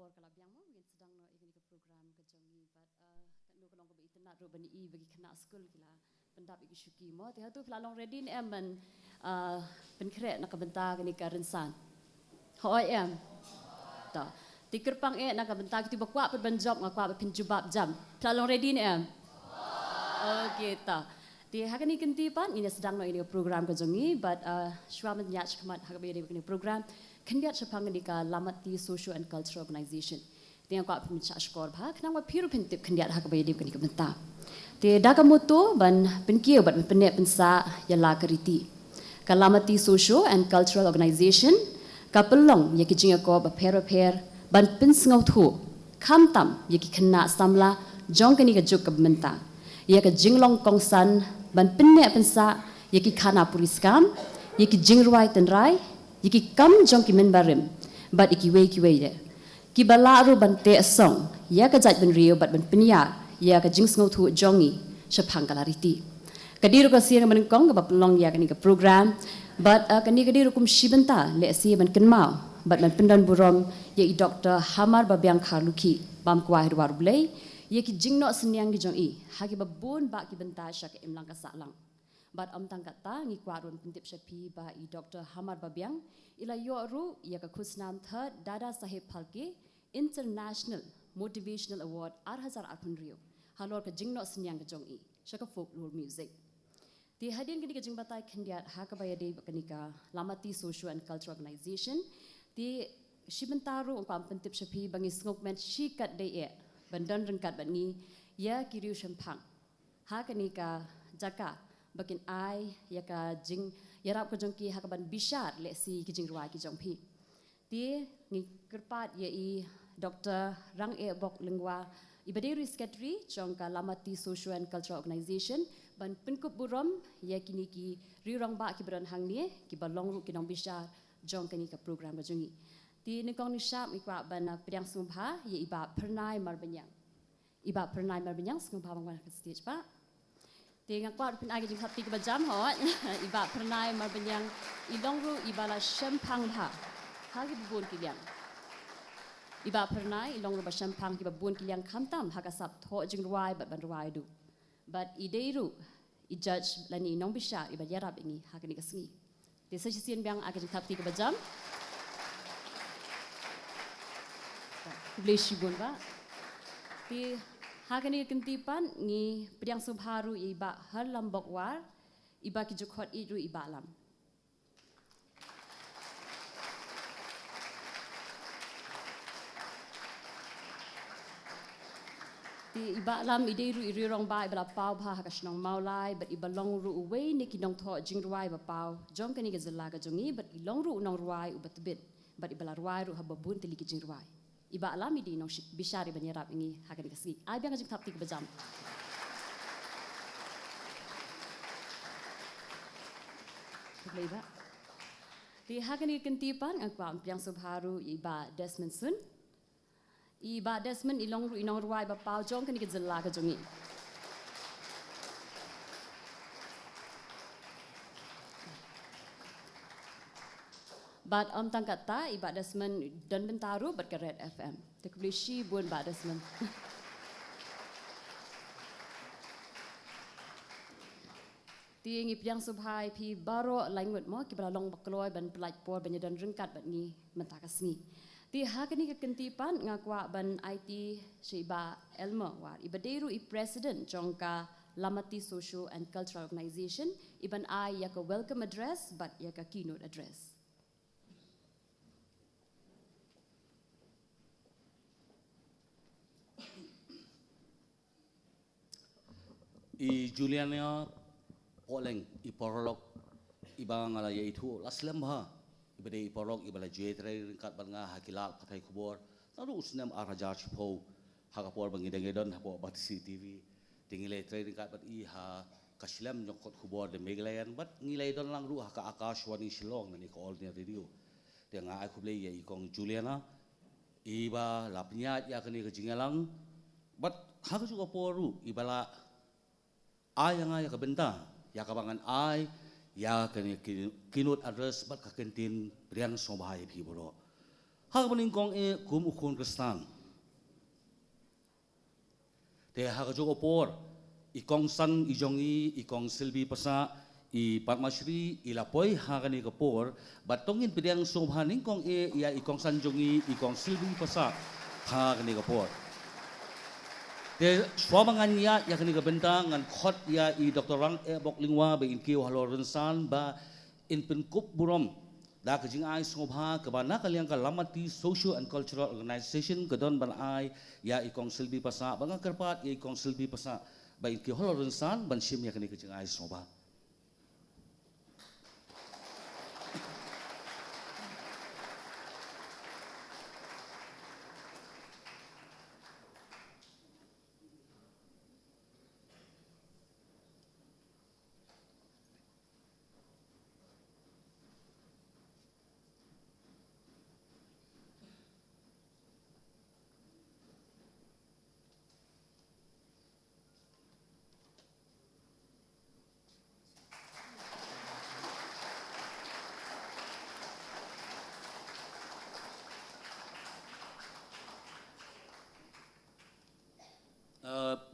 skor kalau biang mo ngin sedang no igni ke program ke jongi but nu kalong ko internet ro bani I bagi kena school kila pendap igi syuki mo ti hatu flalong ready ni em ban ben kre nak benta kini ka rensan hoi em ta ti kerpang nak benta ki bakwa per ban job ngakwa pin jubab jam flalong ready ni em okay ta ti hakani kenti pan ini sedang no ini program ke jongi but shwamat nyach khamat hakabe ini program kendiat sepang di ka lamati social and cultural organization tiang ko apim cha skor bha knang wa phiru phintip kendiat ha ka baydi kan ka benta te da ka mutu ban penkiu bat penne pensa yala kariti ka lamati social and cultural organization ka pelong ye ki jinga ko ba per ban pinsngau thu kham tam ye ki khanna samla jong kani ka juk ka benta ye ka jinglong kongsan ban penne pensa ye ki khana puriskam ye ki jingruai tenrai Iki kam jong ki men barim, but iki wei de. Ki balaru bante asong, ya ka jat ben rio bat ben penya, ya ka jing sngo thu jongi, shapang kalariti. Kadiru ka siang ben kong ka pelong ya ka ni ka program, but kani kadiru kum shibenta le si ben kenmau, but ben pendan burom ya I Dr. Hamar Babiang Khaluki, bam kwa hirwar blay, ya ki jing no senyang ki jong I, hagi babun ba ki benta syak imlang ka salang. But tang kata ngi kwarun pintip syapi ba I Dr. Hamar Babiang ila yoru ya ka khusnam third Dada Saheb Phalke International Motivational Award 2008 rio halor ka jingno senyang ka jong I shaka folklore music ti hadin kini ka jing batai khendiat ha ka bayade kanika lamati social and cultural organization ti shibentaru pam pintip syapi bangi ngokmen shikat de e bandan rengkat bani ya kiriu shampang ha kanika jaka bakin ai ya ka jing yarap ka jongki hakaban bishar le si ki jing ruai ki jongpi ti ngi kerpat ya I Dr. Rang E Bok Lengwa ibadiri secretary jong ka lamati social and cultural organization ban penkup burom ya kini ki rirong ba ki beran hang ni ki balong ru ki nong bishar jong kani ka program ka jongi ti ni kong ni shap mi kwa ban priang sumbha ya iba pernai marbanyang sumbha bang ka stage pa Tiang kuat pun agi jing hati kebajam hot iba pernai marbanyang ilong ru ibala shampang ha hagi bubun kiliang iba pernai ilong ru ba shampang ki bubun kiliang khamtam hakasap tho jing ruai bat ban ruai du but ideiru I judge lani nong bisha iba yarap ingi hakani kasngi ti sesisian biang agi jing hati kebajam bless you ba ti Hakani kentipan ni priang subharu iba har lambok war iba ki jukhot iru iba lam. Ti iba lam ideiru irirong ba iba pau bha hakasnong maulai but iba long ru uwe ni kinong tho jingruai ba pau jong kani ga zalla ga jongi but ilong ru nong ruai ubat bit but iba ruai ru hababun tili ki jingruai. Iba alami di nong bishari banyarap ingi hakani kasgi ai biang jing tapti kebajam Iba di hakani kentipan angkwa piang subharu iba Desmond Sun iba Desmond ilong ru inong ruai ba pau jong kani ke zalla ka jongi But tang kata iba Desmond dan bentaru bat ke Red FM. Te kubli shi bun ba Desmond. Ti ngi piang subhai pi baro langut mo ki bala long bakloi ban pelaj por ban dan rengkat bat ni mentakasni. Ti hakani ke kentipan ngakwa ban IT Shiba Elmo war iba deru I president jongka Lamati Social and Cultural Organization iban ai ya ka welcome address but ya ka keynote address. I Juliana Poleng I porolog iba ngala ya itu laslam ha iba de porog iba la jetre ringkat banga hakilak patai kubor taru usnam araja chipo hakapor bangi dengedon hapo bat CCTV tingile tre ringkat bat I ha kaslam nyokot kubor de meglayan bat ngilai don lang ru haka akashwani Shillong ni ko all radio dia nga ai kuble ya ikong Juliana iba lapnya ya kani ke jingalang bat haka juga poru iba la ai yang ai ka benta ya kabangan ai ya kini kinut address bat ka kentin priang sobhai phi boro hak maning kong kum ukun kristan te hak jo opor ikong san ijongi ikong silbi pasa i Padmashri ilapoi hakani kapor batongin pidang sobhaning kong ya ikong san jongi ikong silbi pasa hakani kapor te swamangan ya yakni kabenta ngan khot ya i Dr. Rang bok lingwa ba in kiw haloren san ba in penkup burom da kajing ai sobha kabana kaliang kalamati social and cultural organization kadon ban ai ya ikong silbi pasa banga kerpat ya ikong silbi pasa ba in kiw haloren san ban shim yakni kajing ai sobha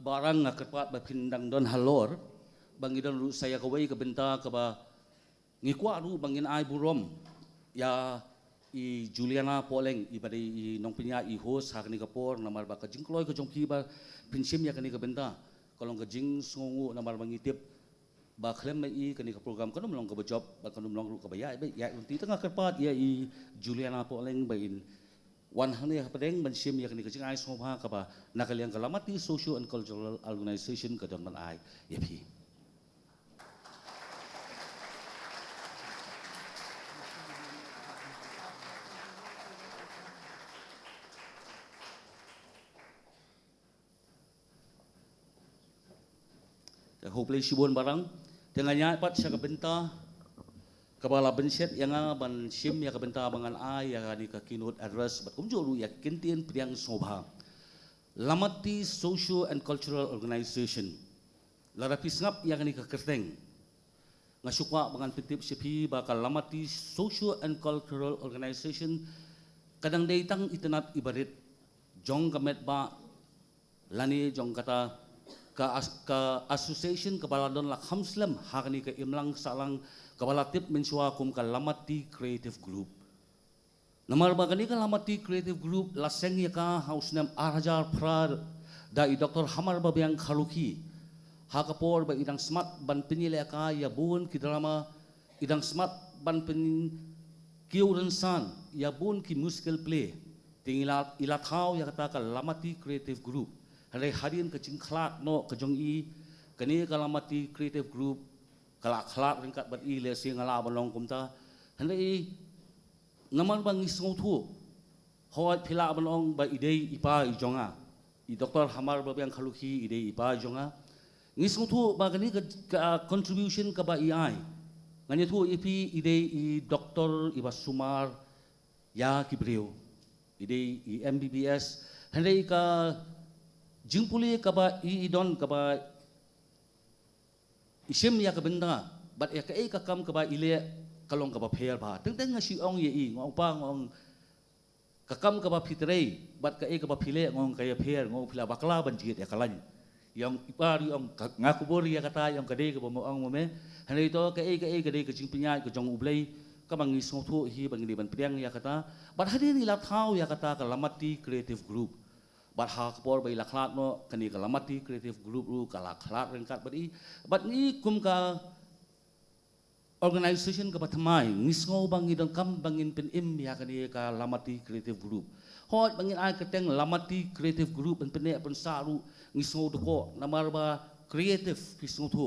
barang nga kerpat ba pindang don halor bangidon ru saya kawai ke benta ke ba ngikwa ru bangin ai burom ya i Juliana Poleng i bade i nong pinya i host hakni kapor namar ba ka jingkloi ka jongki ba pinsim ya kani ka benta kolong ka jing songu namar bangitip ba klem mai kani ka program kanum long ka job ba kanum long ru ka ba ya unti tengah kerpat ya i Juliana Poleng ba in wan hani padeng bansim ya kani kajing ai sobha ka ba nakaliang kalamati social and cultural organization ka don man ai yapi hopefully sibon barang tengahnya pat siya ka benta Kepala benset yang ban sim ya kabenta bangan ai ya kani ka kinut address bat kumjolu ya kintin priang sobha lamati social and cultural organization larapi ngap ya kani ka kerteng ngasukwa bangan pitip sipi bakal lamati social and cultural organization kadang deitang itenat ibarit jong kamet ba lani jong kata ka association kepala don lak hamslam hakani ka imlang salang Kepala tip mensua kum kalamati creative group. Namar bagani kalamati creative group laseng ya ka house name Arhajar Prad da i Dr. Hamar babiang Khaluki. Hakapor ba idang smart ban pinile ka ya bun ki drama idang smart ban pin kiuren san ya bun ki musical play. Tingilat ilathau ya kata kalamati creative group. Hari harian ke cingklat no ke jong i kani kalamati creative group kalak ringkat bat i le sing ala balong kumta handai naman bang isngau thu hawat phila balong ba idei ipa ijonga i Dr. Hamar babiang Khaluki idei ipa ijonga ngisngau thu ba gani contribution ka ba ai ngani thu ipi idei i Dr. Iba Sumar ya kibreu idei i MBBS handai ka jingpuli ka ba i don ka ba isim ya kabenda bat ya kai ka kam ka ba ile kalong ka ba pher ba teng teng ngasi ong ye i ngong pa ngong ka kam ka ba fitrei bat ka ka ba phile ngong ka ya pher ngong phila bakla ban jit ya kalan yang ipari ong ngaku bori ya kata yang kade ka ba mo ong mo me hanai to ka kade ka jing pinya ka jong ublei ka bang isong thu hi bang ni ban priang ya kata bat hadi ni la thau ya kata ka lamati creative group bat hak por bai laklat no kani kalamati creative group ru kalaklat rengkat bari bat ni kum ka organization ka batmai ngisngo bangin kam bangin pen im ya kani ka lamati creative group hot bangin ai keteng lamati creative group pen pene pen saru ngisngo doko namar ba creative pisngo thu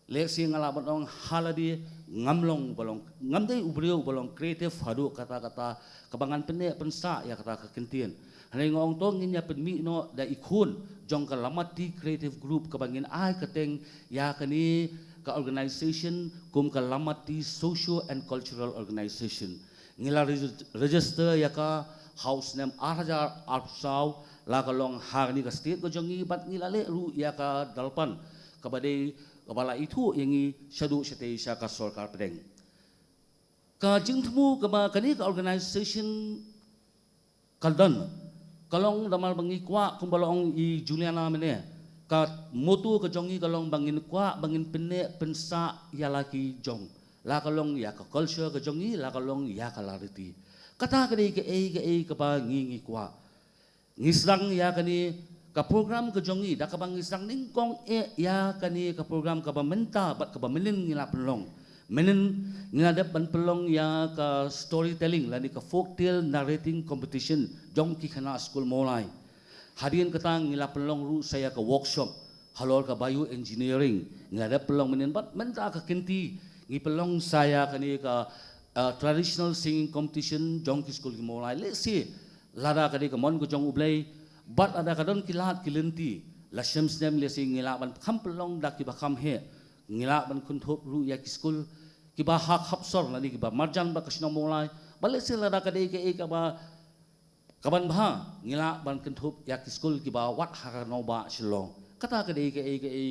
le sing ala batong haladi ngamlong balong ngamdai ubriu balong creative hadu kata-kata kebangan pene pen sa ya kata kekentian Hari ngong tong nginya penmi no da ikun jong kalamati creative group kabangin ai kateng ya kani ka organization kum kalamati social and cultural organization ngila register ya ka house name Arhajar Arpsau la kalong harni ka state ko jongi bat ngila le ru ya ka dalpan kabade kabala itu yangi syadu syate sya ka sarkar pedeng ka jingtmu kaba kani ka organization kaldan kalong damal bangi kwa kumbalong I Juliana mene ka mutu ka jongi kalong bangin kwa bangin pene pensa ya laki jong la kalong ya ka culture ka jongi la kalong ya ka lariti kata kadi ke ka ba ngi kwa ngislang ya kani ka program ka jongi da ka bang ngislang ningkong ya kani ka program ka ba menta bat ka ba menin ngila pelong menen ngadap ban pelong ya ka storytelling lani ka folk tale narrating competition jong ki khana school molai hadian katang ngila pelong ru saya ka workshop halor ka bio engineering ngadap pelong menen bat menta ka kenti ngi pelong saya kani ka traditional singing competition jong ki school ki molai le si lada kadi ka mon ko jong ublay bat ada kadon kilat kilenti la shams nem le sing ngila ban kham pelong dak ki ba kham he ngila ban kun thop ru ya ki school kiba hak hapsor lani kiba marjan ba kasino molai balik sila da kadai ke ka ba kaban bha ngila ban kentup ya ki school kiba wat ha no ba shilong kata kadai ke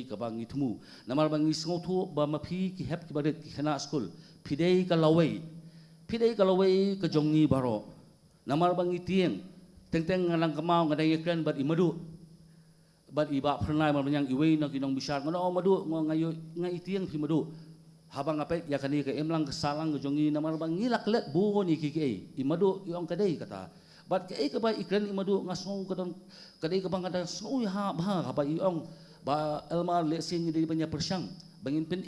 ka ba ngithmu namar bang ngisngo thu ba mapi ki hep ki ba ki khana school phidei ka lawei ka jongi baro namar bang itieng teng ngalang kamau ngadai kren bat imadu bat iba pernai mar yang iwei na kinong bisar ngono madu ngayo ngai itieng phi madu habang apet ya kani ke emlang kesalang jongi namar bang ngilak let buon iki imadu iong kadai kata bat ke ka ba ikren imadu ngasngu kadon kadai ka bang kada snu ha ba iong ba elmar le sing di banya persang bangin pin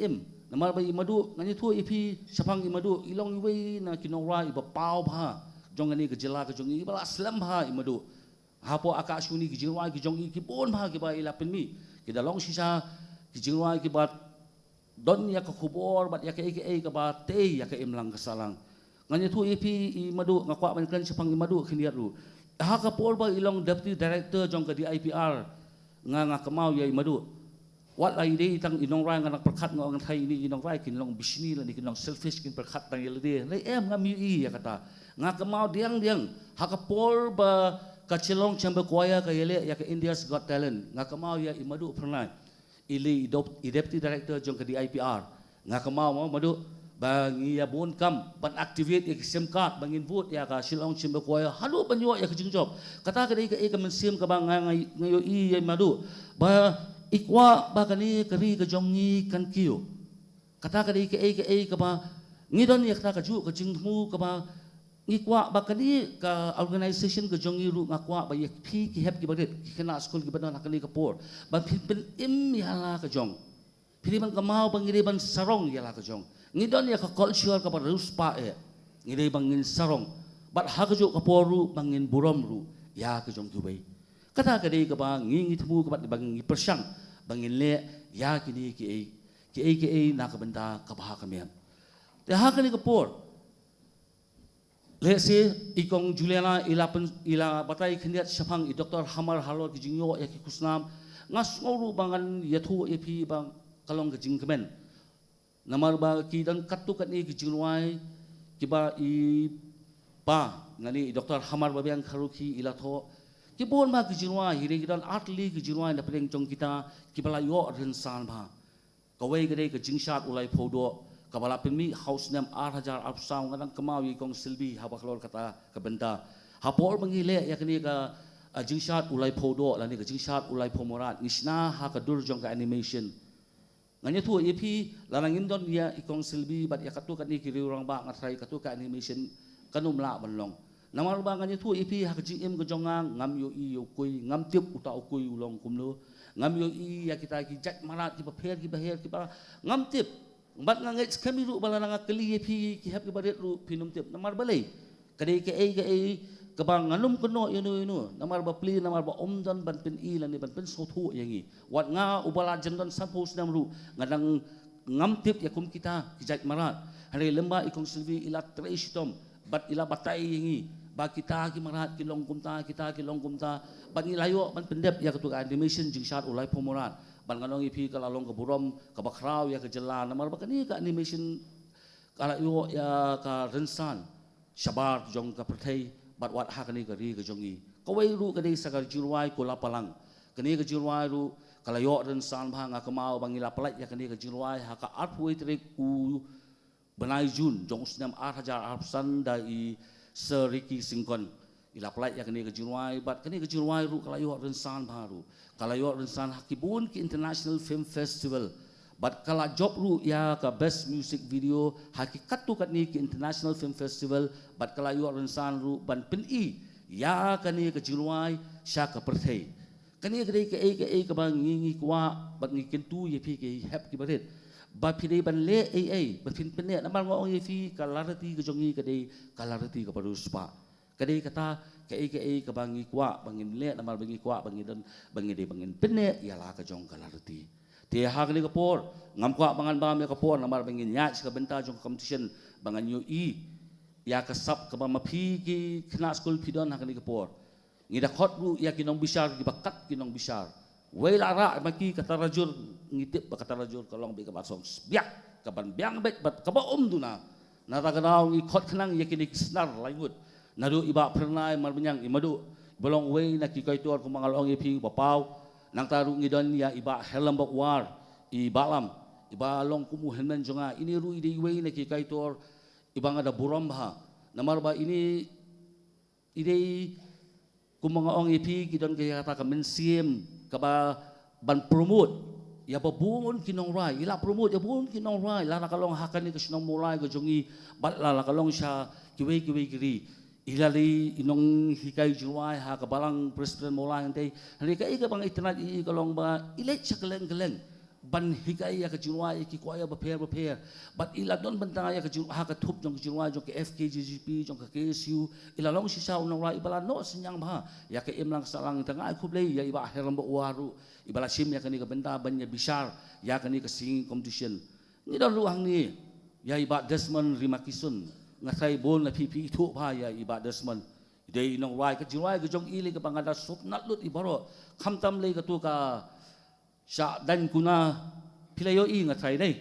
namar ba imadu ngani thu ipi sapang imadu ilong iwei na kinora iba pau ba jongani ke jela ke jongi bala slam ba imadu hapo aka suni ki jingwa ki jongi ki bon ba ki ba ila pin mi ki dalong sisa ki jingwa ki bat don ya ka khubor bat ya ka ka ba te ya ka imlang kasalang nganya thu ipi imadu ngakwa ban kan sapang imadu khiniat ru ha ka por ba ilong deputy director jong ka di IPR nga kamau ya imadu wat lai dei tang inong rai nganak perkhat ngo ngai ini inong rai kinong bisni la ni kinong selfish kin perkhat tang yelde lai ngam yu ya kata nga kamau diang ha ka por ba ka chilong chamber choir ka yele ya ka India's Got Talent nga kamau ya imadu pernah ili deputy director jong ke di IPR nga kamau mo madu bangi ya bon kam ban activate ya sim card bangin vote ya ka silong chamber choir halu banyo ya ka jingjob kata ka dei ka mensim ka bang ngayo ya madu ba ikwa ba kani kari ka jongi kan kiyo kata ka dei ka ba ngidon ya ka ju ka jingmu ka ba ngikwa ba kani ka organization ka jongi ru ngakwa ba yak phi ki hep ki badet ki kana school ki badan hakali ka por ba pin im yala ka jong phi ban kamau bang ngiri ban sarong yala ka jong ngidon ya ka culture ka ba ruspa ngiri bang ngin sarong bat ha ka ju ka poru bangin burom ru ya ka jong kubai kata ka dei ka ba ngi thmu ka bat bang ngi persang bangin le ya kini ki na ka benda ka ba ka mem te ha ka ni ka por lesi ikong Juliana ila batai khniat sapang I Dr. Hamar halor ki jingyo ya ki kusnam ngas ngoru bangan yathu epi bang kalong ki jingkemen namar ba ki dan katu kat ni ki jingwai ki ba I pa ngani Dr. Hamar ba yang kharuki ila tho ki bon ma ki jingwai hire ki dan atli ki jingwai na preng jong kita ki bala yo ren san ba kawai gade ki jingshat ulai phodo kabala pimi house name 8,000 apsang ngadang kemawi kong silbi habak lor kata kabenta hapor mangile ya kini ka jingshat ulai phodo lani ka jingshat ulai pomorat nisna ha ka dur jong ka animation nganya tu epi lanangin don ya ikong silbi bat ya katu kani kiri orang ba ngatrai katu ka animation kanum la banlong namar ba nganya tu epi ha ka jingim ka jongang ngam yo I yo koi ngam tip uta koi ulong kumlo ngam yo I ya kita ki jak marat ki ba pher ki ba her ki ba ngam tip bat nga ngait kami ru bala nga kali phi ki hap ki badet ru pinum tip namar balai kadai ke ka bang nganum kono inu namar ba pli namar ba omdan ban pin I lan ban pin sothu yangi wat nga ubala jendon sapos nam ru ngadang ngam tip ya kum kita ki jat marat hari lemba ikong silvi ila treistom bat ila batai yangi ba kita ki marat ki long kumta kita ki long kumta ban ilayo ban pendep ya ketu animation jingsat ulai pomorat ban nganong ipi kalalong ke burom ke bakrau ya ke jelan namar bakani ka animation kala yo ya ka rensan shabar jong ka perthai bat wat ha kani ka ri ka jongi kawai ru ka dei sakar jirwai ko lapalang kani ka jirwai ru kala yo rensan bha nga kamau bangila palat ya kani ka jirwai ha ka artway trek u benai jun jong usnam 8,000 arpsan dai seriki singkon ila plai ya kini ke Junwai bat kini ke Junwai ru kalayo rensan baru kalayo rensan hakibun ki International Film Festival bat kala job ru ya ka best music video hakikat tu kat ni ki International Film Festival bat kalayo rensan ru ban peni ya kini ke Junwai sya ka perthai kini ke ke bang ngi kwa bat ngi kentu ye pi ke hap ki baret ba pide ban le ba pin pene namal ngong ye fi kalarati ke jongi ke dei kalarati ke paruspa kadai kata ke bangi kwa bangin le namal bangi kwa bangin pene ialah ka jong kalarti te ha kali kapor ngam kwa bangan bam ya kapor namal bangin nya ka benta jong competition bangan yu ya kasap ka ba mapi ki kena school pidon ha kali kapor ngida khot ru ya kinong bisar ki bakat kinong bisar wei lara maki kata rajur ngitip kata rajur kalong bi ka basong biak ka ban biang bet bat ka ba duna nata kanau ngi khot khnang ya kini snar langut nadu iba pernai marbenyang imadu bolong wei na ki kaitor ko mangalong ipi bapau nang taru ngidon ya iba helam bakwar i balam iba long kumu henmen jonga ini ru ide wei na ki kaitor ibang ada buram ba namar ba ini ide ko mangalong ipi kidon kaya kata ka mensiem ka ba ban promote ya babungon kinong rai ila promote ya bungon kinong rai la nakalong hakan ni kasnong mulai ko jongi bat la nakalong siya kiwei kiri ilali inong hikai Junwai ha kabalang presiden mulai nanti hari kai ka bang internet i kalong ba ilet sa keleng ban hikai ya ka Junwai ki kwaya ba pair but ila don bantang ya ka Junwai ha ka thup jong Junwai jong ka FKGGP jong ka KSU ila long si sa unang rai ibala no senyang ba ya ka imlang salang tanga ku blay ya iba heram ba waru ibala sim ya kani ka benta banya bisar ya kani ka singing competition ni don ruang ni ya iba Desmond Rimakisun ngasai bol na pipi itu pa ya iba Desmond dei nong rai ka Junwai ka jong ili ka bangada sup natlut ibaro khamtam le ka tu ka sya dan kuna pilayo i ngasai dei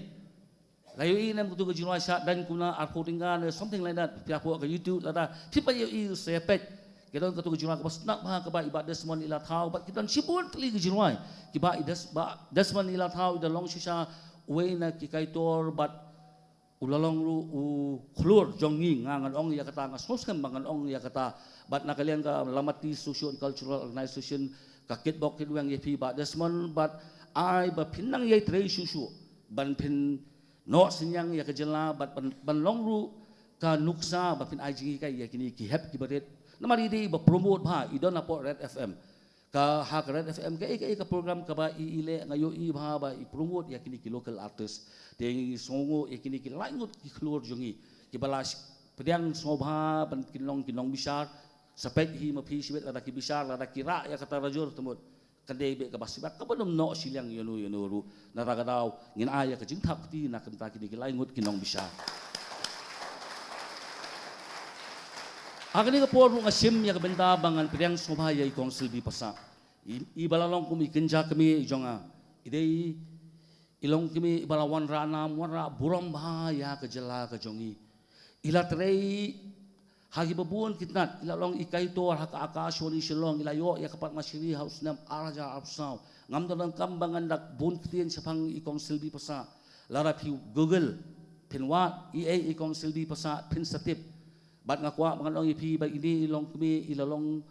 layo i nam tu ka Junwai sya dan kuna arpotingan something like that pia po ka YouTube lada pipayo i sepet kedon ka tu ka Junwai ka basnak pa ka ba iba Desmond ila thau bat kitan sibun tli ka Junwai ki ba Desmond ila thau ida long sisa we na ki kaitor bat ulalong ru khulur jongi ngangan ong ya kata ngasoskem bangan ong ya kata bat nakalian ka lamati social and cultural organization ka kitbok kidwang yepi ba Desmond but ai ba pinang ye tre susu ban pin no sinyang ya kejela bat ban long ru ka nuksa ba pin ai jingi kai ya kini ki hep ki baret namari di ba promote ba idon apo Red FM ka ha Red FM ka program ka ba ile ngayo i ba i promote ya kini ki local artist tengi songo yakini ki langut ki khulur jongi ki balas pediang sobha ban kinong bisar sapet hi mapi sibet lada ki bisar lada ki ra ya kata rajur temut kandei be ka basibat ka bonum no silang yono ru naraga daw ngin aya ka jingthak ti na kanta ki langut kinong bisar agani ka por nga sim ya ka benda bangan pediang sobha ya ikong silbi pasa i balalong kumi kenja kami jonga idei ilong kimi balawan rana muara buram bahaya kejela kejongi ila trei hagi babun kitnat ila long ikai to haka akasoni silong ila yo ya kapat masiri haus nam araja absau ngam dalam kambangan dak bun kitien sepang ikong silbi pasa lara pi Google pinwa ikong silbi pasa pin satip bat ngakwa mangalong ipi ba ini ilong kimi ila long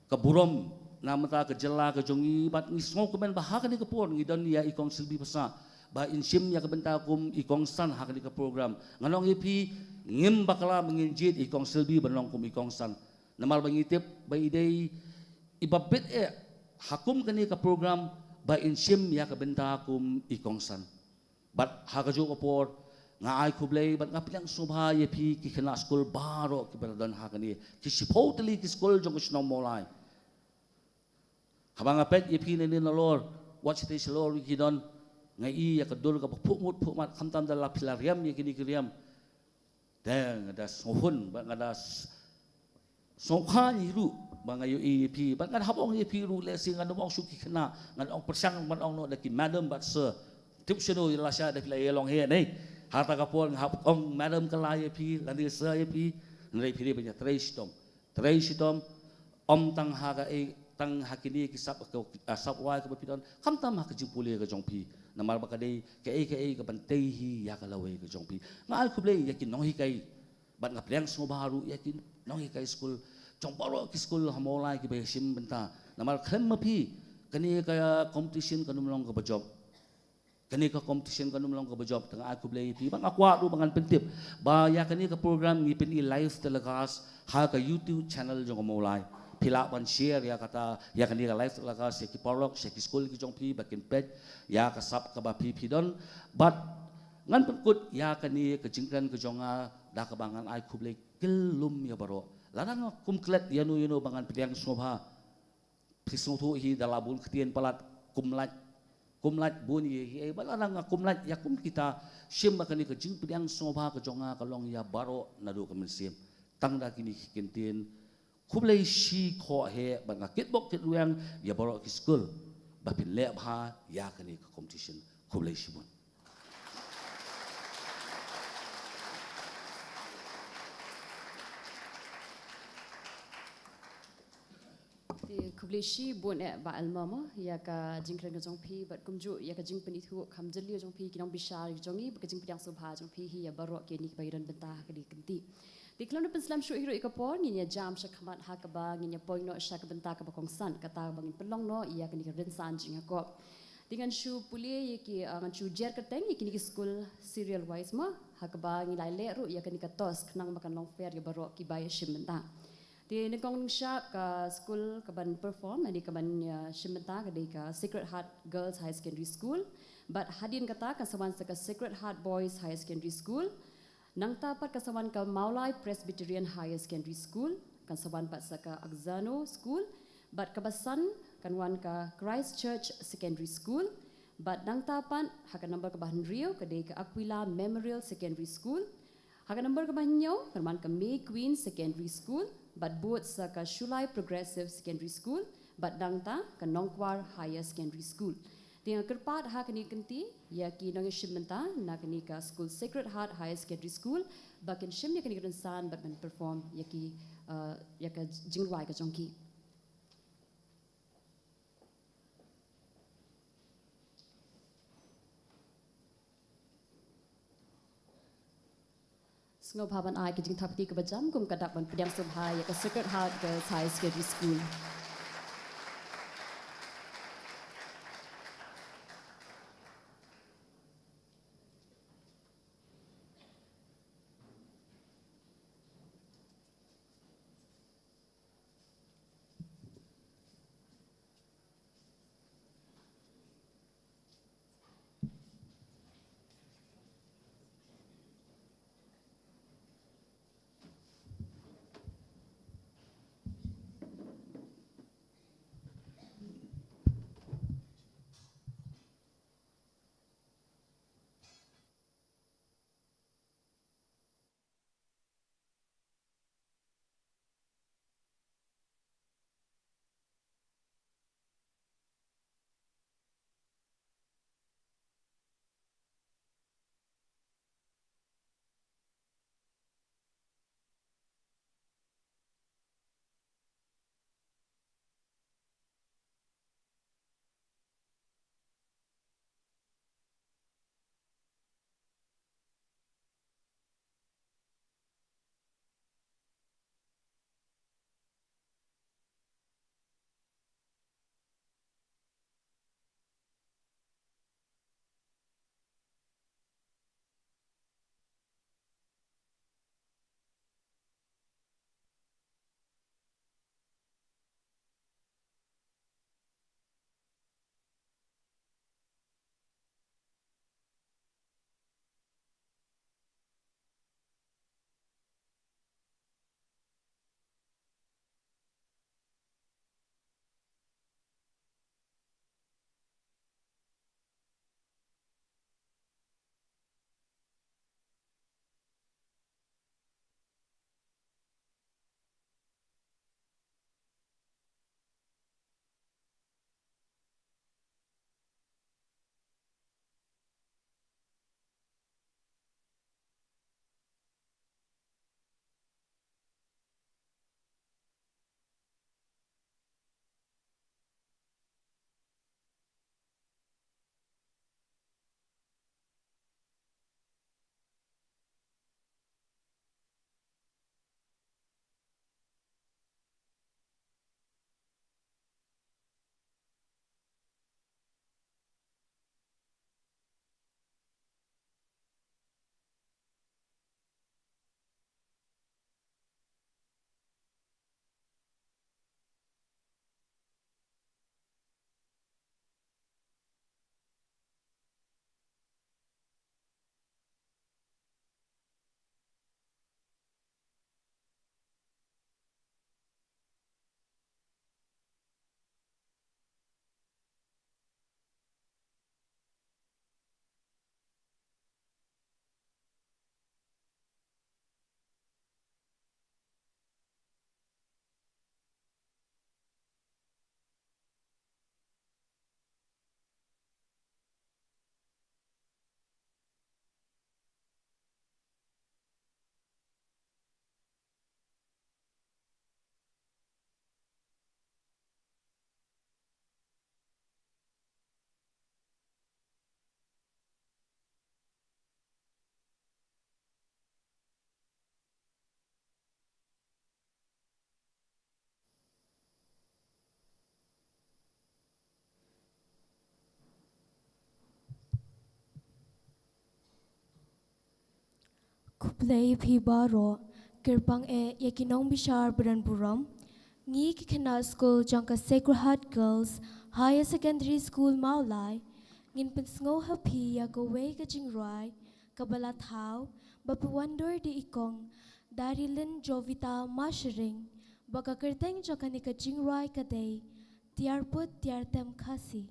kaburam namata kejela kejongi bat ngisngau kemen bahaka ni kepor ngidon ya ikong silbi pasa ba insim ya kebenta kum ikong san hak ni ke program nganong ipi ngim bakala menginjit ikong silbi benong kum ikong san namal bangitip ba idei ibabit hakum kani ke program ba insim ya kebenta kum ikong san bat hakajo kepor nga ai kublay bat ngapilang subha ipi ki kena school baro ki berdon hakani ki sipoteli ki school jong snong molai habang apet ipi ni nalor watch this lor kidon ngai ya kedul ka phuk mat khamtam dala pilariam ya kini kriam dang ada sohun bang ada songkhan ru bang ayo ipi bang kan habong ipi ru le sing an ong suki kena ngan ong persang man ong no daki madam bat sir tip sino ila sha da pilai long he nei hata ka pon hap ong madam kala ipi lani sir ipi nei pili banya treisidom om tang ha ga tang hakini kisap asap wai ka pidon khamtam ha ka jimpule ka jongpi namal bakadei ke ka bantei hi ya ka lawe ka jongpi ngal kuble yakin nong hi kai bat ngapriang so baru yakin nong hi kai school jong baro ki school hamolai ki be sim benta namal khem ma phi kani ka competition kanum long ka job kani ka competition kanum long ka job tang aku blai pi bang akwa du bangan pentip ba ya kani ka program ngi pin live telekas ha ka YouTube channel jong molai pila ban share ya kata ya kani ka live telekas ya ki porok ya ki school ki jong pi bakin pet ya ka sap ka ba pi don but ngan pekut ya kani ka jingkan ka jonga da ka bangan ai kublai kelum ya baro larang kumklet yanu bangan piliang snobha prisno thu hi dalabun ketien palat kumlat bun hi balarang kumlat ya kum kita sim bakani ke jing piliang snobha ke jonga kalong ya baro nadu kemensim tangda kini kintin kublai shi kho he banga kitbok kitluang ya baro ki school bapin leb ha ya kani ke competition kublai shibun Kubleshi bon ba almama ya ka jingkran ka jongpi bat kumju ya ka jing penithu khamjali jongpi kinong bishar jongi ba ka jing piang subha jongpi hi ya baro ke ni bayran benta ka di kenti diklam na penslam shu hiro ikapor ni ya jam shakhamat ha ka ba ni ya poino shak benta ka ba kongsan kata bangin pelong no ya ka ni ka rensan jing ko dengan shu pulie ye ki ngan shu jer ka teng ki ni ki school serial wise ma ha ka ba ni lai le ru ya ka ni ka tos knang makan long fair ya baro ki ba ya shim benta di negong syak ka school ka ban perform di ka ban shimenta ka di ka Sacred Heart Girls High Secondary School but hadin kata ka sawan sa ka Sacred Heart Boys High Secondary School nang tapat ka sawan ka Maulai Presbyterian High Secondary School kan sawan pat sa ka Axano School but kabasan kan wan ka Christ Church Secondary School but nang tapan haka number ka bahan Rio ka di ka Aquila Memorial Secondary School haka number ka bahan nyaw kan wan ka May Queen Secondary School but buat sa ka Shulai Progressive Secondary School but dangta ka Nongkwar Higher Secondary School. Dengan kerpat ha kini kenti ya ki nong shimenta na kini ka School Sacred Heart Higher Secondary School bakin shim ya kini rensan but men perform ya ki ya ka jingwai ka jongki. Sengau paban ai ke jing tapti ke bajam kum kadak ban pediang subhai ya ke Sacred Heart Girls High Secondary School. Kuplay Pibaro, Kirpang Yakinong Bishar Buranburam, Ngi Kikana School Jangka Sacred Heart Girls, Higher Secondary School Maulai, Ngin Pensngo Hapi Yagaway Kajingrai, Kabala Thao, Bapuwandor di Ikong, Darilin Jovita Mashering, Baka Kerteng Jakani Kajingrai Kaday, Tiarput Tiartem Kasi.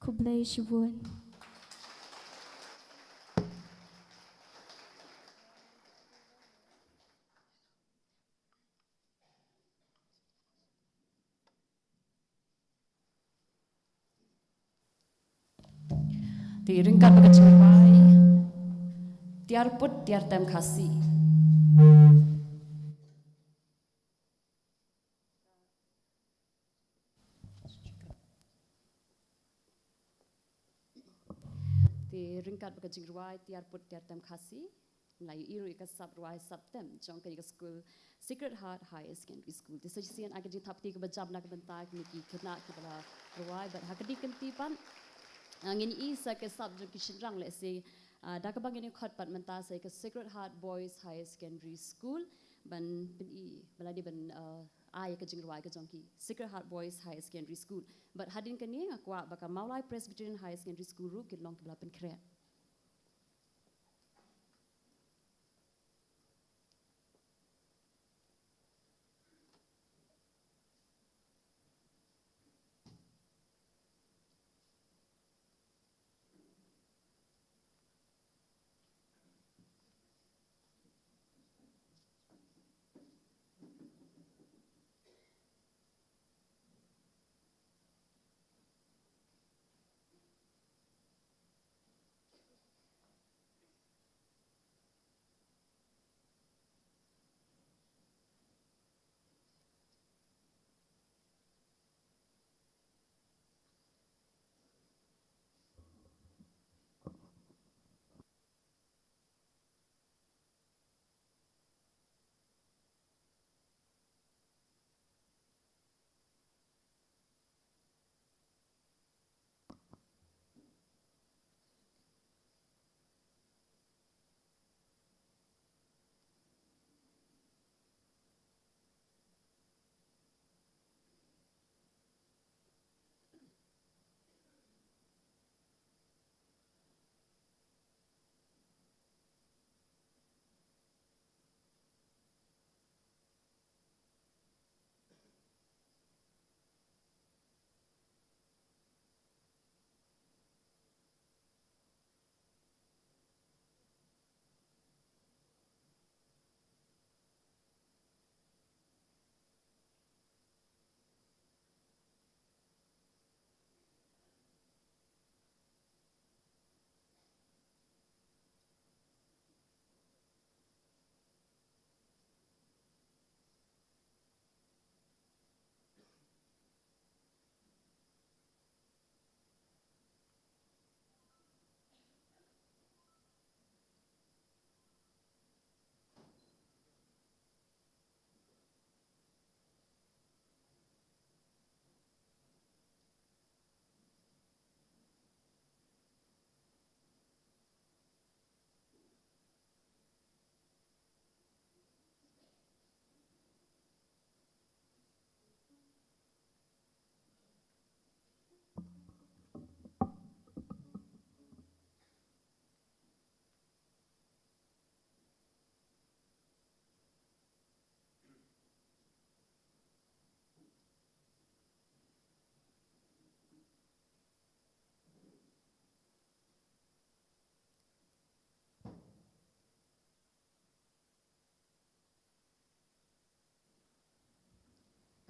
Kublai Shibun. Di ringkat pagkachingray, tiar put tiar tem kasih. Ti ringkat bekajing ruai tiar put tiar tem kasih. Melayu iru ika sab ruai sab tem. Jong ke school Secret Heart Higher Secondary School. Ti sejisian agak jing tapti ke bejab nak bentak niki kena kibala ruai. But hakadi kentipan. Ngin isa ke sab jong kishinrang le se. Dah kebang ini khot pat mentah saya ke Secret Heart Boys Higher Secondary School. Ban baladi ban ai ke jing ruai ke jong ki Secret Heart Boys Higher Secondary School. But hadin kini ngakwa baka Maulai Presbyterian Higher Secondary School ru kilong kibala penkret.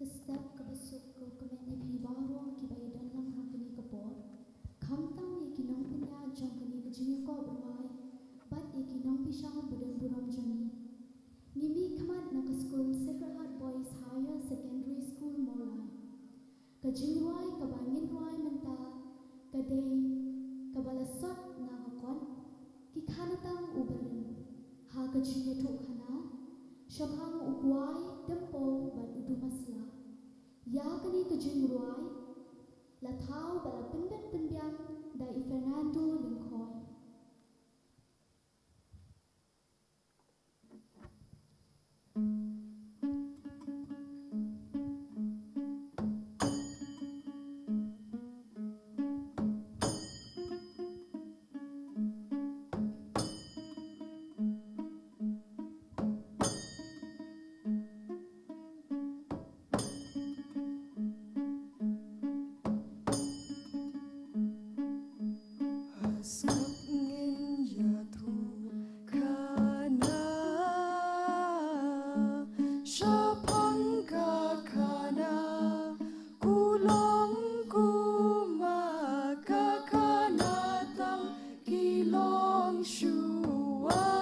Kestap kebesuk ko kemen ipi baru kibai dalam hakini kepor. Kamtam yakinong pinya jong kini kejingi ko berwai. Bat yakinong pisang budan buram joni. Ngimi kamat na ke school Sacred Heart Boys Higher Secondary School Molai. Kejingi ruai kabangin ruai mentah. Kadai kabalasot na kakon. Kikanatang uberin. Ha kejingi tuk kana. Syakang ukwai tempo ban udu masla. Ya kani kejing ruai. Latau bala pendet penbiang dai Fernando Lincoln. Shua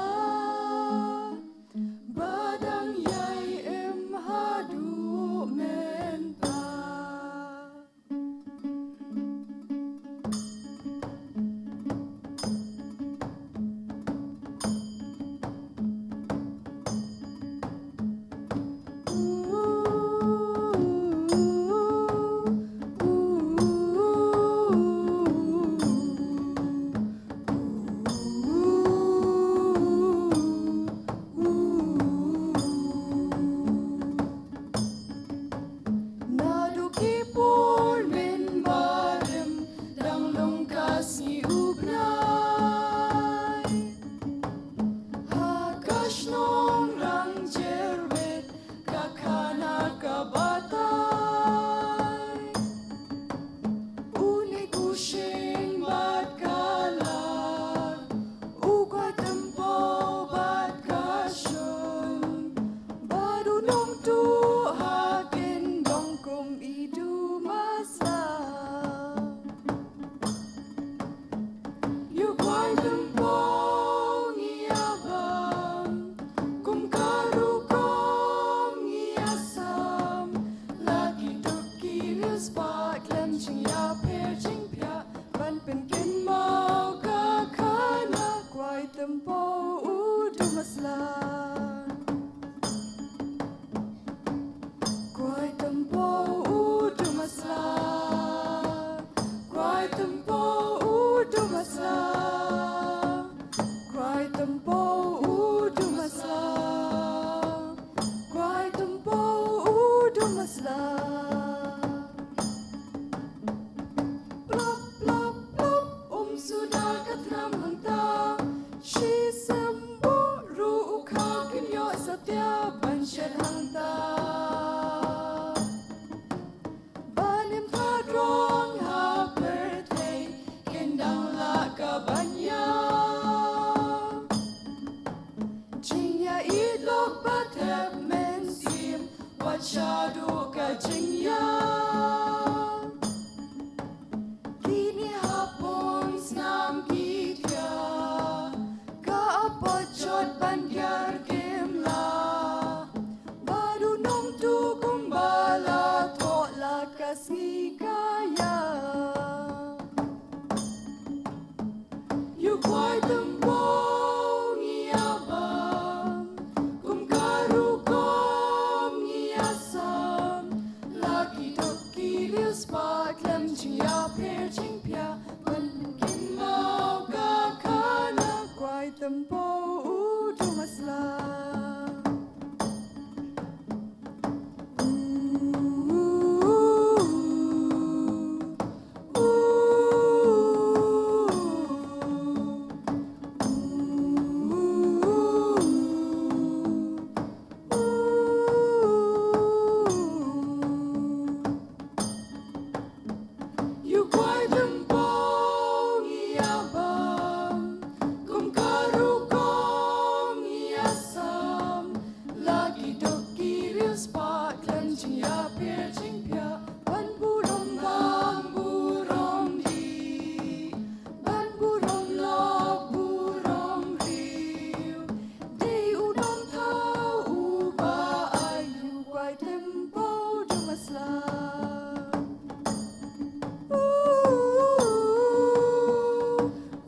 kaya yu kwai tembong iabam kum karu kom iasam lagi doki liu spa klem chia per ching pia ban kim mau ka kana kwai tembong u masla. You quite tembong iabam kum karu kom iasam lagi doki liu spa klem chia per ching pia ban burong di ban burong lok burong riu dei udong thau uba ayu quite tembong jumasla.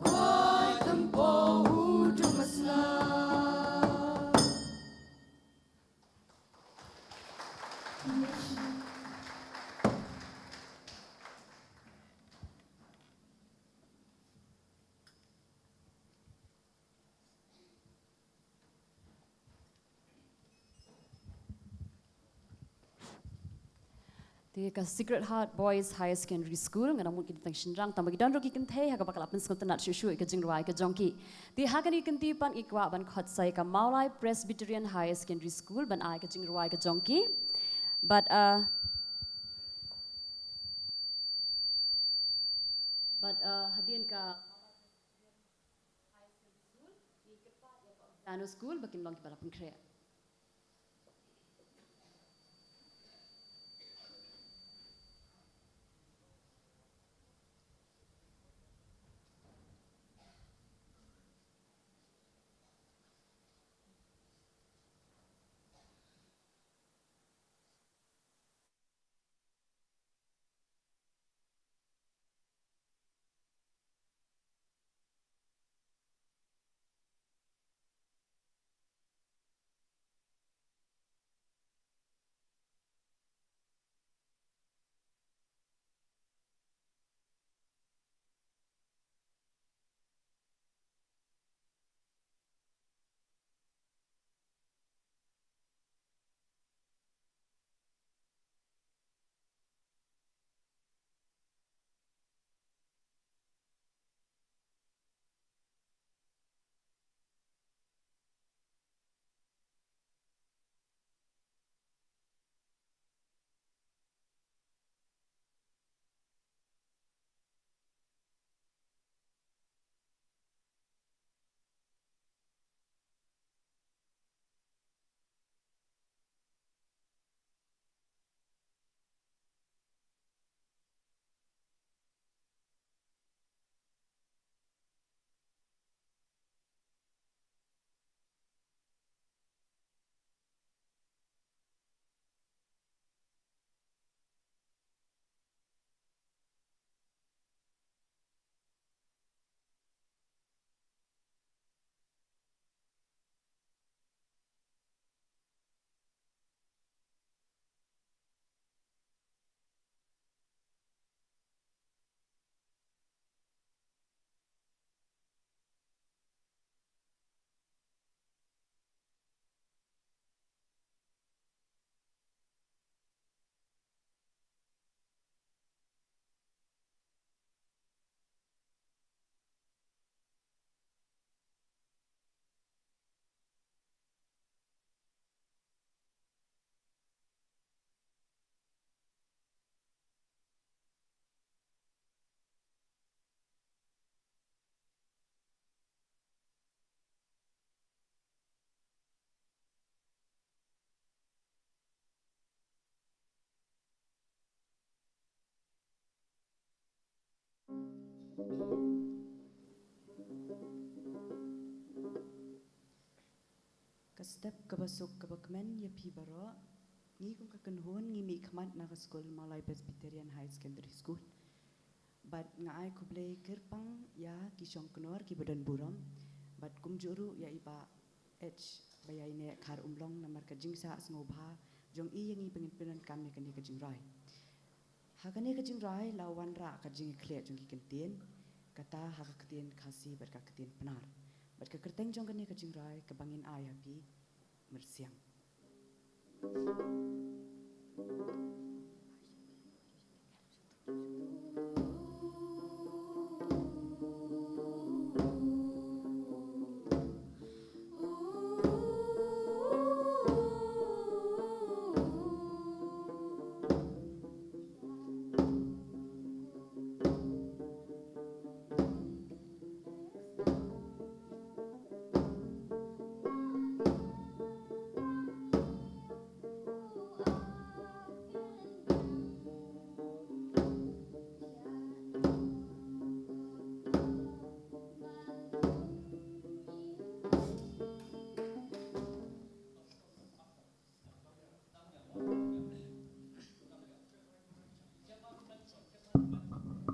Quai tembong u masla. Di ka Secret Heart Boys Higher Secondary School ngana mungkin tang shinrang tambagi dan roki kenthe ha ka bakal apin skul tanat shushu ka jingruai ka jongki di ha kani kenti pan ikwa ban khotsai ka Maulai Presbyterian Higher Secondary School ban ai ka jingruai ka jongki but hadin ka Dano School bakin long ki balapun krea. Ka step ka basuk ka bakmen ya pi baro ngi kung kakanhon ngi mi khamat na ka school Malay Presbyterian High Secondary School. But nga ay kublay kerpang ya kisong kunor ki badan buram. But kumjuru ya iba H bayay ne kar umlong na marka jingsa ngobha jong i yang i pengin kami kan ka jingrai. Hakane ka jingrai lawan ra ka jing khle jong ki kentien kata ha ka ketien khasi ber ka ketien penar. But ka kerteng jong kan ka jingrai ka bangin ay happy mersiang.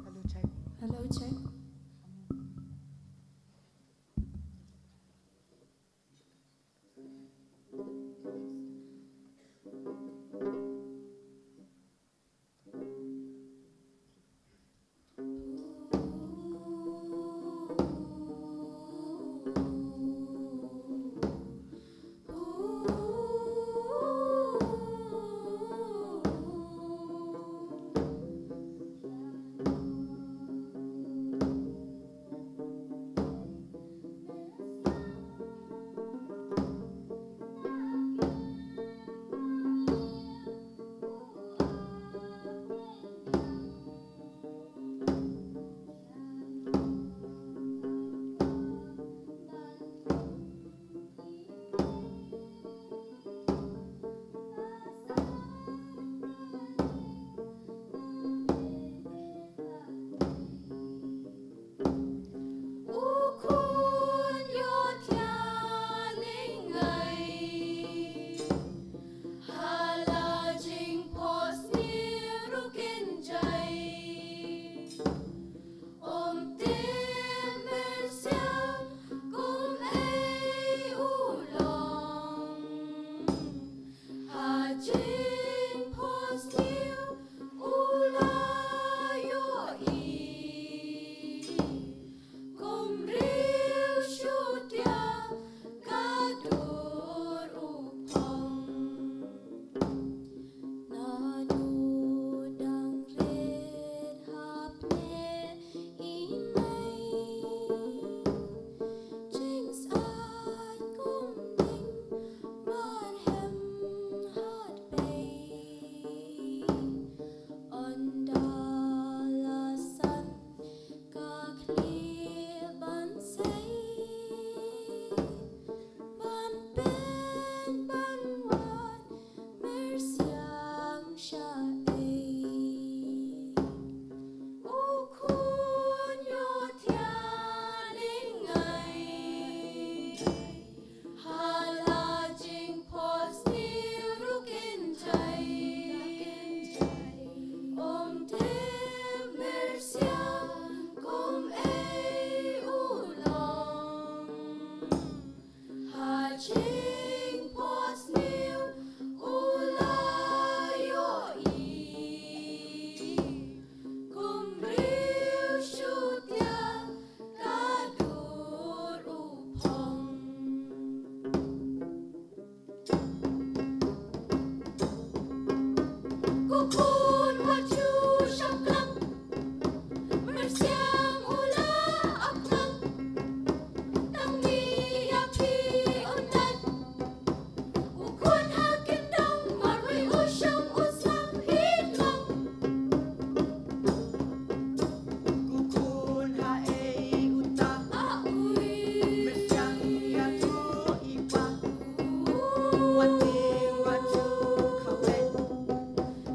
Hello, check. Hello, check.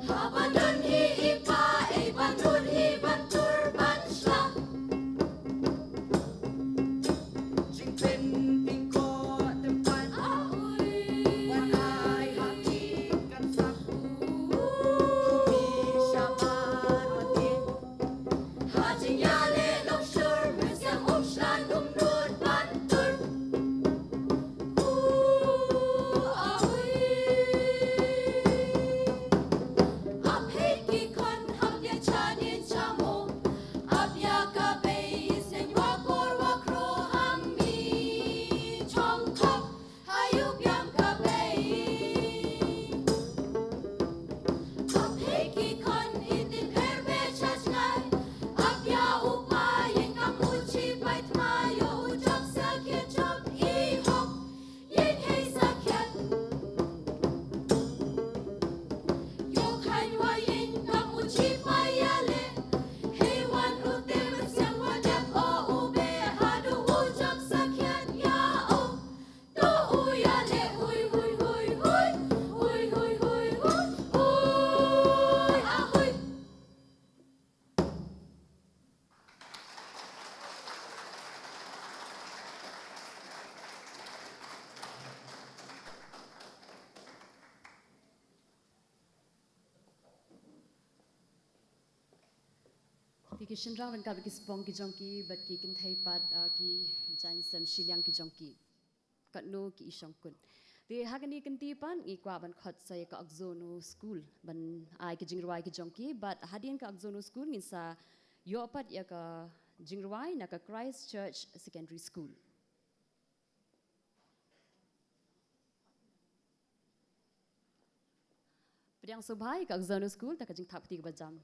Habadan hi ipa ki shinrang ran ka ki spong ki jongki but ki kin thai pat ki jain sam shilyang ki jongki kat no ki isong kun de hagani kan ti pan i kwa ban khat sai ka akzono school ban ai ki jingruai ki jongki but hadin ka akzono school ngin sa yo pat ya ka jingruai na ka Christ Church Secondary School. Priang subhai ka akzono school ta ka jing thap ti ka bajam.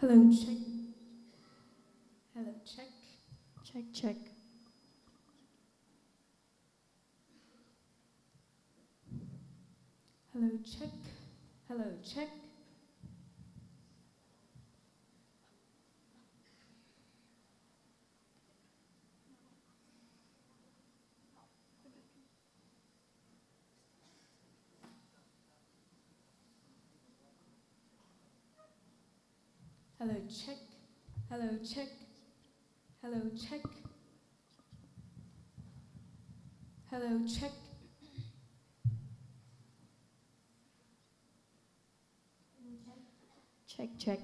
Hello, check. Hello, check. Check, check. Hello, check. Hello, check. Hello, check. Hello, check. Hello, check. Hello, check. Check, check.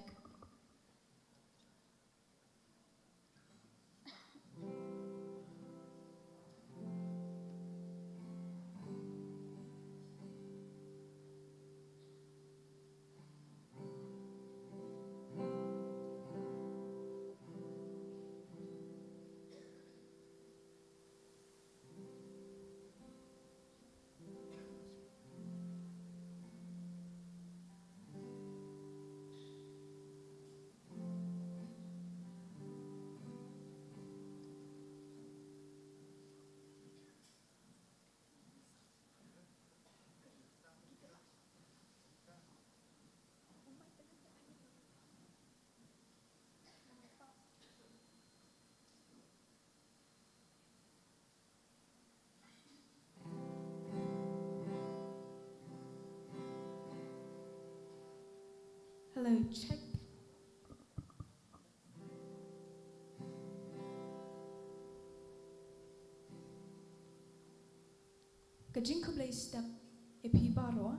Hello, check. Kajing kublay step epi baro.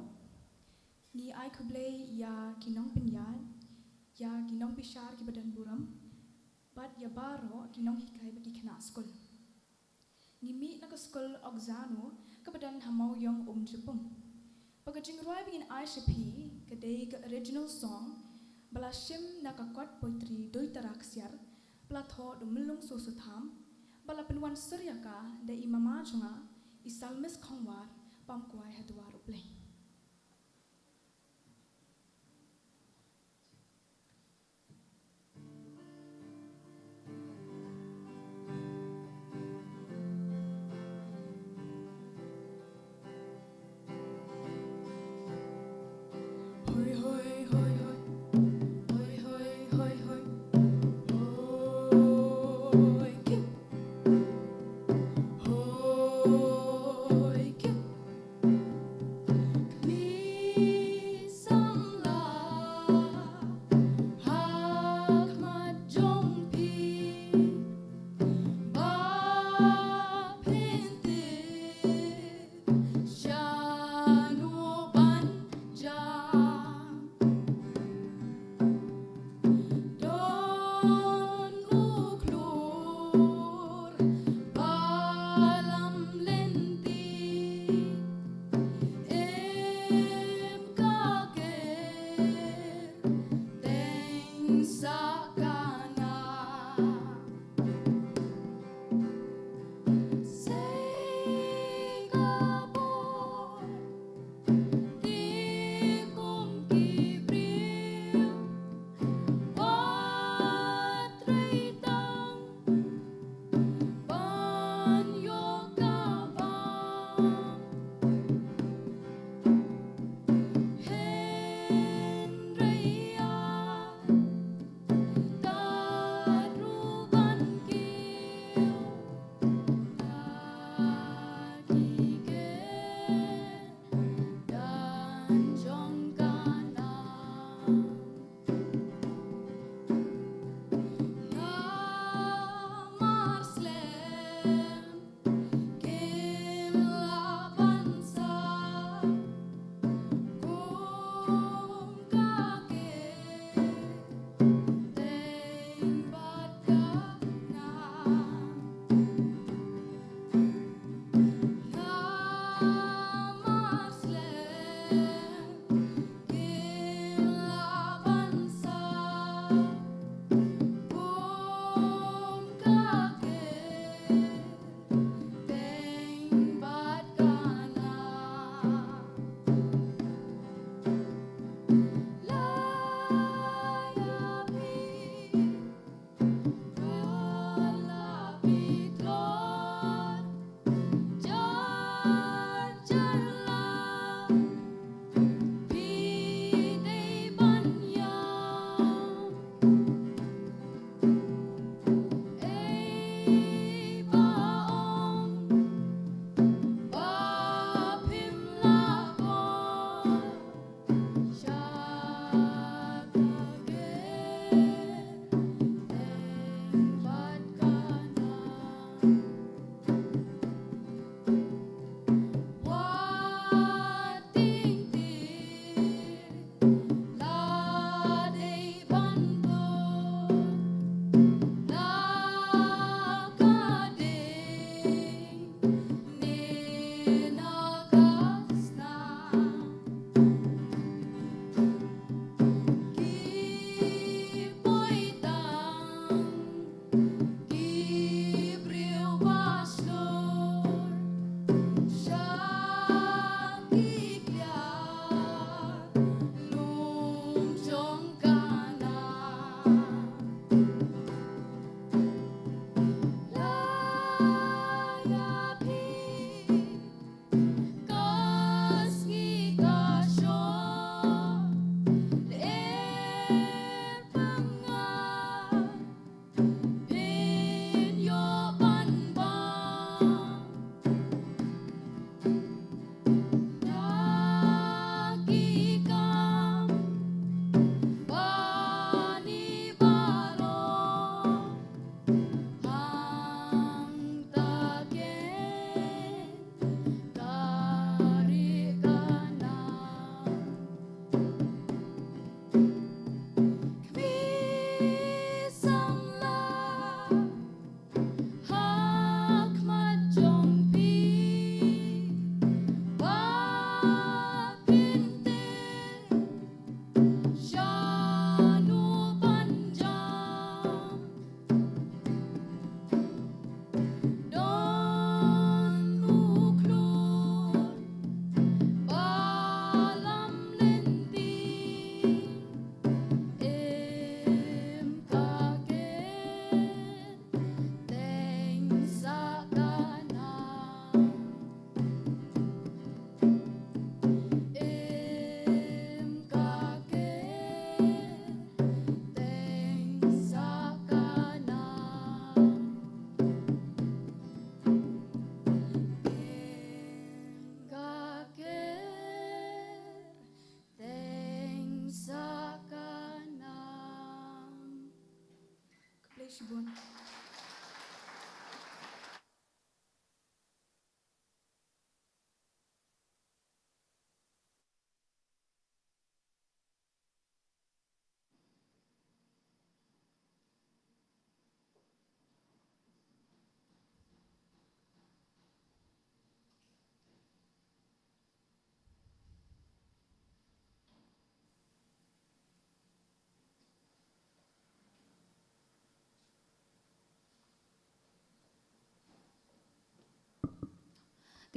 Ni ay kublay ya kinong pinyad, ya kinong bishar ki badan buram, but ya baro kinong hikay bagi kena skul. Ni mi na ka skul ogzano ka badan hamaw yung jupung. Pagkajing roy bigin ay shepi kadai ka original song bala shim na ka kwat poetry doi taraksiar bala tho dumulung susutham bala penwan surya ka da imama chunga isalmis khongwar pamkwai hadwar uplay. Hoi hoi hoi hoi hoi hoi hoi hoi hoi kim hoi kim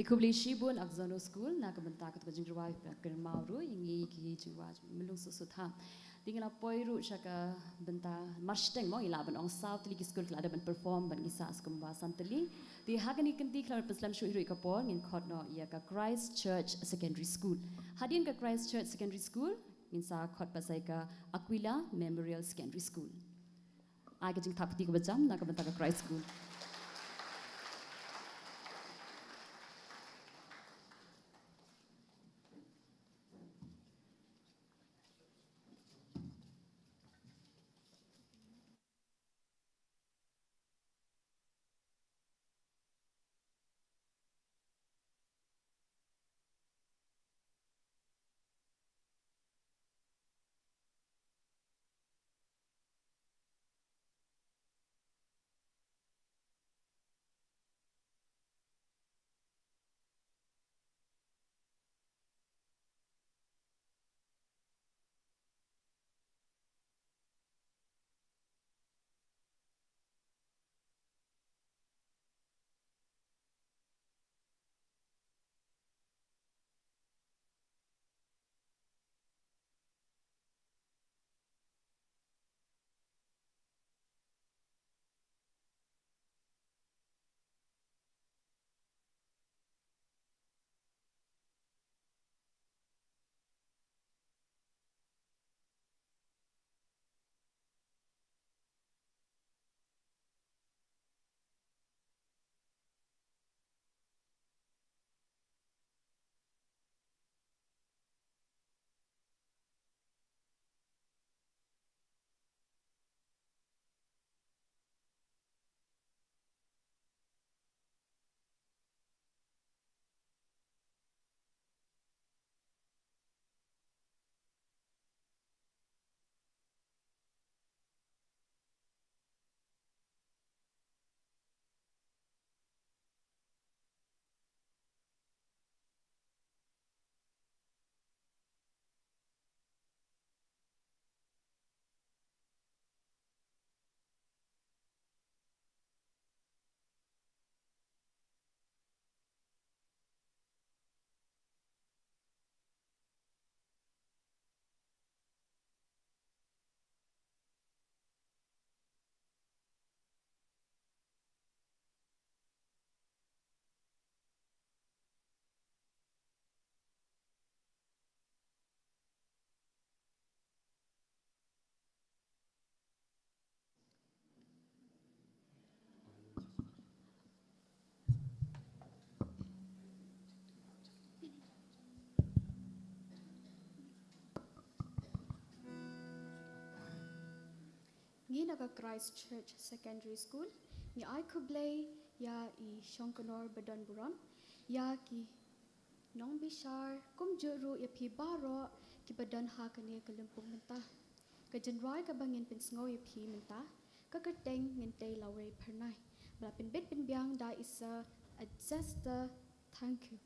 Di kubli shibun akzono school na kabenta kat kajing ruwai per mauru ingi ki jiwa melung susutha. Tinggal poiru syaka benta marsteng mo ilaban ong south ligi school kala ada ben perform ban gisa askumba santeli. Di hagani kenti kala peslam shu iru ikapor ngin khotno ia ka Christ Church Secondary School. Hadin ka Christ Church Secondary School ngin sa khot pasai ka Aquila Memorial Secondary School. Ai kajing tapti ko bajam na kabenta ka Christ School. Ngi naga Christ Church Secondary School, ni ai kublay ya I Shonkonor Badan Buram, ya ki Nong Bishar kum juru ya pi baro ki badan ha kane kalimpung menta. Ka jenrai ka bangin pinsngo ya pi menta, ka kerteng ngintay laway pernay. Bala pinbit pinbiang da isa a jester thank you.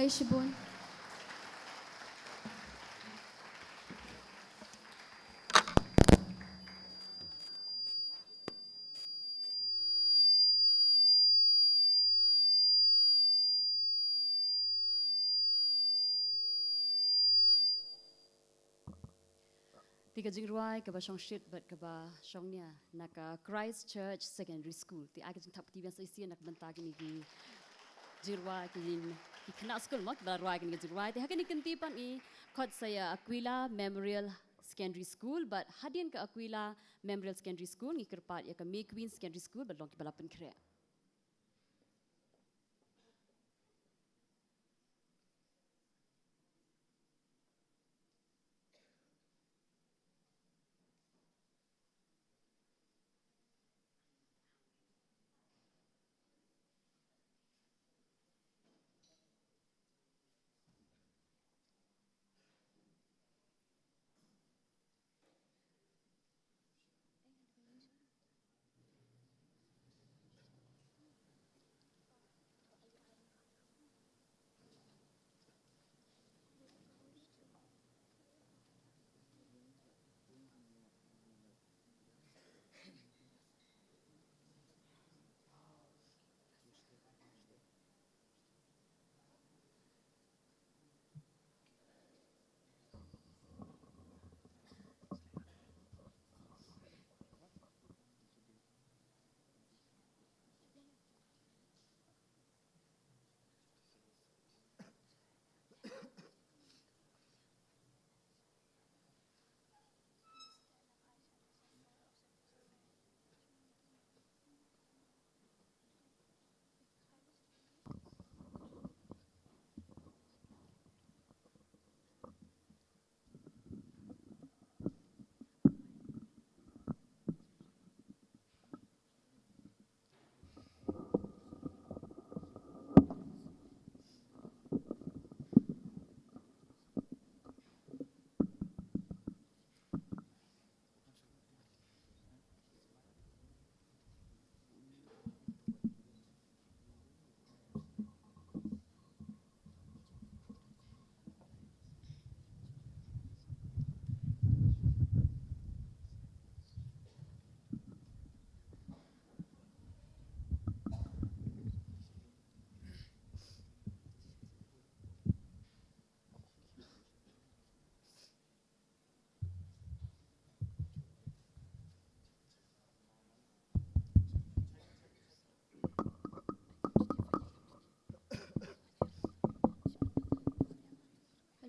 Shibun. Tiga jingruai ke basong shit but ke basongnya nak Christ Church Secondary School. Ti agak jing tap tiba sesi nak bentar gini di jirwai kini di kena school mak darwai kini jirwai. Ti hakan ikan tipan i kot saya Aquila Memorial Secondary School but hadian ke Aquila Memorial Secondary School ngikir pat ya ke May Queen Secondary School but long kibalapan kere.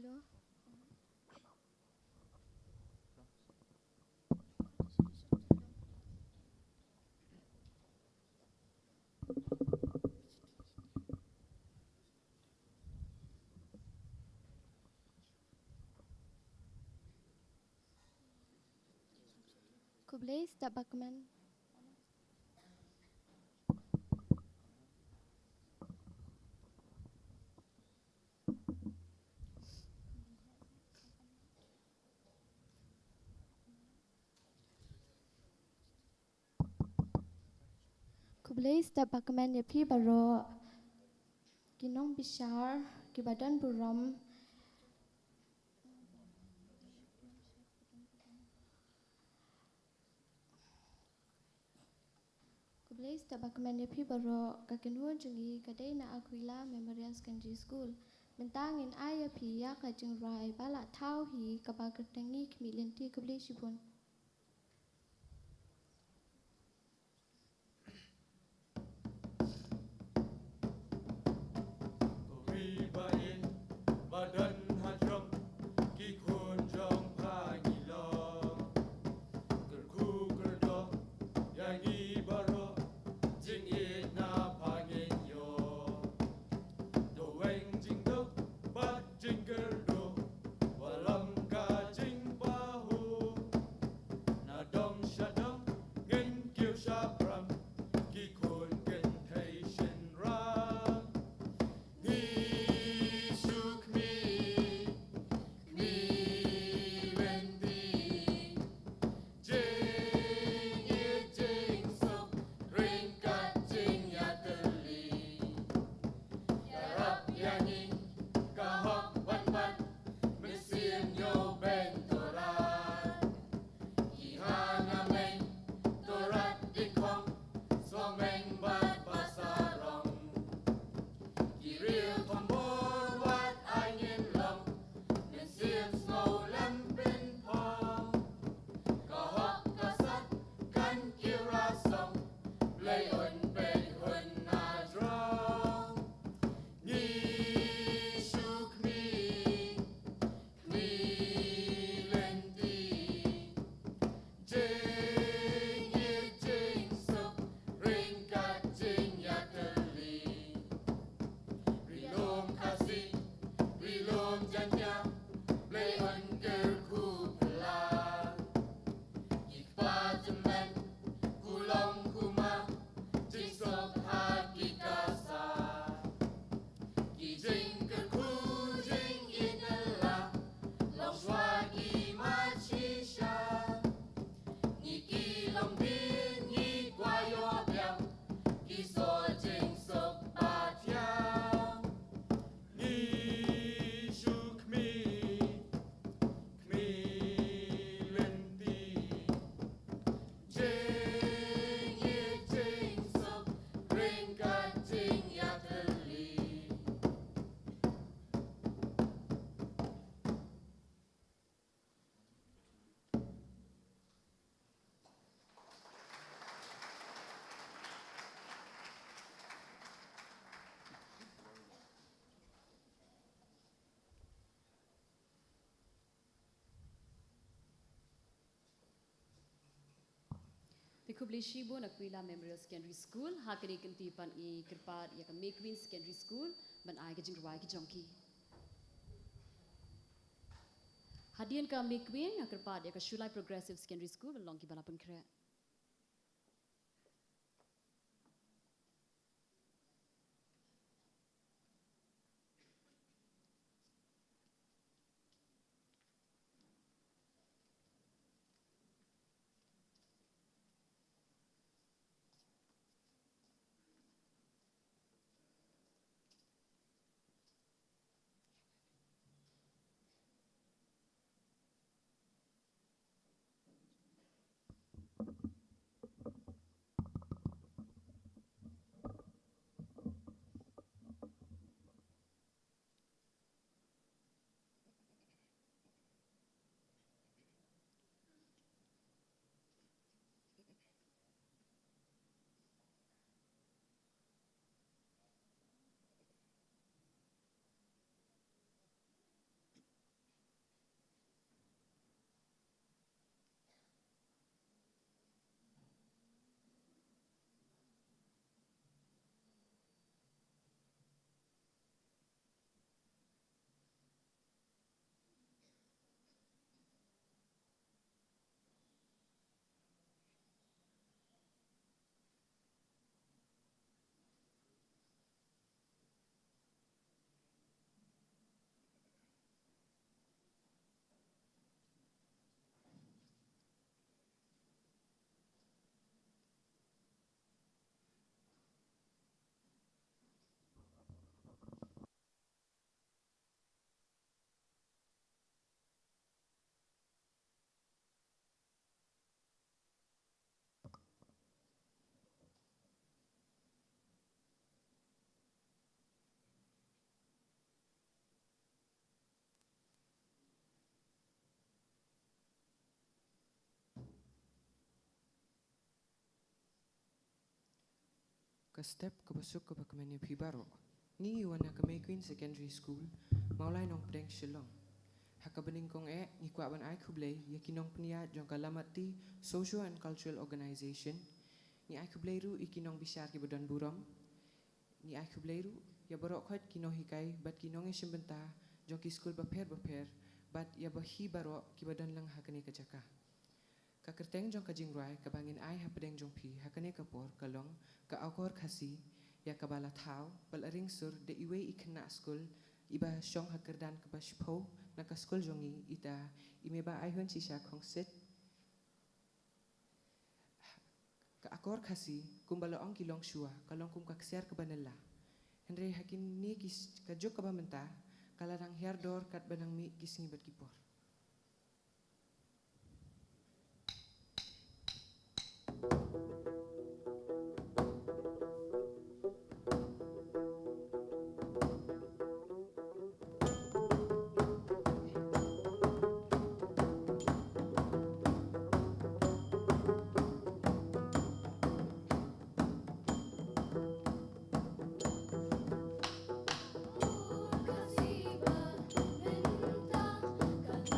Hello. Kublai step bakman. Kublai step bakman ya pi baro Ginong Bishar ki badan buram Kublai step bakman ya pi baro kakenhuan jungi kadai na Aquila Memorial Secondary School mentangin ayah pi ya kajeng rai bala tau hi kabagertangi kemilinti kublai shibun. Ribain badan hajam ki kunjang pangilong kerku kerdo yang ibaro jing na pangin yo doeng jing do bat jing kerdo walam ka jing bahu kublai shibo na kuila Memorial Secondary School hakani kentipan i kerpat ya ka Makewind Secondary School ban ai ka jingrawai ki jongki. Hadian ka Makewind ya kerpat ya ka Shulai Progressive Secondary School ban longki balapan kre. Ka step ka basuk ka bakamani pibaro. Ni wana ka Makewind Secondary School, maulay nong pedeng Shillong. Hakabaning kong ni kwaban ay kublay, yakinong pniya jong kalamati Social and Cultural Organization. Ni ay kublay ru ikinong bisyar ki badan buram. Ni ay kublay ru, ya barok kot kinong hikay, bat kinong isimbenta jong ki school baper, bat ya bahi barok ki badan lang hakani ka jaka. Kakerteng jong kajing ruai kabangin ai hapadeng jong pi hakane kapor kalong ka akor khasi ya kabala thau bal aring sur de iwe ikna school iba syong hakerdan ka bashpo na ka school jongi ita imeba ai hun sisa khong set ka akor khasi kumbala ong kilong shua kalong kum kakser ka banala henry hakin ni kis ka jok ka bamenta kalarang herdor kat banang mi gisni bat kipor. Kasiba bentang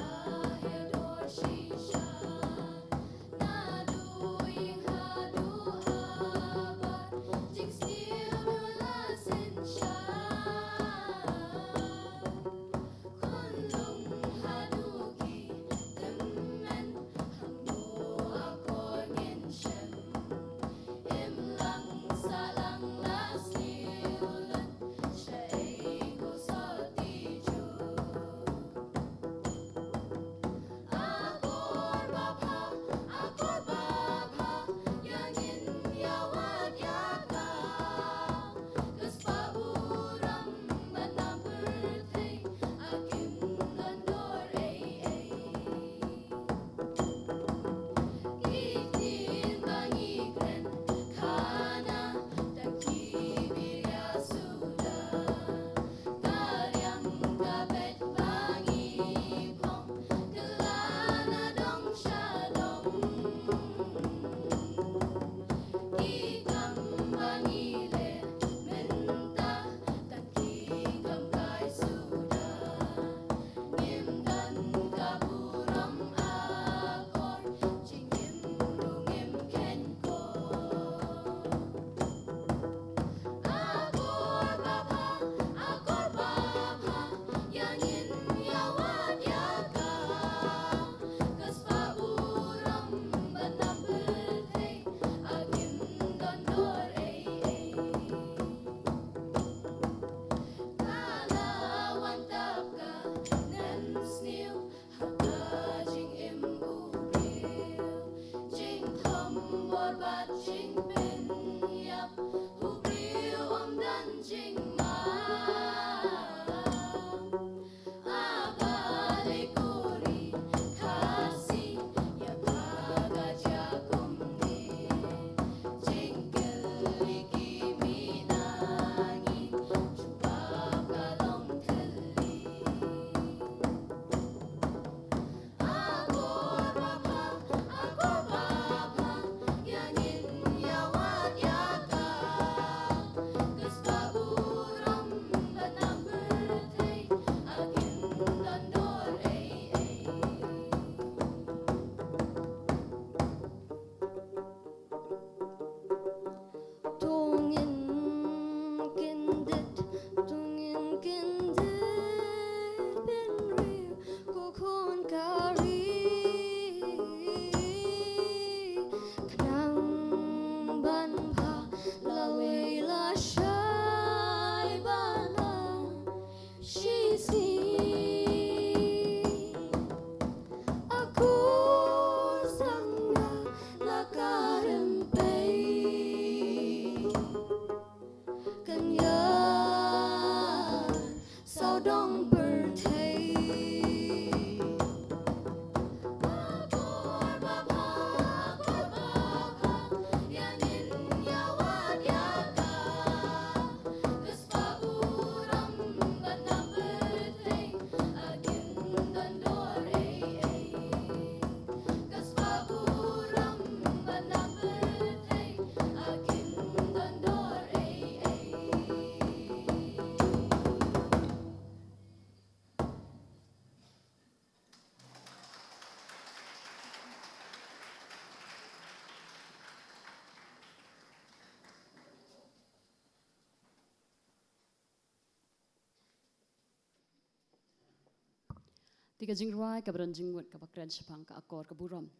Tiga jingruai ka beron jingmut ka bakran sepang ka akor ka buram.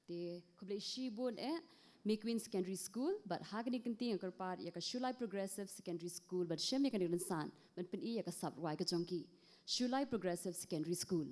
Ti kublai shibun Mequeen Secondary School, but hagani kenting ang karpar ya ka Shulai Progressive Secondary School, but shem ya ka nilansan, but pen ya ka sabruai ka jongki. Shulai Progressive Secondary School.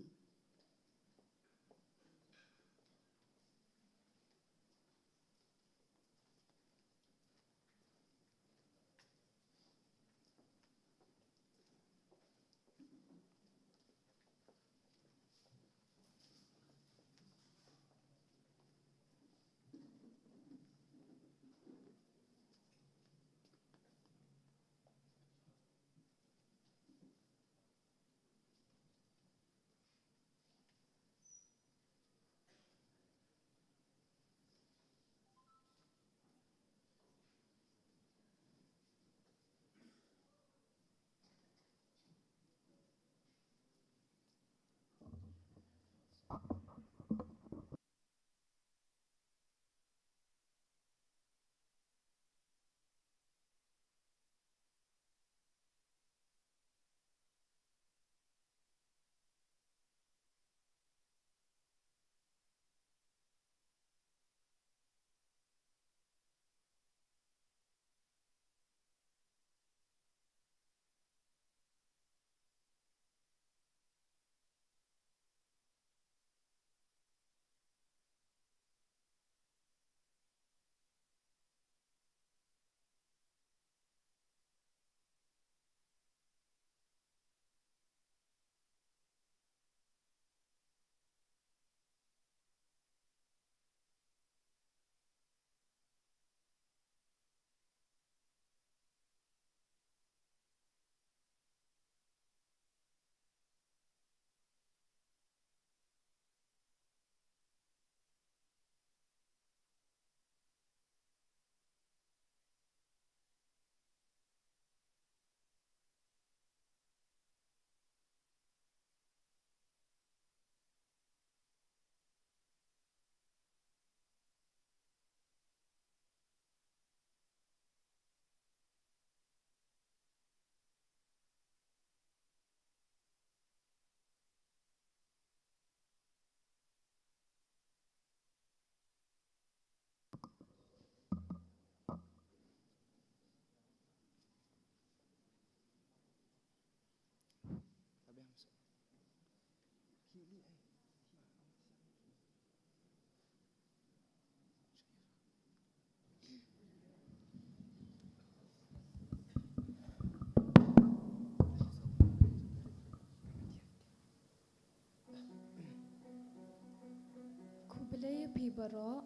Kublai Pibaro,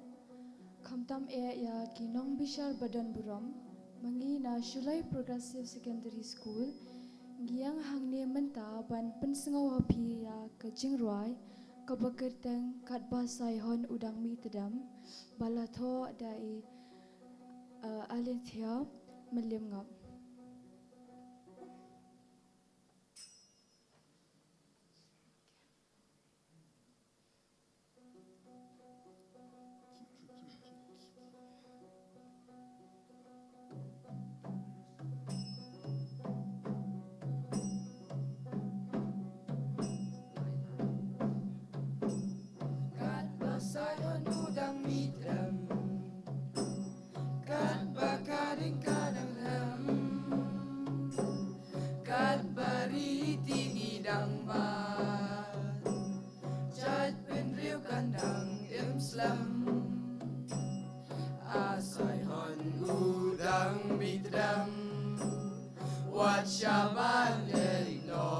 Kamtam ya Kinong Bishar Badan Buram, Mangi na Shulai Progressive Secondary School, Giang Hangne Menta ban Pensengaw Hapi ya Kajingruai, Kabakerteng Katbasai Hon Udang Mi Tedam, Balatho dai Alenthia Melim Ngap. Sayon udang mitram, kat bakaring kadang hem, kat bari tinggi dang mat, jat penriu kandang Islam, asayon udang mitram, wat syaban elino.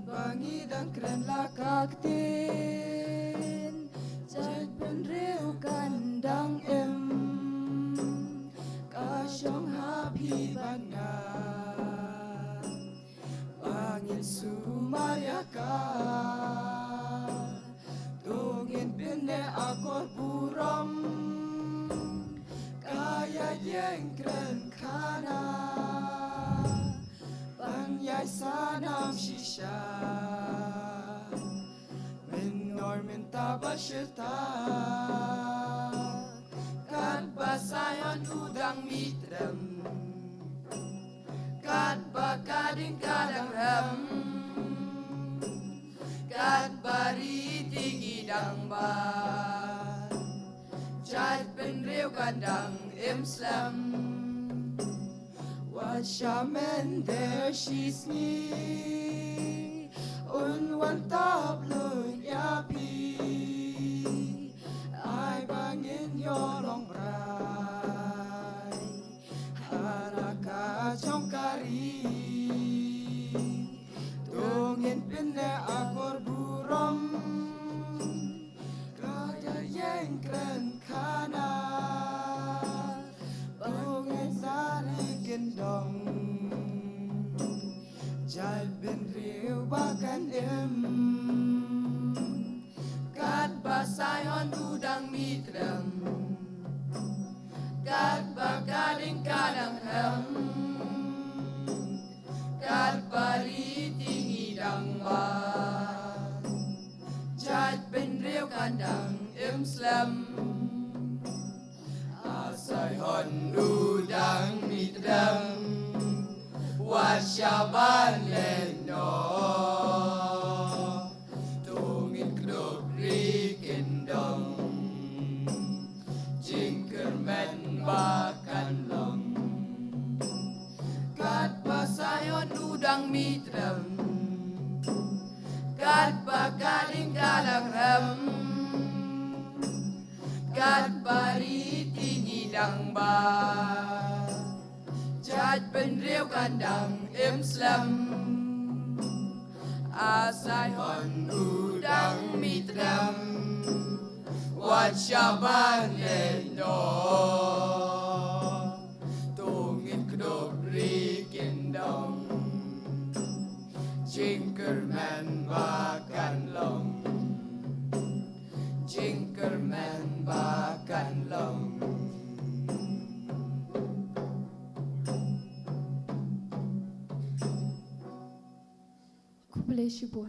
Bangidang kren lakaktin, jad penriu kandang kasyong hapi banga, bangin sumayaka, tungin pine akor buram, kaya jeng kren kana. Yay sanam shisha, minor minta peserta kan basayan udang mitrem kan bakading kadang rem kan bari tinggi dang bar jad penriu kandang Islam Washamen there she's me un one top lun yapi I bangin your long brai haraka chongkari tungin pinne akor burom kaya yang keren kana tungin sari gendong jal bin riu bakan kat basayon udang mitrem kat bakading kadang hem kat bari tinggi dang ba jad bin riu kandang Islam asayon udang mitrem wasyaban leno tungin knop rikendong jingkermen bakan long kat pasayon udang mitrem kat bakaling kadang rem kat bari tinggi dang ba jad penriu kandang Islam asayon udang mitrem wasyaban lendo tungin knop rikendong jingkerman bakan long jingkerman bakan long Aku boleh syubur.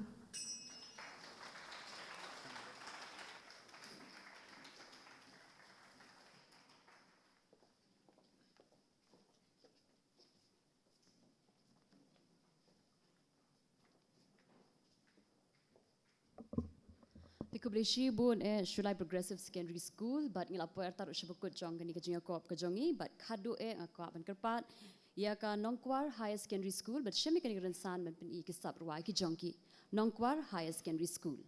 Tikublishi bun Shulai Progressive Secondary School, but ngila puerta ru shabukut jong gani kajinga kop kajongi, but kadu ngakop ban kerpat, ia ka Nongkwar Higher Secondary School, but shemi kani rensan men pen kisap ruai ki jongki Nongkwar Higher Secondary School.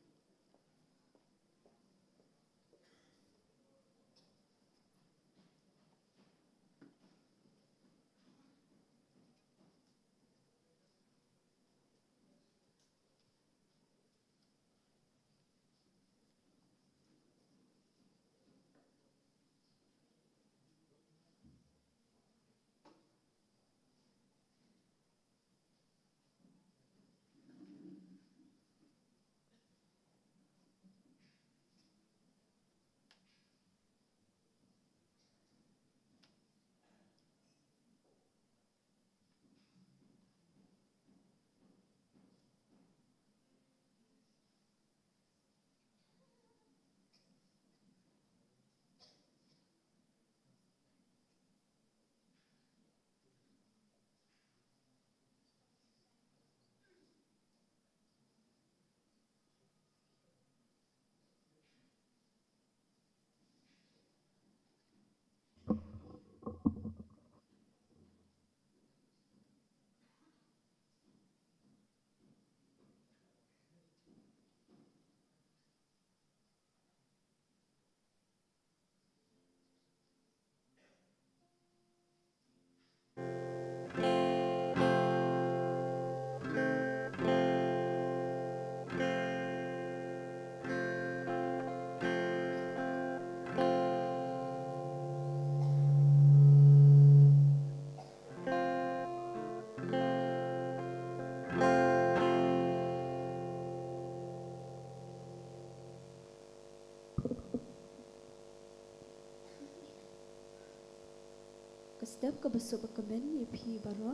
Step ke besok berkemen ya pi barwa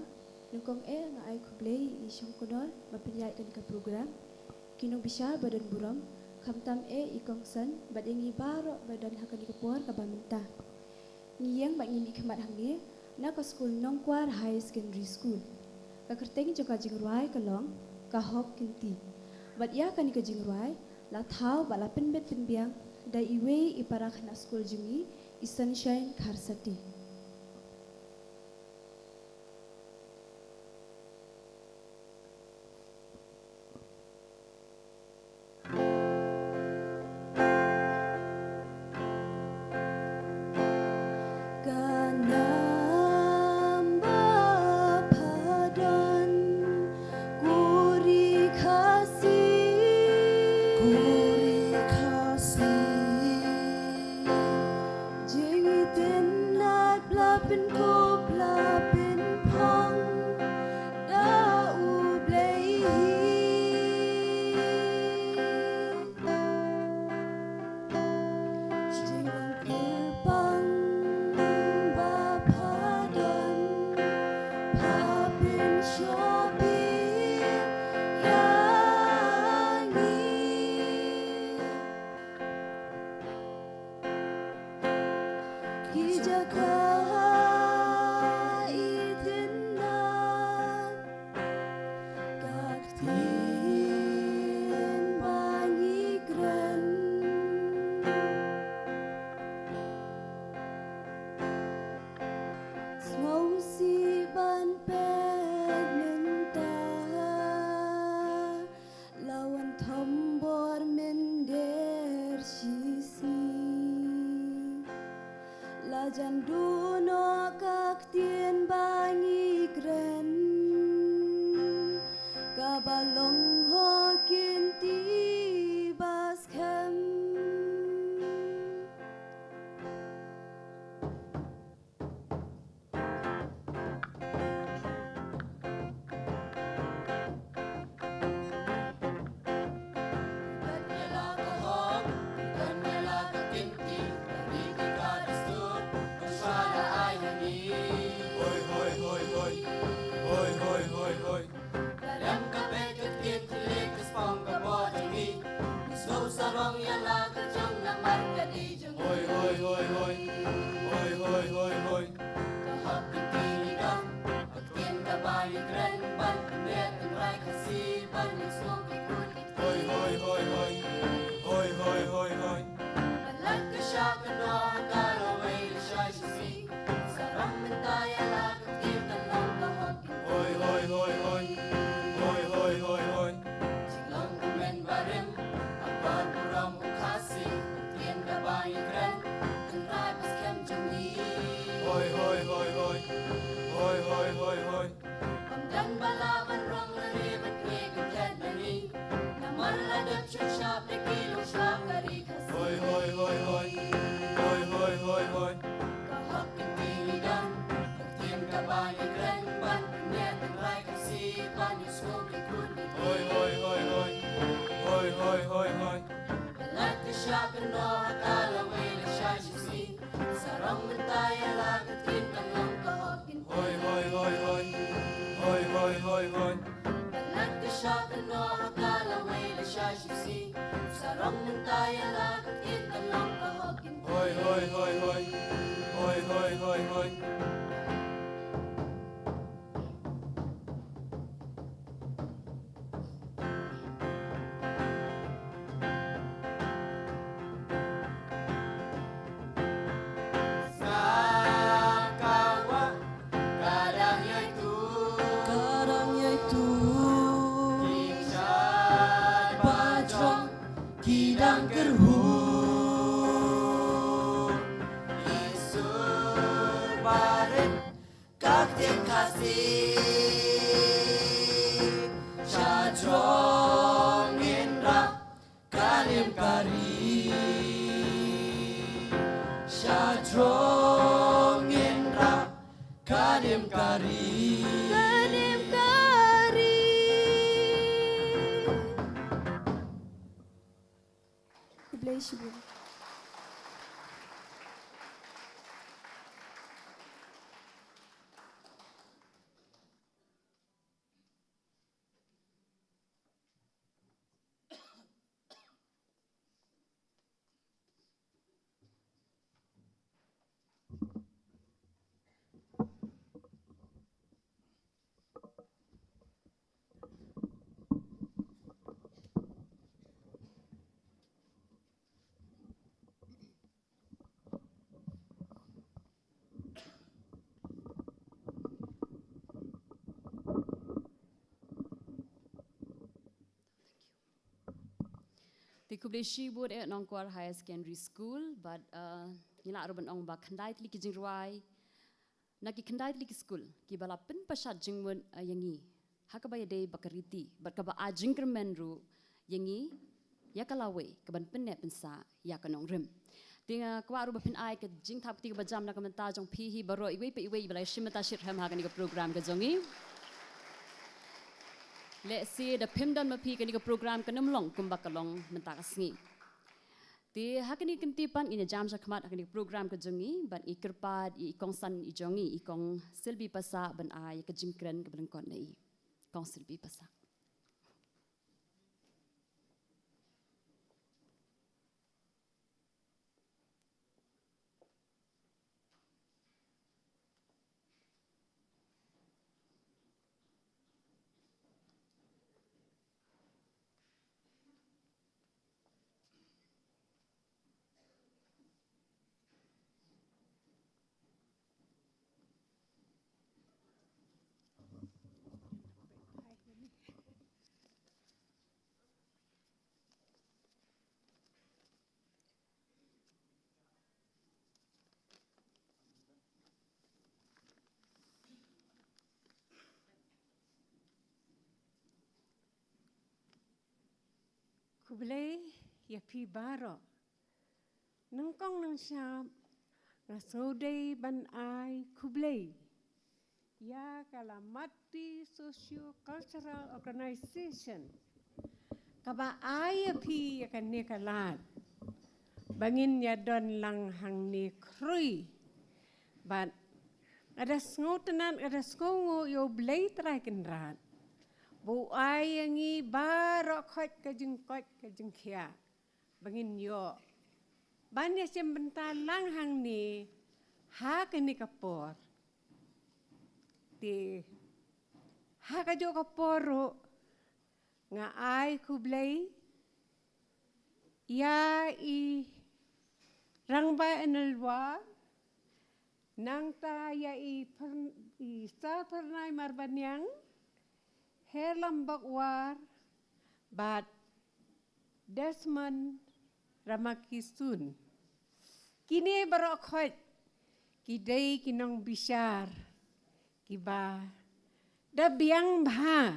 nungkong nga ay kublay isyong kunor mapinyay kan ka program kinong bisa badan buram kamtam ikong san badingi baro badan hakani kapuar kabaminta. Ngiyang bangi kemat hangi na ka school Nongkwar High Secondary School. Kakerteng joka jingruai kalong kahok kinti. Bat ya kani ka jingruai la thau bala penbet penbiang da iwe iparak na school jungi i Sunshine Karsati. Janduno kaktien bangi gren kabalong hokin tibas kem Ti ku bleshi bud nongkwar higher secondary school, but nila aruban ong ba khandai tli ki jingruai. Na ki khandai tli ki school, ki bala pen pasat jingmun yangi. Hakaba yade bakariti, but kaba ajing kermenru yangi ya kalawe kaban penne pensa ya kanong rim. Tinga kwa aruba pen ai ke jing thap ti bajam na kamenta jong phi hi baro iwe pe iwe bala shimata shit ham ha ka program ka jongi. Let's see the pimdan mapi kani ka program kanam long kumba kalong mentakasngi. Ti hakani kentipan ina jam sakmat hakani program ka jongi ban ikerpad i kongsan i jongi i kong silbi pasa ban ai ka jingkren ka ban kon nei. Kong silbi pasa. Kublai ya pi baro. Nangkong nang syam ngasodai ban ai kublai. Ya kalamati socio-cultural organization. Kaba ai pi ya kan nekalat. Bangin ya don lang hang ni krui. But ada ngotenan ada skongo yo blai traken rat. Bu ai yangi barok khot ka jing khia bangin yo banya sem bentar lang hang ni ha ka ni kapor ti ha ka jo kaporo nga ai kublai ya i rangba enelwa nang ta ya i sa pernai marbanyang Herlam Bakwar, but Desmond Ramakisun. Kini barok khot, kidai kinong bishar, kiba. Da biang bah,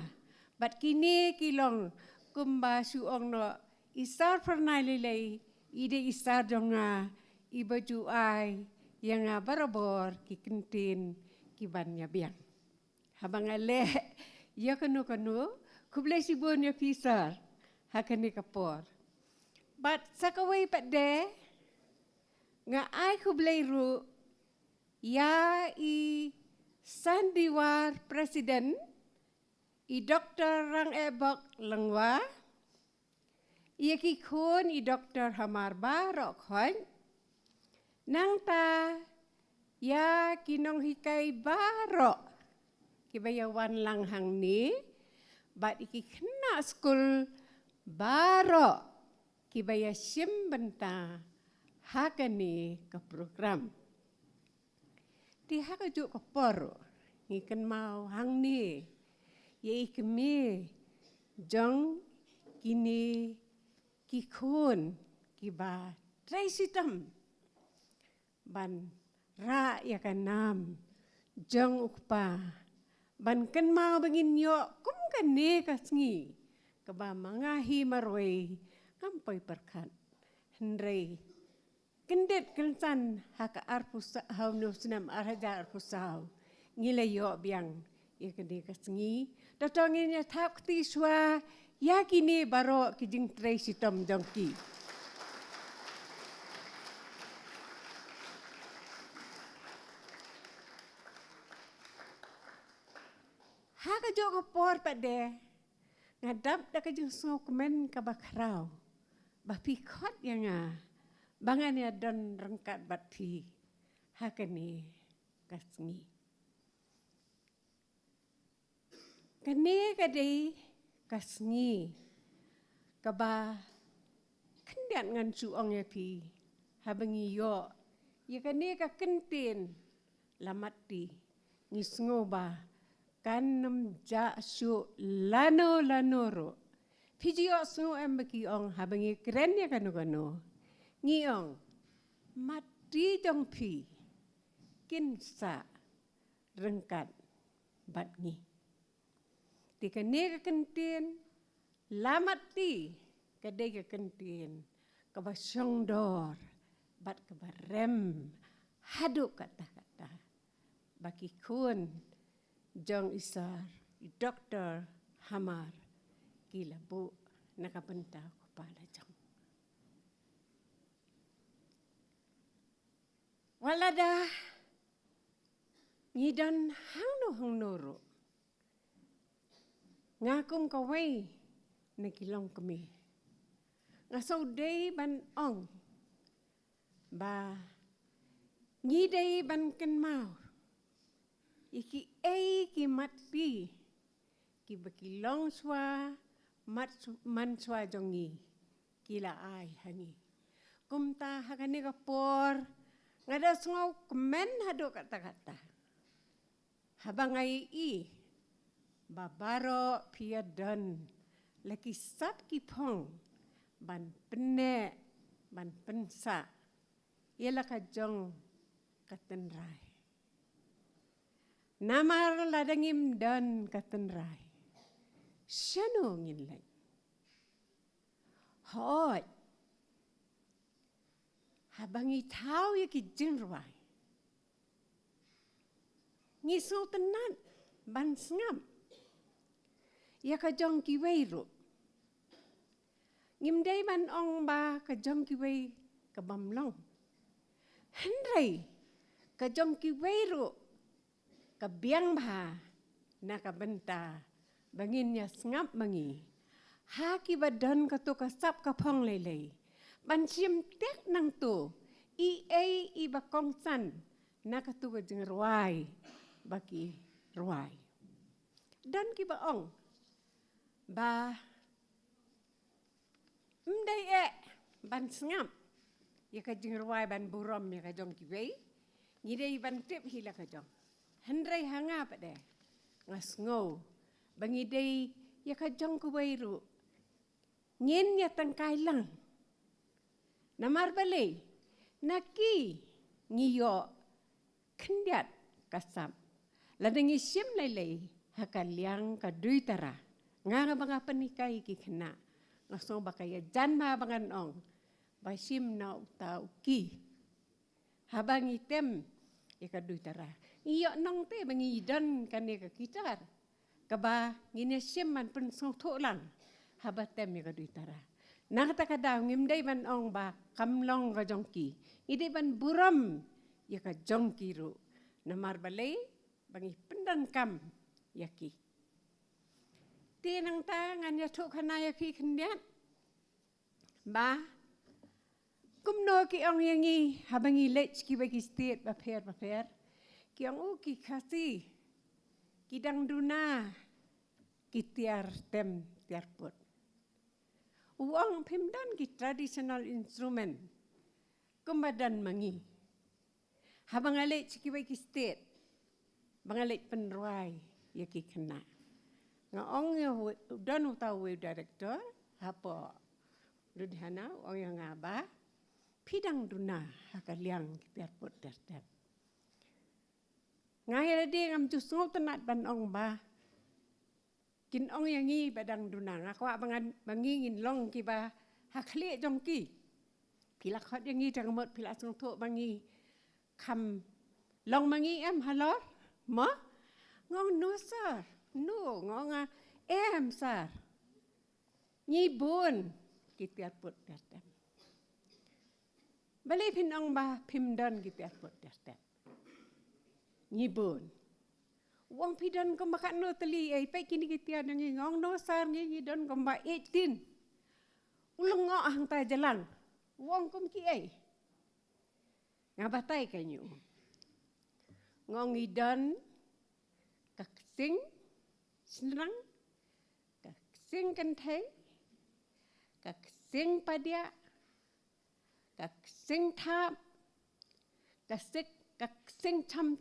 but kini kilong kumba suong no isar pernah lelai, ide isar jonga ibaju ai yang barabor kikentin kibanya biang. Habang ale. Ya kanu kublai sibun ya pisar hakani kapor. But sakaway pat de nga ai kublai ru ya i sandiwar presiden i Dr. Rang Ebok Langwa ia ki khon i Dr. Hamar Barok khon nang ta ya kinong hikai barok kibayawan lang hang ni, but iki kena school baro kibaya sim benta hakani ke program. Ti haka juk ke poro, ngiken mau hang ni, ye ikemi jong kini kikun kiba trai sitam ban ra ya kanam jong ukpa. Ban kan mau bangin yo kum kan ne kasngi kaba mangahi marway kampai perkat hendrei kendet kensan haka arpusa hau no senam arhaja arpusau ngile yo biang ye kende kasngi datangin ya thap ti swa yakini baro kijing trei sitom jongki. Haka jo por pade ngadap da ka jeng men ka bakrau bapi khot yang bangan ya don rengkat batpi haka ni kasngi kane kadai kasngi kaba kendian ngan suong ya pi habangi yo ya kane ka kentin lamati ngisngoba kanam ja su lano lanoro Pijio sungu bagi ong habangi kerennya kanu ngiong mati jong pi kinsa rengkat bat ngi. Tika ne kentin lamat ti kadai kentin kabasyong dor bat kabarem haduk kata-kata bagi kun jong isar doktor Hamar gila bu nakabenta kepala jong. Walada ngidan hang noro ngakong kaway nagilong kami. Ngasaw day ban ong ba ngiday ban kenmaw iki ki matpi ki bakilong swa man swa jongi kila ay hangi kumta hakani kapor ngada sungaw kemen hado kata-kata habang ay babaro piadan laki sap kipong ban pene ban pensa ialah kajong katenrai namar ladangim dan katenrai syano nginlay hoi habang itaw yaki jinrwai ngisul tenan ban sengam ya kajong kiweiru ngimday ban ong ba kajong kiwei kabamlong hendray kajong kiweiru kabiang ba nakabenta bangin ya sengap mangi haki badan katu kasap kapong lelei ban sim tek nang tu i bakong san nakatu kajeng ruai baki ruai dan kibaong ba mday ban sengam ya kajeng ruai ban burom ya kajong kiwei ngidai ban tip hila kajong hendrai hanga pade ngasngo bangidai ya kajong kuweiru ngin ya tangkai lang namar balay naki ngiyo kendiat kasam ladang isim lelei hakaliang kadui tara nga banga panikai ki kena ngasong bakaya janma bangan ong basim na utau ki habang item ikadui tara iyo nong te bangi dan kane ka kitar kaba ngine simman pensong tholang habatem ikadui tara nakata kadaw ngimday ban ong ba kamlong ka jongki ide ban buram ya ka jongki ru namar balay bangi pendan kam yaki tinang tangan ya thuk kanaya ki kendiat ba kumno ki ong yangi habangi lech ki bagi state ba per ki ong ki khasi kidang duna ki tiar tem tiar put uang pimdan ki traditional instrument kumadan mangi habang lech ki bagi state bangalit penruai ya ki kena nga ong ya dan utaw director hapo ludhana ong yang ngaba pidang duna hakaliang kiperpot tertep ngai de ngam jusngo tenat ban ong ba kin ong yang ngi badang duna ngakwa bangingin long ki ba hakli jongki pilak hot yang ngi jangamot pilak song tho bangi kam long mangi halor ma ngong no sar no ngong sar nyi bun kitiat put tertem balay pinong ba pimdan kitiat put tertem nyi bun wong pidan ko makan no teli ay pa kini kitiat ngi ngong no sar nyi don ko ba 18 ulong ngo ang ta jalan wong kum ki ay ngabatay kanyo ngong idan kaksing senang kaksing kentay kaksing padya kaksing thap kaksing cham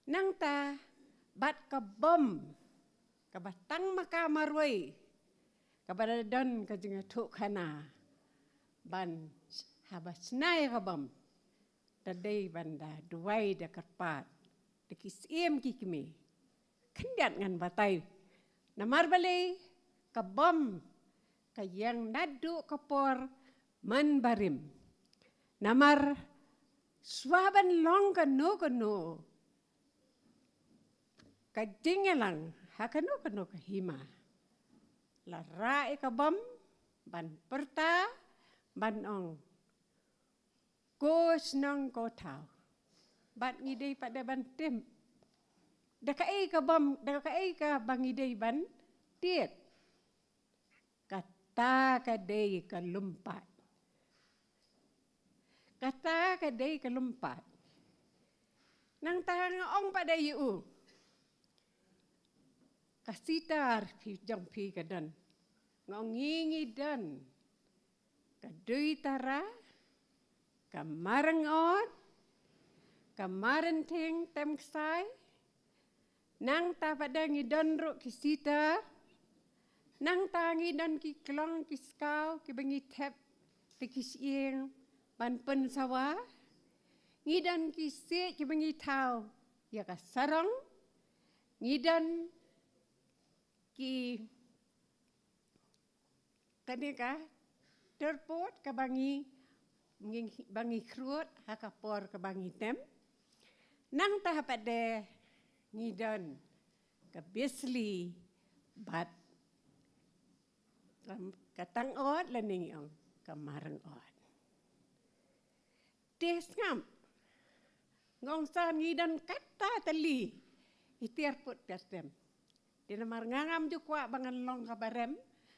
nang ta bat ka bom ka batang makamarway kepada don kajing tuk kana ban habas nai kabam tadai banda duai da karpat dekis kikimi kendiat ngan batai namar balai kabam kayang nadu kapor man barim namar swaban long kanu kajingelang hakanu kahima la rae kabam ban perta ban ong kos nang ko tau ban ngidei pada ban tem dakai kabam dakai ka bangidei ban tiet kata kadei kalumpat kata kadei kalumpat nang tahang ong pada yu kasitar pi jong pi kadan ngongingi dan kadui tara kamarang on kamaran ting tem ksai nang ta pada ngidon ru kisita nang ta ngidon ki klong ki skau ki bengi tep ti kisieng ban pen sawa ngidon ki se ki bengi tau ya ka sarong ngidon ki kaneka terpot ka bangi kruot hakapor ka bangi tem nang ta pada ngidon ka besli bat katang ot laning ong kamarang ot des ngam ngong san ngidon kata tali itiar put tertem dina mar ngangam ju kwa bangan long kabarem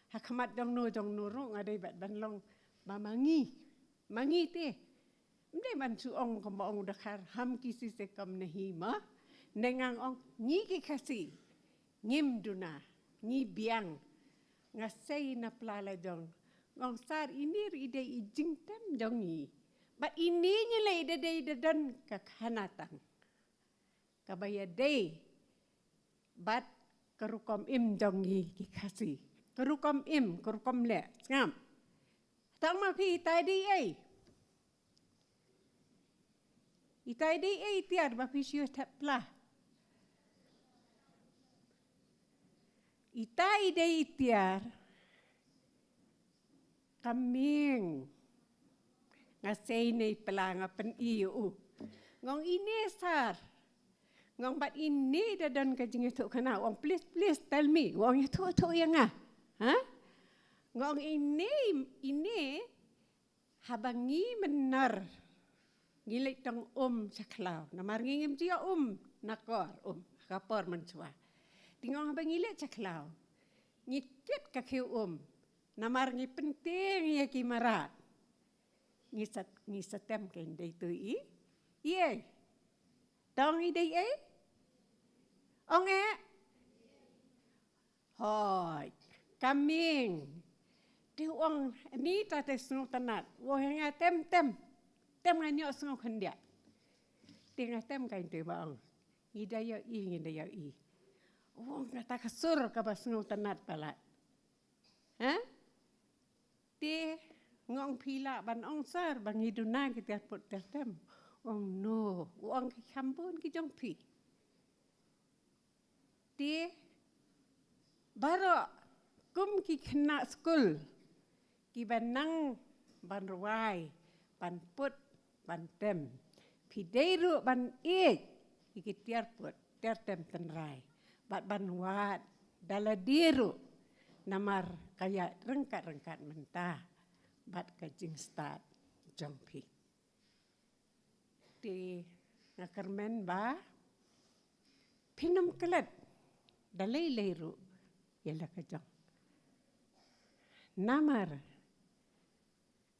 hakamat dong nuru ngadai bat ban long mamangi mangi te mde man su ong ko ong dakar ham kisi se kam nahi ma nengang ong ngi ki kasi ngim duna ngi biang ngasai na plala jong ngong sar ini ide ijing tem jongi ba ini nyele ide dan kakhanatang kabaya day bat kerukom im jongi ki kasi kerukom im kerukom le ngam tang ma phi tadi ai itai di ai tiar ba phi siu tapla itai dei tiar kaming ngasei nei pelanga pen iu ngong ini sar ngong bat ini dadan kajing tu kana ong please tell me ngong tu yang ah ha ngong ini habangi menar ngilek tang saklau namar ngim dia nakor kapor mencua tingong habang ngilek saklau ngikit kakeu namar ngi penting ya ki marat ngisatem ken dei tu ie dong i dei ong hoi kaming diuang ni ta te snu tanat wo nga tem nganyo snu khandia tinga tem kain te bang idaya i wo ngata kasur ka basnu tanat palat ha ti ngong pila ban ong sar bang iduna kita put tem ong no uang ki kampun ki jong pi ti baro kum ki kena school ki banang ban ruai ban put ban tem pi deiru ban ki tiar put tiar tem tenrai bat ban wat dala diru namar kaya rengkat mentah bat kajing start jongpi ti ngakermen ba pinum kelet dalai leiru yala kajong namar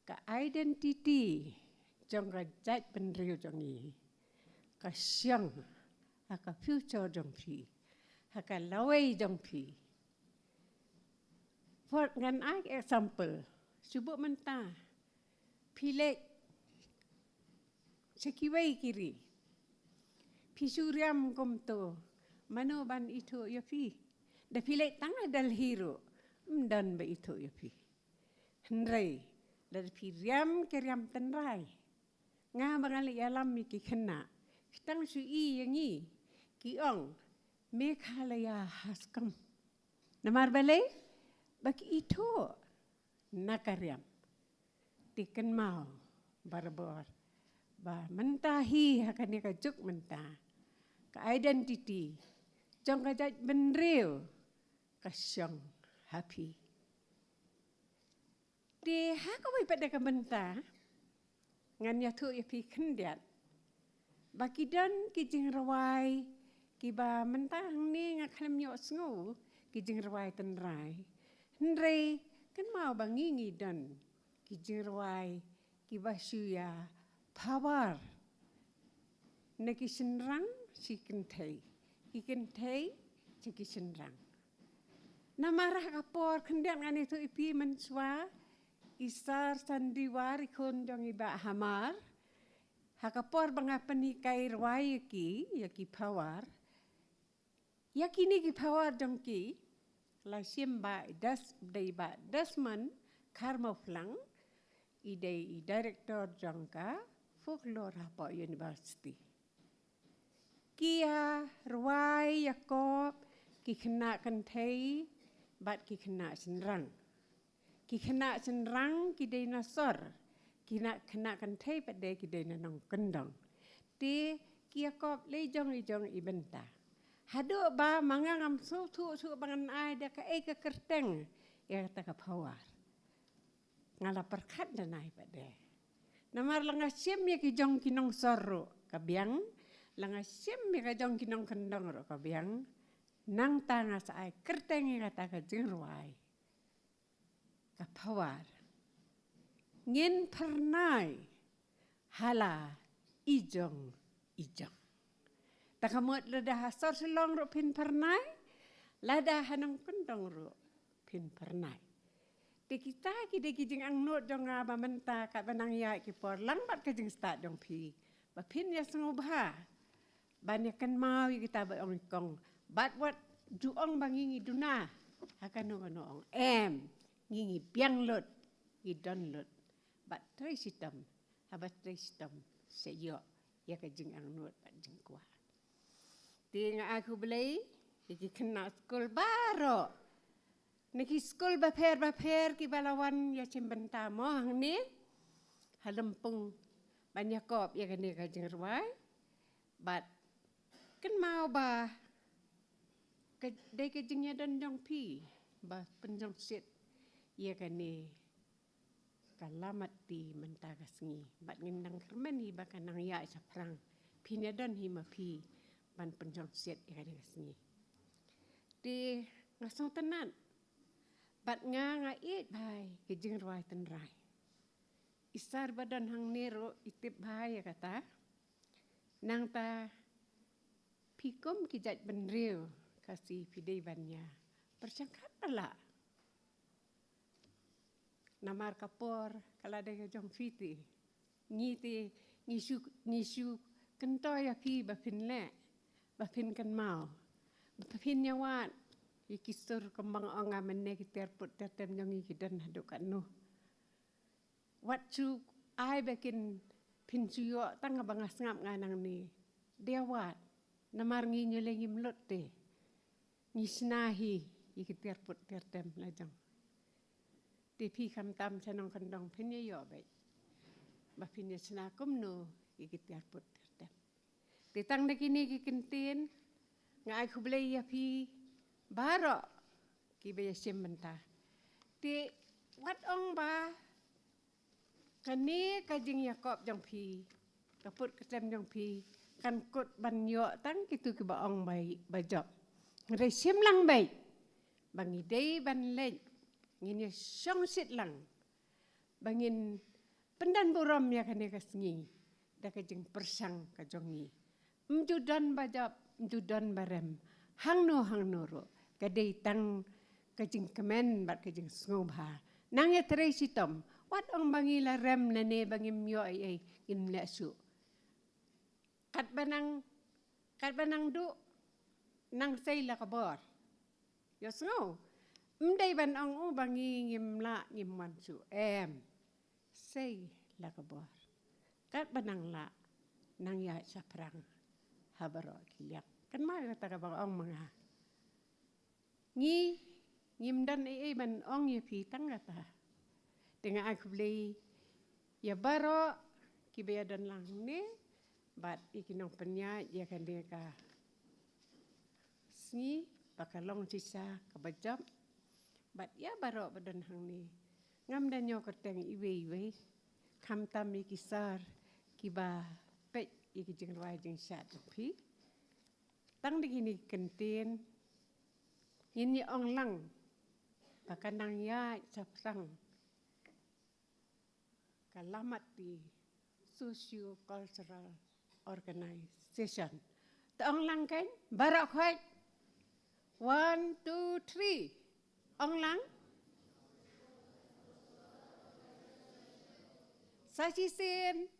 ka identity jong rajat penriu jongi ka syang ka future jongpi ka lawai jongpi for ngan ai example subuk mentah pilek sekiwai kiri pisuriam komto mano ban itu ya pi da pilek tanga dal hero dan ba itu ya pi henry dari pi riam ke riam tenrai nga bangali alam mi ki kena kitang su I yang I ki ong Meghalaya haskam namar bale baki itu nakariam tiken mau barbor ba mentahi hakani ka juk mentah ka identity jong ka jaj benreu ka syong happy di hakawai pada ka mentah ngan ya tu ya pi kendiat baki dan kijing rawai kiba mentang ni ngakhlem yo sngu kijing rawai tenrai henry kan mau bangingi dan kijing rawai kiba suya power neki senrang si kentai ikentai ciki senrang namarah kapor kendian ngani tu ipi menswa isar sandiwar ikon jong iba hamar hakapor bangapani kai rawai ki yaki power yakini ki power dongki la simba dasman karma flang idei director jangka folklore hapa university kia ruai yakob ki kena kantai bat ki kena senrang ki dei nasor kina kena kantai pada ki dei nanong kendang ti ki yakob lejong ibenta hado ba mangangam su bangan ai da ka ka kerteng ya ta ka pawar ngala perkat danai pada namar langa sim ya ki jong kinong sorro ka biang langa sim ya ka jong kinong kendang ro ka biang nang tanga sa ai kerteng ya ta ka jingruai ka pawar ngin pernai hala ijong takamot lada hasor silong ro pin pernai lada hanang kendong ro pin pernai de kita ki de kijing ang not dong aba menta ka banang ya ki por lambat ka jing start dong pi ba pin ya sengobha banyak kan mau kita ba ong kong bat wat juong bangingi duna hakano ong ngingi piang lot I don lot bat tresitam habat tresitam seyo ya ka jing ang not bat jing kwa Tinga aku beli, iki kena skul baru. Niki skul baper ki balawan ya cimbenta mohang ni. Halempung banyak kop ya kene kajeng ruai. But kan mau ba dai kajengnya dan jong pi ba penjong sit ya kene kalamat ti mentagasngi. Bat ngendang kermeni ba kanang ya sa perang. Pinya dan hima pi. Ban penjong siat ya kadang sini. Di ngasong tenan. Bat nga it bhai kijing ruai tenrai. Isar badan hang nero itip bhai ya kata. Nang ta pikom kijat benreu kasih pidei bannya. Persangkat pala. Namar kapor kala de jong fiti. Ngiti ngisu kentoy pi ba pinle. Bapin kan mau, bapin nyawat, ikisur kembang onga menne kita put tertem jongi kidan haduk anu. Wat cu ai bekin pin suyo tang bangas ngap nganang ni. Dia wat namar ngi nyelengi mlut te. Ngisnahi ikiter put tertem lajang. Tipi kam tam sanong kandong pin yo baik. Bapin yasna kumno ikiter put tertem. Titang na kini kikintin, nga ay kublay ya pi baro, kibaya simbenta. Ti, wat ong ba, kani kajing Yakob jong pi, kaput ketem jong pi, kan kut banyo tang kitu kiba ong bay bajok. Ngray sim lang bay, bangi day ban lej, ngini syong sit lang, bangin pendan buram ya kani kasngi, da kajing persang kajongi. Mjudan bajap, mjudan barem, hang no ro, kadai tang kajing kemen bat kajing ngobha. Nang ya terai sitom, wat ong bangi la rem nane bangi myo ai in lesu. Kat banang du, nang say la kabor. Yos ngo, Mday ban ang bangi ngim la ngim wan su say la kabor. Kat banang la nang ya sa perang habaro kiliak. Kan mai kata ka bang ong mga. Ngim dan ban ong ye pi tang kata. Dengan aku beli ya baro kibaya dan lang ni bat ikinong penya ya kan dia ka sni pakalong sisa kabajam bat ya baro badan hang ni ngam dan yo kerteng iwe kam tam ikisar kiba pe ikijeng wai jeng sat pi tang digini kentin ini ong lang pakanang ya sapsang kalamat di socio-cultural organization. Taong lang kan? Barak hoy. 1, 2, 3. Ong lang. Sasisin.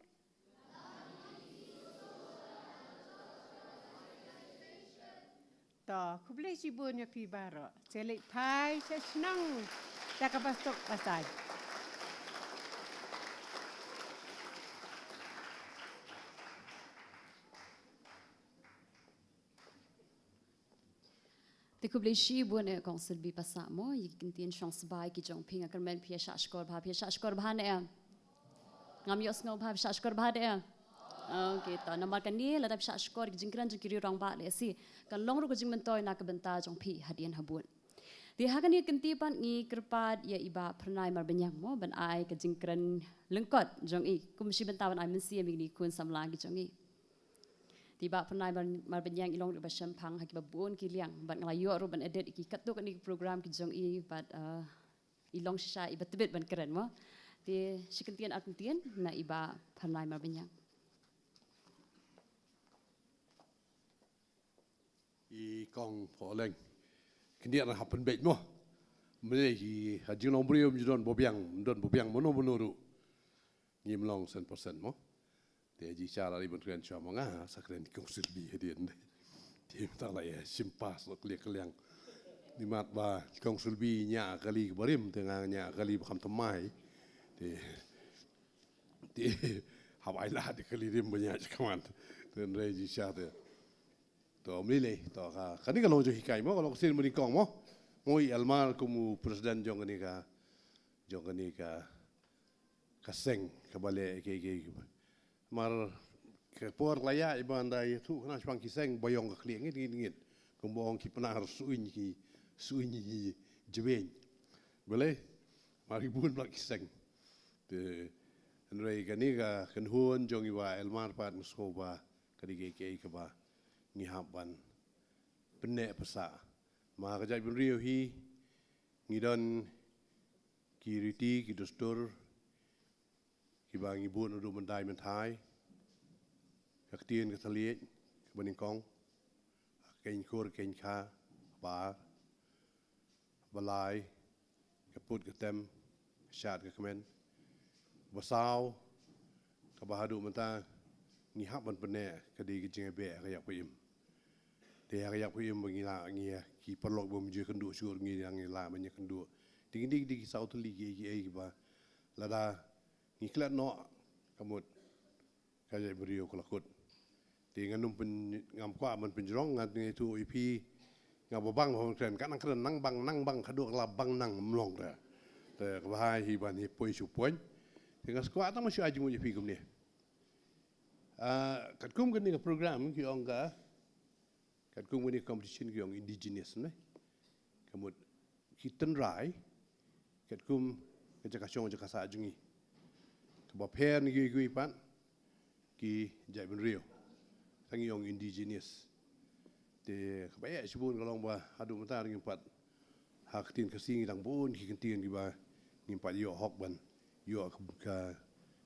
To, kublay sibun ya pi barak. Selik thai senang. Tak pasok pasaj. Te kublai shi buone council bi pasamo yikintin chance bai ki jong pinga kan men pia shashkor bha ne ngam yos ngau bha shashkor bha de okay to namar kan ni la dap shashkor jingkran jikiri rong ba le si kan long ru ko jing men toy na ka benta jong pi hadian habun di hakan ye kinti pan ngi kerpat ya iba pernai mar benyang mo ban ai ka jingkran lengkot jong i kumshi benta ban ai men si mi ni kun samla ki jong i tiba pernah mar benyang ilong ru basam phang ha ki babun ki liang ban nglayo ru ban edit ki katuk ni program ki jong i bat ilong sha i batbet ban keren mo ti sikentian akentian na iba pernah mar benyang i kong poleng kendia na happen bet mo mele hi hajing long brio don bobiang mono ru ngim long 100% mo te ji cara ribut kren chwa manga sakren kong silbi hedien ti ta la ya simpas lo kliang ni mat ba kong silbi nya kali barim tengah nya kali kham tamai ti hawai la de kali rim banya kaman ten re ji cha de to mile to ka kani ka long jo hikai mo kalau sin muni kong mo moi almar kumu presiden jong ni ka kaseng kabale ke mar ke por laya iban dai tu kana spang kiseng boyong ka klieng ngit kumbong ki penar suin jeben boleh mari bun blak kiseng te nrei kani ka kan huon jong iwa elmar pat muskoba kadi ke ba ni haban penne pasa ma ka jai bin rio hi ngidon kiriti ki dostor ki bangi bun udu mendai mentai kaktien kataliet baning kong kein kor kein kha ba balai kaput katem shat ka kemen basau ka bahadu menta ngi haban pene kadi ki jinge be ka yak pim te ka yak pim bangi la ngi ki perlok bom je kendu sur ngi yang la banyak kendu ding di south li ki ba lada ngiklat no kamut kaya beriu kelakut di nganum pen ngam kwa man penjrong ngat ngi tu ipi ngabang hong kren kan nang bang kaduk la bang nang mlong da te bahai hi ban hi poi su poin dengan skwa ta masih ajung ipi kum ni kat kum kan ni program ki ongga kat kum ni competition ki ong indigenous ne kamut hiten rai kat kum kejakasong jakasa ajungi kebaper ni gui pan ki jai ben rio tangi yong indigenous te kabaya sibun kalong ba adu mata ring pat hak tin kasing dang bun ki kentin ki ba ngimpat yo hok ban yo ka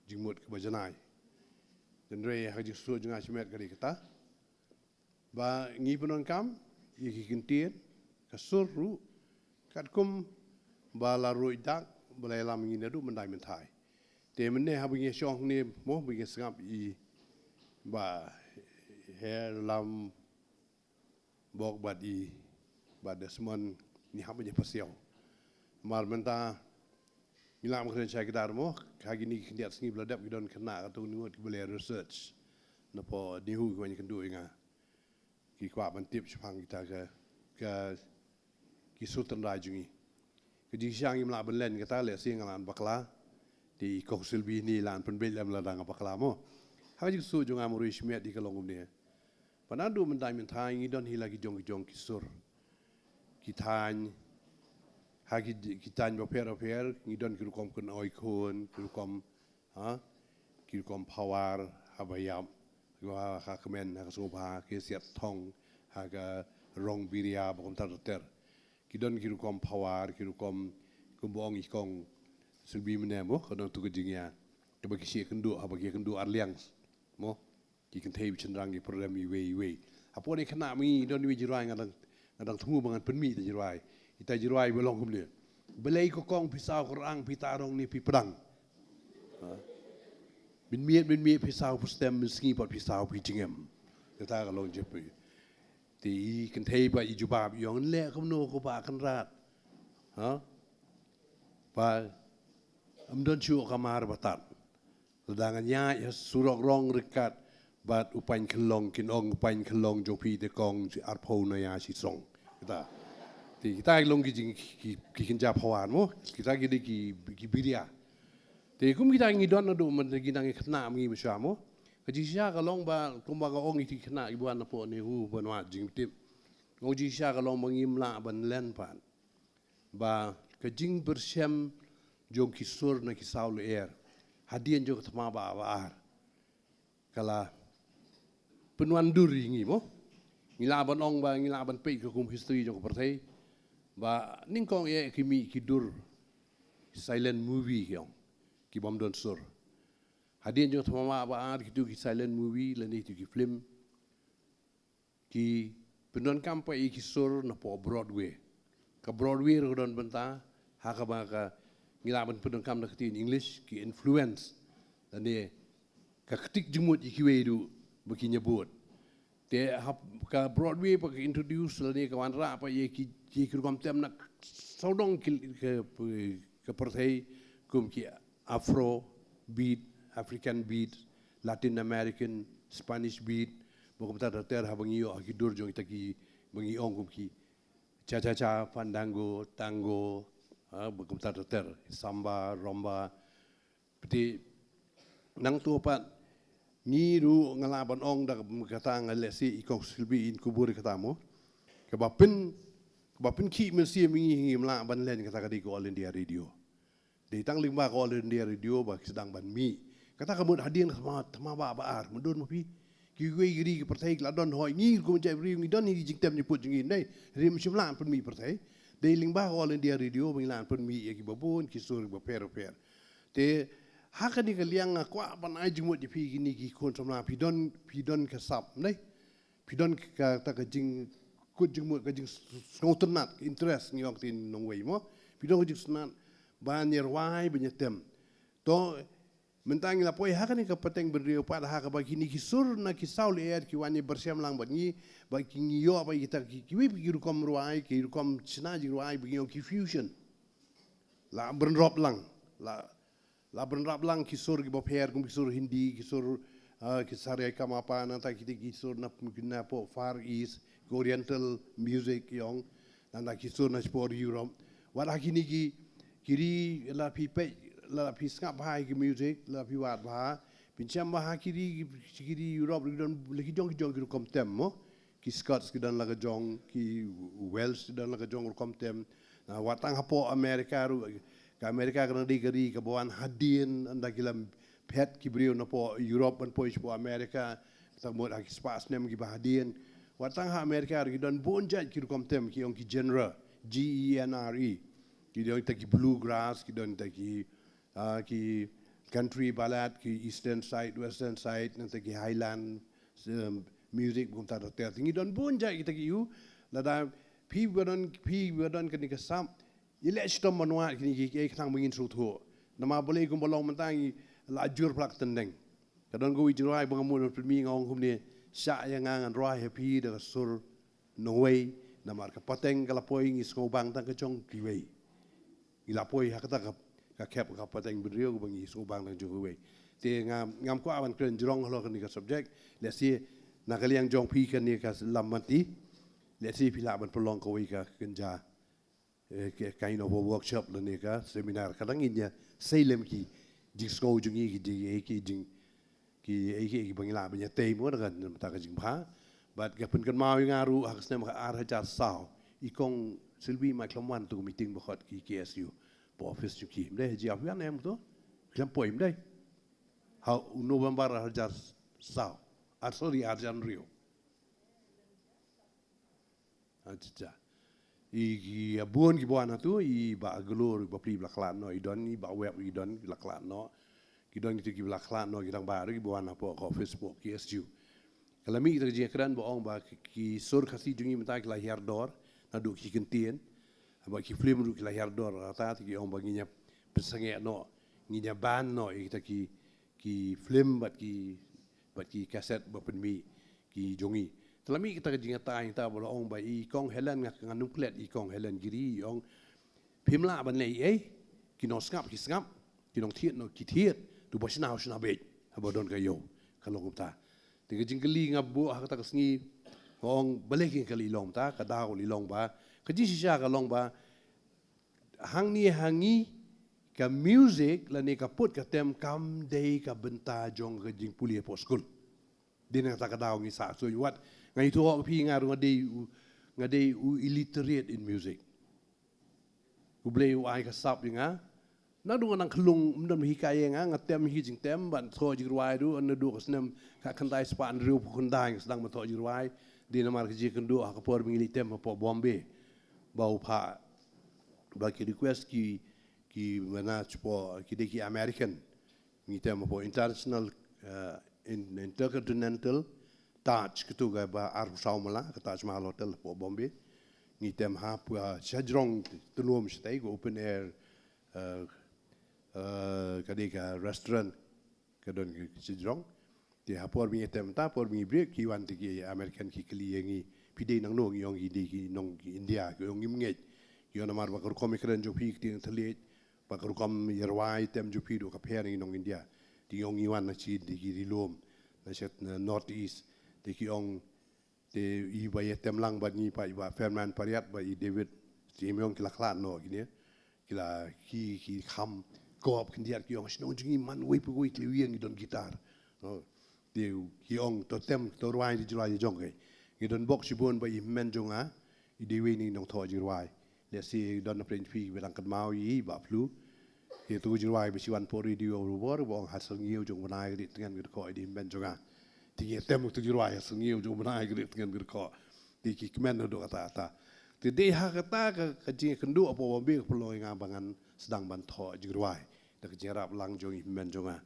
jingmut ke bajanai dan re ha ji su junga simet kali kata ba ngi penon kam ki kentin ka surru kat kum ba la ruidak balai lam ngi nadu mendai mentai te mene ha bingi syong ni mo bingi sengap i ba he lam bok bad i ba desmon ni ha bingi pasiau mal menta ngilam keren saya kedar mo kagi ni kendiat sengi beladap gidon kena atau ningot boleh research napo dihu ko ni kendu inga ki kwa ban tip chapang kita ke ki sultan rajungi ke di siang im la belen kata le sing lan bakla di koksil bi ni lan pen bel lam ladang bakla mo ha ji su junga mo rismiat di kalongum ni panadu mentai mentai ngidon hilagi jong ki sur ki tan hagi kitany baper ngidon kirukom kun oikon kirukom kirukom pawar habayam gua ha kemen ha soba ke siat thong ha ga rong biria bokom ter kidon kirukom pawar kirukom kumbong ikong sulbi menemo kadang tu kejingya te bagi si kendu ha bagi kendu arliang mo ki kentei chendrang ki program we apo ni kena mi don wi jirai ngadang tungu bangan penmi te jirai ita jirai belong kumne belai ko kong pisau korang pitarong ni pi pedang bin miet pisau pustem meski pot pisau pi jingem kata kalau jepi ti kentei ba ijubab yong le kumno ko ba kan rat ba amdon chu kamar batat ledangannya ya surok rong rekat bat upain kelong kinong upain kelong jopi te kong arpo na ya si song kita kita long ki kinja pawan mo kita gidi ki biria te kum kita ngidon adu man ginang khna mi misamo kaji sha ka long ba kumba ka ong ki khna ibuan na po ne hu banwa jing tip ngoji sha ka long mangim la ban len pan ba ka jing bersem jong ki sur na ki saul air hadien jong tama ba ar kala penuan duri ngi mo ngila ban ong ba ngila ban pe ko kum history jong pertai ba ningkong ye kimi kidur silent movie yong ki bom don sur hadien jo thama ba ar kitu ki silent movie lani tu ki film ki penon kampa ki sur na po Broadway ka Broadway ro don benta ha ka ba ka ngila ban penon kam na kiti in English ki influence lani ka ketik jumut ki wedu baki nyebut te ka Broadway pa introduce lani ka wanra apa ye ki kirukom tem nak saudong ke perthai kum ki Afro beat, African beat, Latin American, Spanish beat, bokom ta ter ha bangi yo ki dur jong taki bangi ong kum ki cha fandango, tango, bokom ta ter samba, rumba. Peti nang tu pat ni ru ngalaban ong da kata ngalesi ikong silbi in kubur katamo. Kebapin ki mesti mingi mla ban len kata kadi ko All India Radio. Di tang lingba ko All India Radio ba sedang ban mi. Kata kamu hadien sama ba ar mundun mo pi. Ki gui giri ki pertai ladon hoi ni ko jai ri ngi don ni jing tem ni put jing nei. Rim simla pun mi pertai. Di lingba ko All India Radio bing lan pun mi ki babun ki sur ba per. Te hakani ka liang kwa ban ai jing mo di pi gini ki kon samla pidon ka sap nei. Pidon ka ta ka jing kut jing mo ka jing snotnat interest ngiok tin nong wei mo pidong jing snat ban yerwai benyetem to mentang la poi hakani ka pateng berdrio pada ha ka bagini ki sur na ki saul air ki wani bersiam lang bagi ngiyo apa kita ki wi ki rukom ruai ki rukom china ji ruai bagi ki fusion la bernrop lang la bernrop lang ki sur ki boper kum ki sur hindi ki sur ki sare kam apa nanta ki sur na mungkin po far east Oriental music yong nanda kisur na sport Europe wala kini ki kiri la pi skap hai ki music la pi wat ba pincam ba kiri Europe don lagi jong ki kom tem mo ki Scots ki dan la jong ki Wales dan la jong kom tem na watang hapo America ru ka America kan di kiri ka bawan hadien anda kilam pet ki brio na po Europe ban po America tamot aki spas nem ki bahadien watang ha Amerika ri don bonjat ki kom tem ki ong ki genre GENRE ki don ta ki bluegrass ki don ta ki country ballad ki eastern side western side nanta ki highland music bum ta ter tingi don bonjat ki ta ki u la da pi badon kan ka sam ile stom manwa ki ki khang mangin su tho nama boleh kum bolong mentangi la jur plak tendeng kadon go wi jirai bangamun mi ngong kum ni sya yang ngan roi happy de sur no way na mar ka pateng kala poing is ko bang tang ka chong ki wei ilapoi hakata ka kep ka pateng brio ko bangi so bang nang jowe te ngam ko awan kren jrong lo kan ka subject le si nakaliang jong pi kan ni ka lamati le si pila ban pelong ko wi ka kenja kind of a workshop le ni ka seminar kadang inya seilem ki jing sko jungi ki jing ki bangi la banya te mo kan ta ka jing pha but ka pen kan mau ngaru hak snem ka ar hajar sao ikong silbi ma klamwan tu meeting bokhat ki KSU po office ju ki mde ji afian em to klam poi mde ha November hajar sao sorry arjan rio acha i buon ki buana tu i ba glor ba pli blaklan no i don i ba web i don blaklan no ki don ki blaklan no ki dang ba ri buana po office po KSU kalami kita je kran bo ong ba ki sur khasi jungi mata ki la dor na du ki kentien ba ki film du ki la dor ta ki ong ba nginya pesange no nginya ban no kita ki film bat ki kaset ba penmi ki jongi telami kita jinga ta ta bola ong ba i kong helen ngak nganum klet i kong helen giri ong pimla ban nei ki no skap ki nong thiet no ki thiet du ba shna be ba don ka yo kalong ta te jing kali ngabu ha ta kasngi ong baleki kali long ta ka da li long ba ka ji sha ka long ba hangi ka music la ne ka put ka tem kam dei ka benta jong ka jing puli po school din ta ka daw ngi sa so what ngai tu ho pi ngaru ngade u illiterate in music u blei u ai ka sap nga na du nang klung mdam hi ka ye nga tem hi jing tem ban tho ji ruai du an du ka snem ka kan dai span riu pu kun dai sedang ma tho ji ruai din mar ka ji kan du ka por mi li tem po Bombay bau pha ba ki request ki mana chupo ki de ki American mi tem po international intercontinental touch kitu ga ba ar saumala ka Taj Mahal hotel po Bombay ni tem ha pu chajrong tunom stai go open air kadika restaurant kadon chajrong ti ha por mi tem ta por mi break ki wan ti ki American ki kli ngi pide nang no ngi ngi di ki nong ki India ko ngi ngi yo na mar ba ko kom kren jo pi ti thale ba ko kom yerwai tem jo pi do ka pher ngi nong India ti ngi wan na chi di ki rilom na set north east ti ki ong te i ba yetem lang ba ni pa ba Ferman Pariat ba i David ti meong kila klan no gini kila ki kham kop kindiat ki ong sno jingi man we pu we kli wi ngi don gitar no ti ki ong to tem to rwai di jula jong ke ngi don box si bon ba i men jonga i de we ni nong tho ji rwai le si don na pren fi belang kan mau i ba flu ki tu ji rwai ba si wan po radio ru bor bong ha sang yiu jong banai ri tengan ngi ko i di men jonga ti tem tu ji rwai sang yiu jong banai ri tengan ngi ko ti ki men do ta ti de ha ka ji kan du apo bi ko loi nga bangan sedang ban tho ji rwai da ka jerap lang jong i men jonga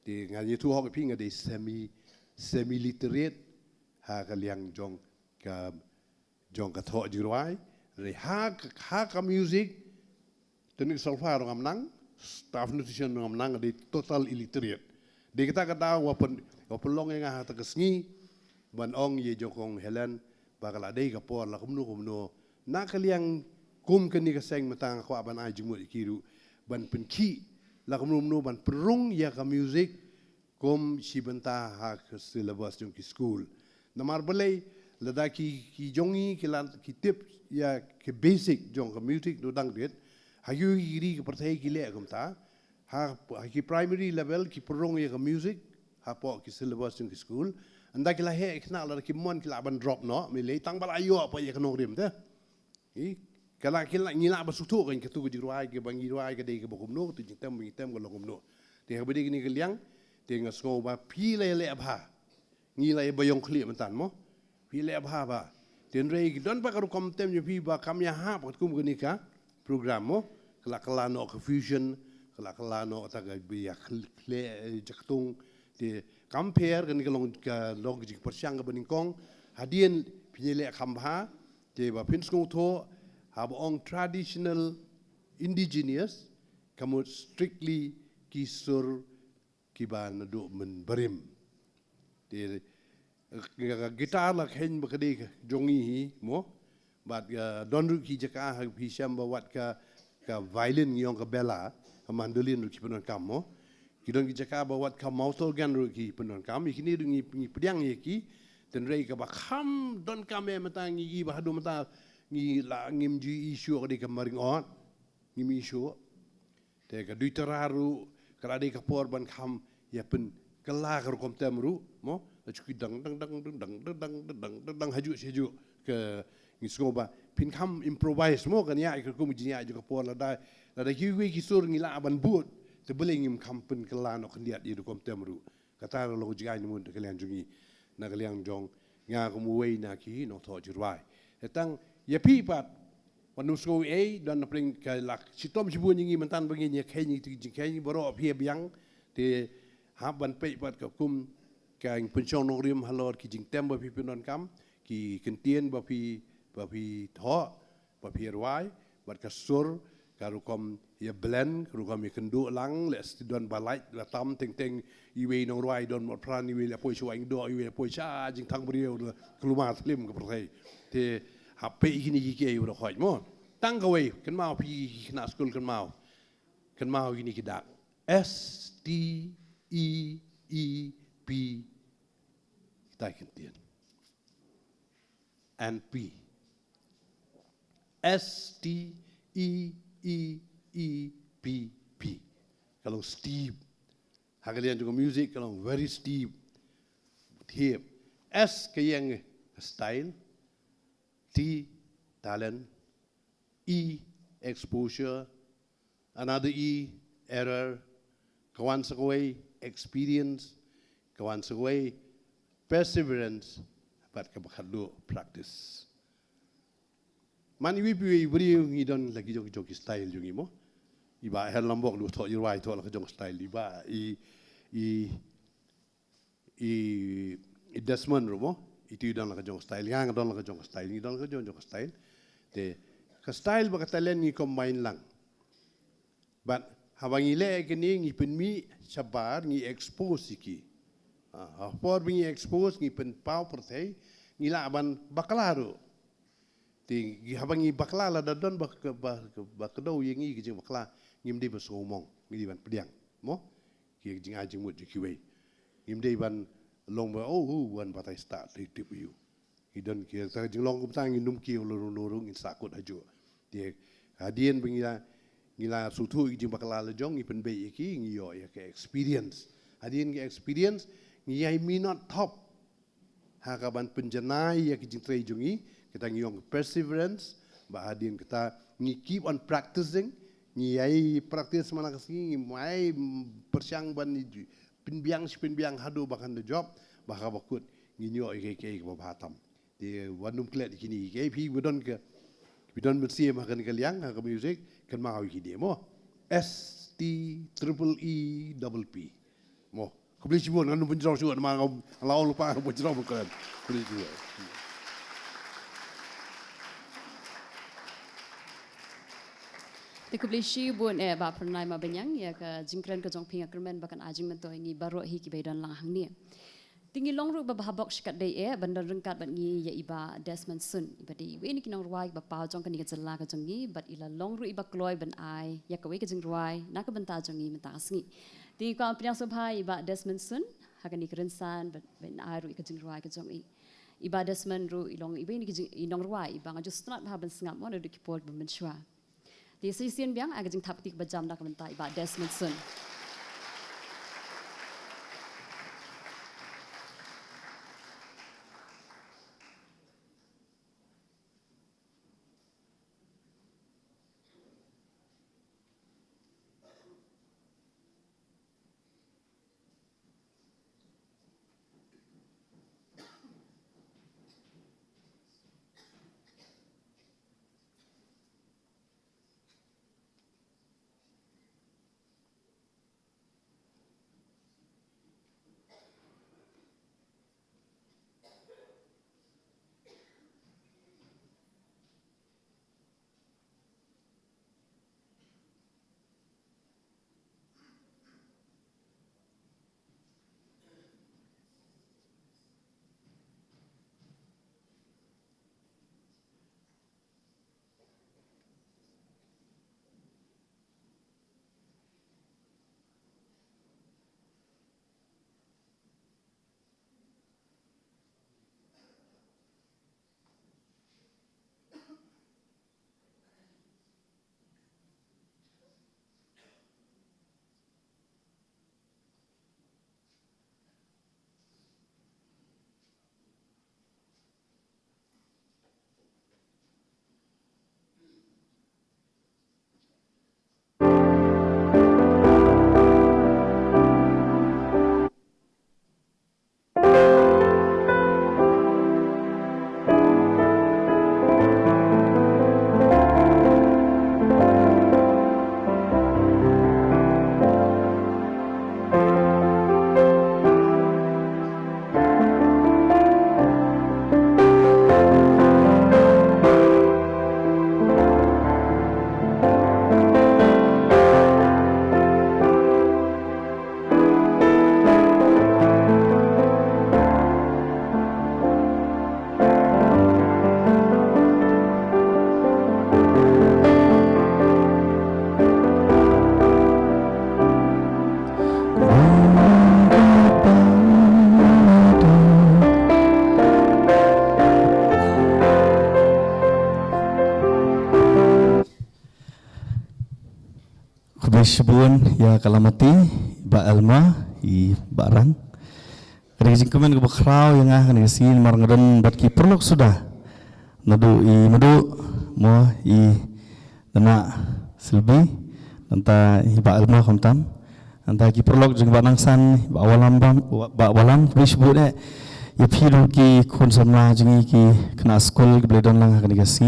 ti nga ni tu ho pi nga de semi literate ha ka liang jong ka tho ji rwai re ha ka music tenik salfa ro nang staff nutrition ro nang de total illiterate de kita ka da wa long nga ta ka sngi ban ong ye jokong Helen bakala de ka por la kumno na ka liang kum ka ni ka seng matang ko ban ai jumut ikiru ban pen ki la kumno ban perung ya ka music kom shibanta ha ka syllabus jong ki school namar balai lada ki jongi ki tip ya ki basic jong ka music do dang det hayu iri ka perthai ki le kum ta ha ki primary level ki perung ya ka music ha po ki syllabus jong ki school anda ki la he ikna la ki mon ki la ban drop no mi le tang bal ayo apa ya ka no rim ta i kala ki la ni la ba su tu kan ki tu ji ruai ki bangi ruai ka de ki bokum no tu ji tem ko longum no te ha bidi ni ki liang te nga sko ba pi le ba ngi la ba yong khli man tan mo pi le ba ten re ki don ba ka kom tem ju pi ba kam ya ha pa kum ni ka program mo kala no confusion kala no ta ga bi ya khle jaktung te compare kan ka long ji persyang ba ning kong hadien pi le kham ba te ba pin sko tho ha ba ong traditional indigenous kamut strictly kisur kiban do men berim te gitar la khen ba kadi jongi hi mo bat don ru ki jaka ha bi sham ba wat ka ka violin ngiyong ka bela ka mandolin ru ki penon kam mo kidon ki jaka bawat ka mauto gan ru ki penon kam ikini ru ngi pediang ye ki ten rei ka ba kham don kam e mata ngi ba hadu mata ngi la ngim ji isu ka di ka maring on ngim isu te ka duitararu ka di ka por ban kham ya pen kala ka kom temru mo cuki dang haju seju ke ngisgoba pin kam improvise mo kan ya ikut mujinya juga por lada kiwi kisur ngila aban buat te boleh ngim kam pen kala no kendiat di kom temru kata lo jiga ni mun kalian jungi na kalian jong nga ko wei na ki no to jirwai etang ya pi pat wanu sko e dan pring ka lak sitom sibu ngi mentan bagi nya khenyi ti khenyi boro phi biang te haban pe pat ka kum ka pension nongrim halor ki jing temba pi penon kam ki kentien ba pi tho ba pi rwai bat ka sur karu kom ya blend karu kom kendu lang le student balai la tam teng teng iwe nong rwai don mot pran iwe la poi chuang do iwe poi cha jing thang brio kluma slim ka prei te hape ikini ki ke ro khoi mo tang ka we kan mau pi na school kan mau ini ki dak STEEP kita kentian and P STEEPP kalau steep kalian juga music kalau very steep hip S kayang style T talent E exposure another E error kawan sekawai experience kawan sekawai perseverance but kabakadu practice mani wipi beri ngidon lagi joki style jungi mo iba her lambok lu to yirwai to la jong style iba i Desmond mo itu dan la jong style yang don la jong style ni don la jong style te ka style ba ka talent ni combine lang but habang ile kini ngi penmi sabar ngi expose iki por ngi expose ngi pen pau pertai ngi laban baklaro ti habang ngi baklala dadon bakdo yengi gi bakla ngim de basomong ngi ban pediang mo ki jing ajing mut ki we ngim de ban long ba wan batai start ti tip you idon ki ta jing long kum tang ngi num ki luru ngi sakut aju ti hadien ngila sutu ijing bakala lejong ipen be iki ngiyo ya ke experience hadin ke experience ngiyai minot top hakaban penjenai ya kijing trei jungi kita ngiyong perseverance ba hadin kita ngi keep on practicing ngiyai practice mana kasi ngimai persiang ban pinbiang hadu bakan the job baka bakut nginyo ke babatam di wanum klet kini ke pi bidon bersih makan kaliang ke music kan mau iki mo STEEP mo ko beli cibun kan penjrau suat mau ala lupa penjrau bukan beli juga Ti kubli shi bun ba pernai ma benyang ya ka jingkren ka jong pinga kermen bakan ajing mento ngi baro hi ki bedan lang hang ni tingi long ru ba habok shikat dei bandar rengkat bat ngi ya iba Desmond Sun iba di we ni kinong ruai ba pau jong kan ni ka jala ka jong ngi bat ila long ru iba kloi ban ai ya ka we ka jing ruai na ka banta jong ngi menta asngi tingi ka piang subhai iba Desmond Sun hakan ni kerensan ban ai ru ka jing ruai ka jong iba Desmond ru ilong iba ni ki inong ruai iba ngaju strat ba ban sngap mo du ki pol ban shwa di sisian biang aga jing taptik ba jam da ka banta iba Desmond Sun Bishbun ya kalamati ba Elma I barang. Kada jingkamen ke bakrau yang kan sin marngadan bat ki perlok sudah. Nadu I madu mo I dana silbi nanta I ba Elma kamtam. Nanta ki perlok jeng ba nangsan ba walam Bishbun ya phiru ki kun samna jengi ki kena skol ke bledon lang kan si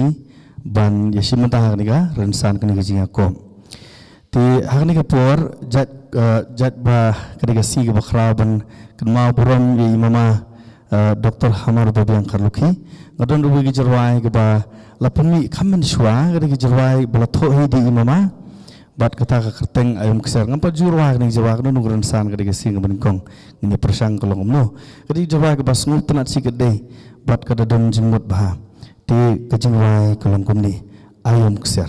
ban ya simenta kan ga rensan kan jinga kom. Ti hakni kapur jat ba kadiga si ke bakra ban kenma buram ye imama Dr. Hamar Babiang Karluki ngadon du gi jerwai ke ba lapumi kamen shwa kadiga jerwai bala thohi di imama bat kata ka kerteng ayam keser ngapa jurwa kadiga jerwa kan nungren san kadiga si ngabenkong ngini persang kolong umno kadiga jerwa ke bas ngut tenat si gede bat kada don jenggot bah ti kejengwai kolong kumni ayam keser.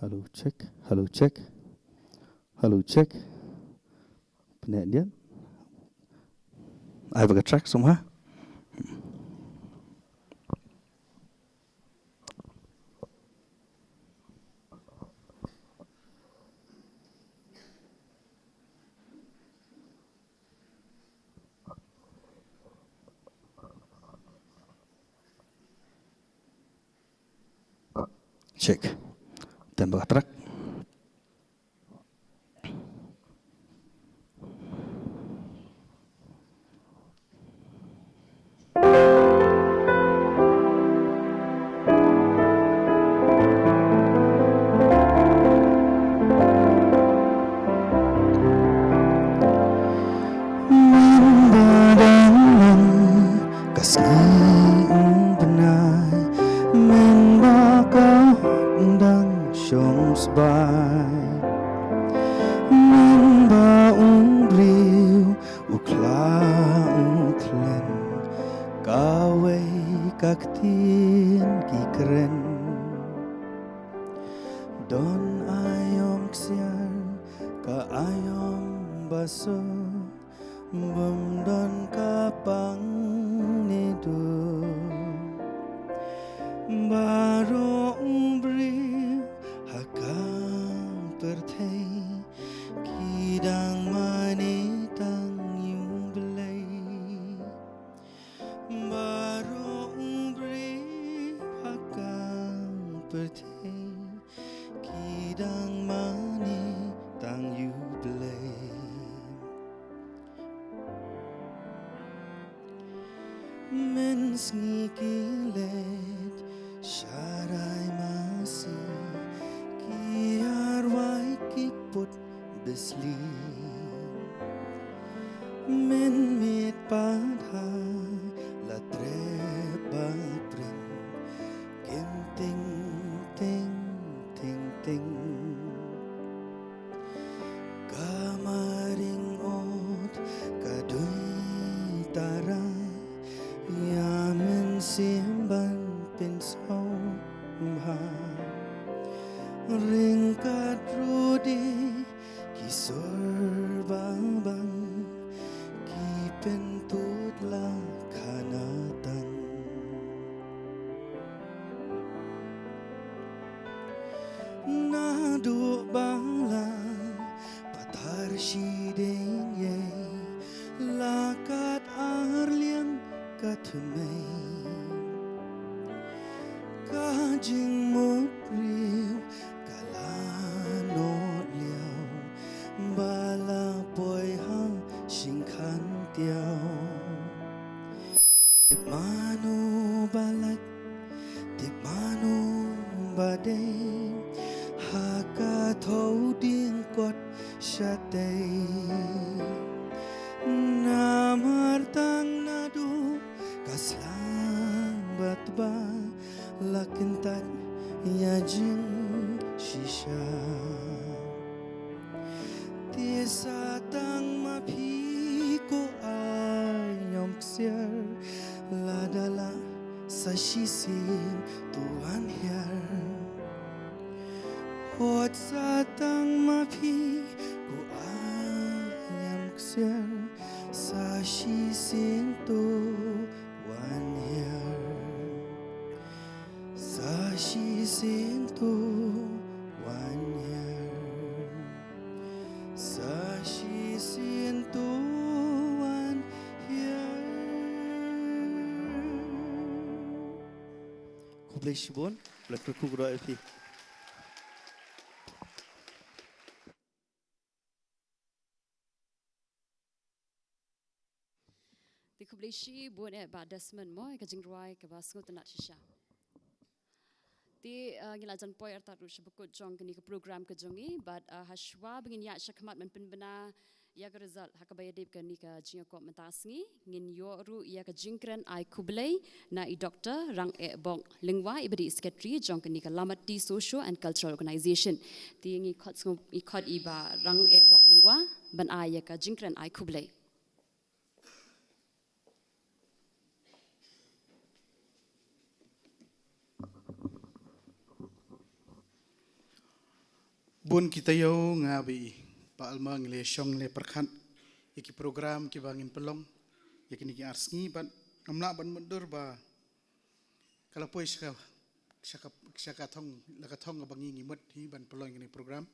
Hello check, hello check, hello check. Penek dia. I have a track somewhere. Check. Tembak track. lakentat ya jing shisha tiesa tang ma phi ko ayom ksier la dala sa shisin tuan her hot sa tang ma phi ko ayom ksier sa shisin tuan her sa shisin tuan her sa shisin tuan her Kublai Shibon, Lekuk Guru LP. Ti kubleshi buat ba Desmond mo ka jingruai ka basngo tanat shisha. Ti ngilajan poi arta ru shibukut jong kini ke program ke jongi but hashwa bengin ya shakmat men penbena ya ka result hakabaya dep kani ka jinga ko mentasngi ngin yo ru ya ka jingkren ai kublai na I doctor rang e bong lingwa ibadi secretary jong kini ka lamati social and cultural organization ti ngi khot iba rang e bong lingwa ban ai ya ka jingkren ai kublai. Bun kita yo ngabi pa alma ngile syong le perkhat iki program ki bangin pelong yakini ki arsngi ban amla ban mundur ba kala poi shaka thong la ka thong bangi ngi mut hi ban pelong ini program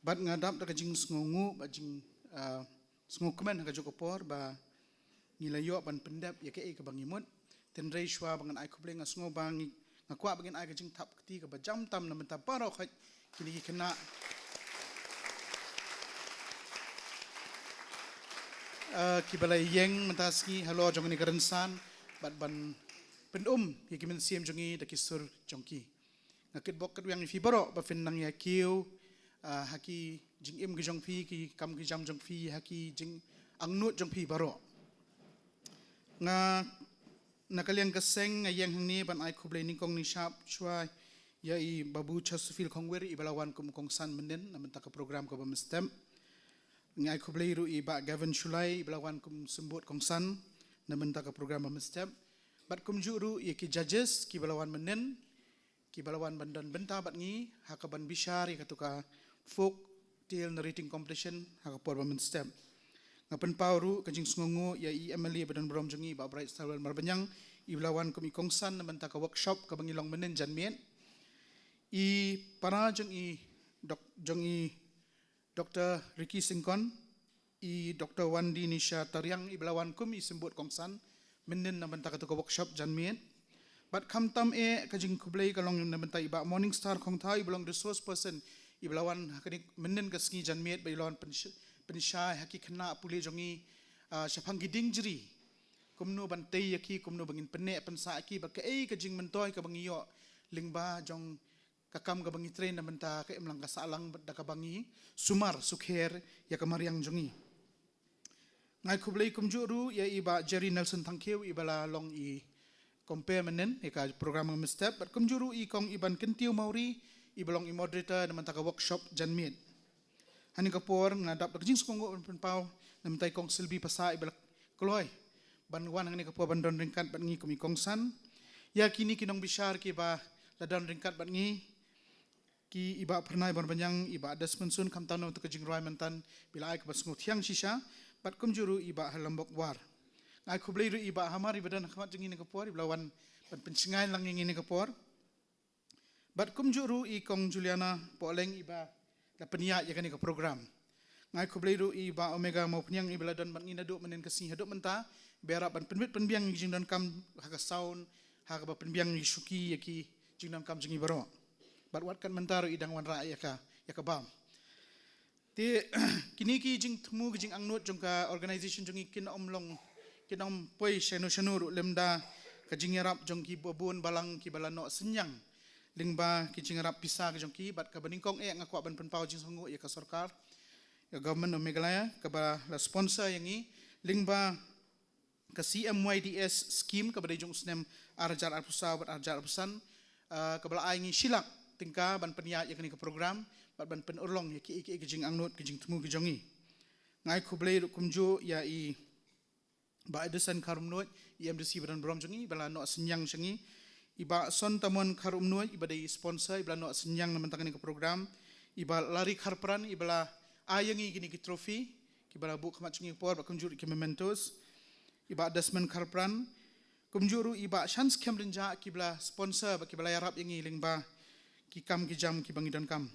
bat ngadap da jing sngongu ba jing sngo kemen ka joko por ba ngila yo ban pendap ya ke ka bangi mut ten rei shwa bangan ai kubleng sngo bangi ngakwa bangin ai ka jing thap kti ka ba jam tam na menta paro khat kini kena kibalai yeng mentaski halo jong ni karensan bat ban pendum ki kimen siem jongi da kisur jongki ngakit bok kaduyang fi baro ba fin nang ya kiu haki jing im gi jong fi ki kam gi jam jong fi haki jing angnut jong fi baro nga nakaliang kaseng ngayang ni ban ai kublai ni kong ni shap chwai ya I babu chasufil kongwer I balawan kum kongsan menden namun tak program ko bamestem ngai kublai ru I ba Gavin Shulai balawan kum sembut kongsan namun tak program bamestem bat kum juru I ki judges ki balawan menden ki balawan bandan benta bat ngi hakaban bishar I katuka folk tale narrating competition hakapor bamestem ngapen pauru kajing sngongo ya I Emily badan brom jongi ba bright star marbanyang I balawan kum I kongsan namun tak workshop ka bangilong menden janmien I para jong I Dr. Ricky Singkon I Dr. Wandi Nisha Tariang I belawan kum I sembut kongsan menen na benta ka workshop janmien bat kam tam kajing kublai kalong na benta iba morning star kong thai belong resource person I belawan hakanik menen ka sngi janmien ba ilawan pensha haki khna puli jongi syapang giding jeri kumno bantai yaki kumno bangin penne pensa ki ba kai kajing mentoy ka bangiyo lingba jong kakam ka bangi train na menta ka imlang ka salang da ka bangi sumar sukher ya ka mariang jongi ngai kublai kumjuru ya iba Jerry Nelson Tangkeu ibala long I compare menen ya ka program ng step but kumjuru I kong iban kentiu mauri ibalong I moderator na menta ka workshop janmien hani ka por ngadap da jing skongo penpau na mentai kong silbi pasa ibala kloy banwan hani ka por bandon ringkat ban ngi kumi kongsan ya kini kinong bishar ki ba ladan ringkat ban ngi ki iba pernah berbanyang iba Desmond Sun kam tanu untuk kejing ruai mentan bila ai kebas ngutiang shisha bat kumjuru iba halambok war ai kublai ru iba hamari badan khmat jengi ne kapor iblawan ban pencingai lang ngi ne kapor bat kumjuru I kong Juliana poleng iba la penia ya kan ke program ngai kublai ru iba omega mau penyang ibla dan ban ngina duk menen kesih haduk menta berap ban penbit penbiang jing dan kam haka sound haka ba penbiang syuki yaki jing dan kam jengi baro bat wat kan mentaro idang wan ra ya ka bam ti kini ki jing thmu jing angnot jong ka organization jong kin omlong kin om poi shenu ru lemda ka jing yarap jong ki bobon balang ki balano senyang lingba ki jing yarap pisa ka jong ki bat ka baningkong ngakwa ban penpau jing songo ya ka sarkar ya government of Meghalaya ka ba la sponsor yangi lingba ka CMYDS scheme ka badai jong snem arjar arpusa bat arjar arpusan kabala ai ngi silak tingka ban peniat yakni ke program ban pen urlong ya ki jing angnut ke jing temu ke jongi ngai kublei ru kumju ya i ba edesan karumnut IMDC badan brom jongi bala no senyang jongi iba son tamon karumnut iba dei sponsor iba no senyang namentang ke program iba lari karpran ibala ayangi gini ki trofi kibala bu khamat jongi por ba kumju ki mementos iba dasman karpran kumjuru iba chance kemrenja kibla sponsor ba kibla yarap yangi lingba ki kam ki jam ki bangidon kam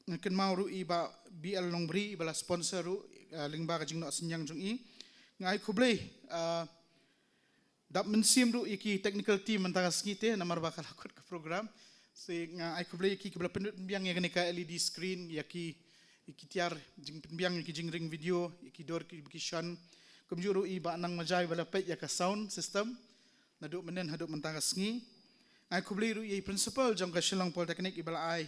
ngaken mau ru iba BL longbri ibala sponsor ru lingba ka jingno senyang jong i ngai kublei dap mensim ru iki technical team mentang skite namar bakal akut ke program se ngai kublei iki kibla pendut biang ya ka LED screen yaki iki tiar jing biang iki jing ring video iki dor ki shan kumjuru iba nang majai bala pet ya ka sound system naduk menen haduk mentang sngi ai kublei ru ye principal jong ka Shillong Polytechnic ibala ai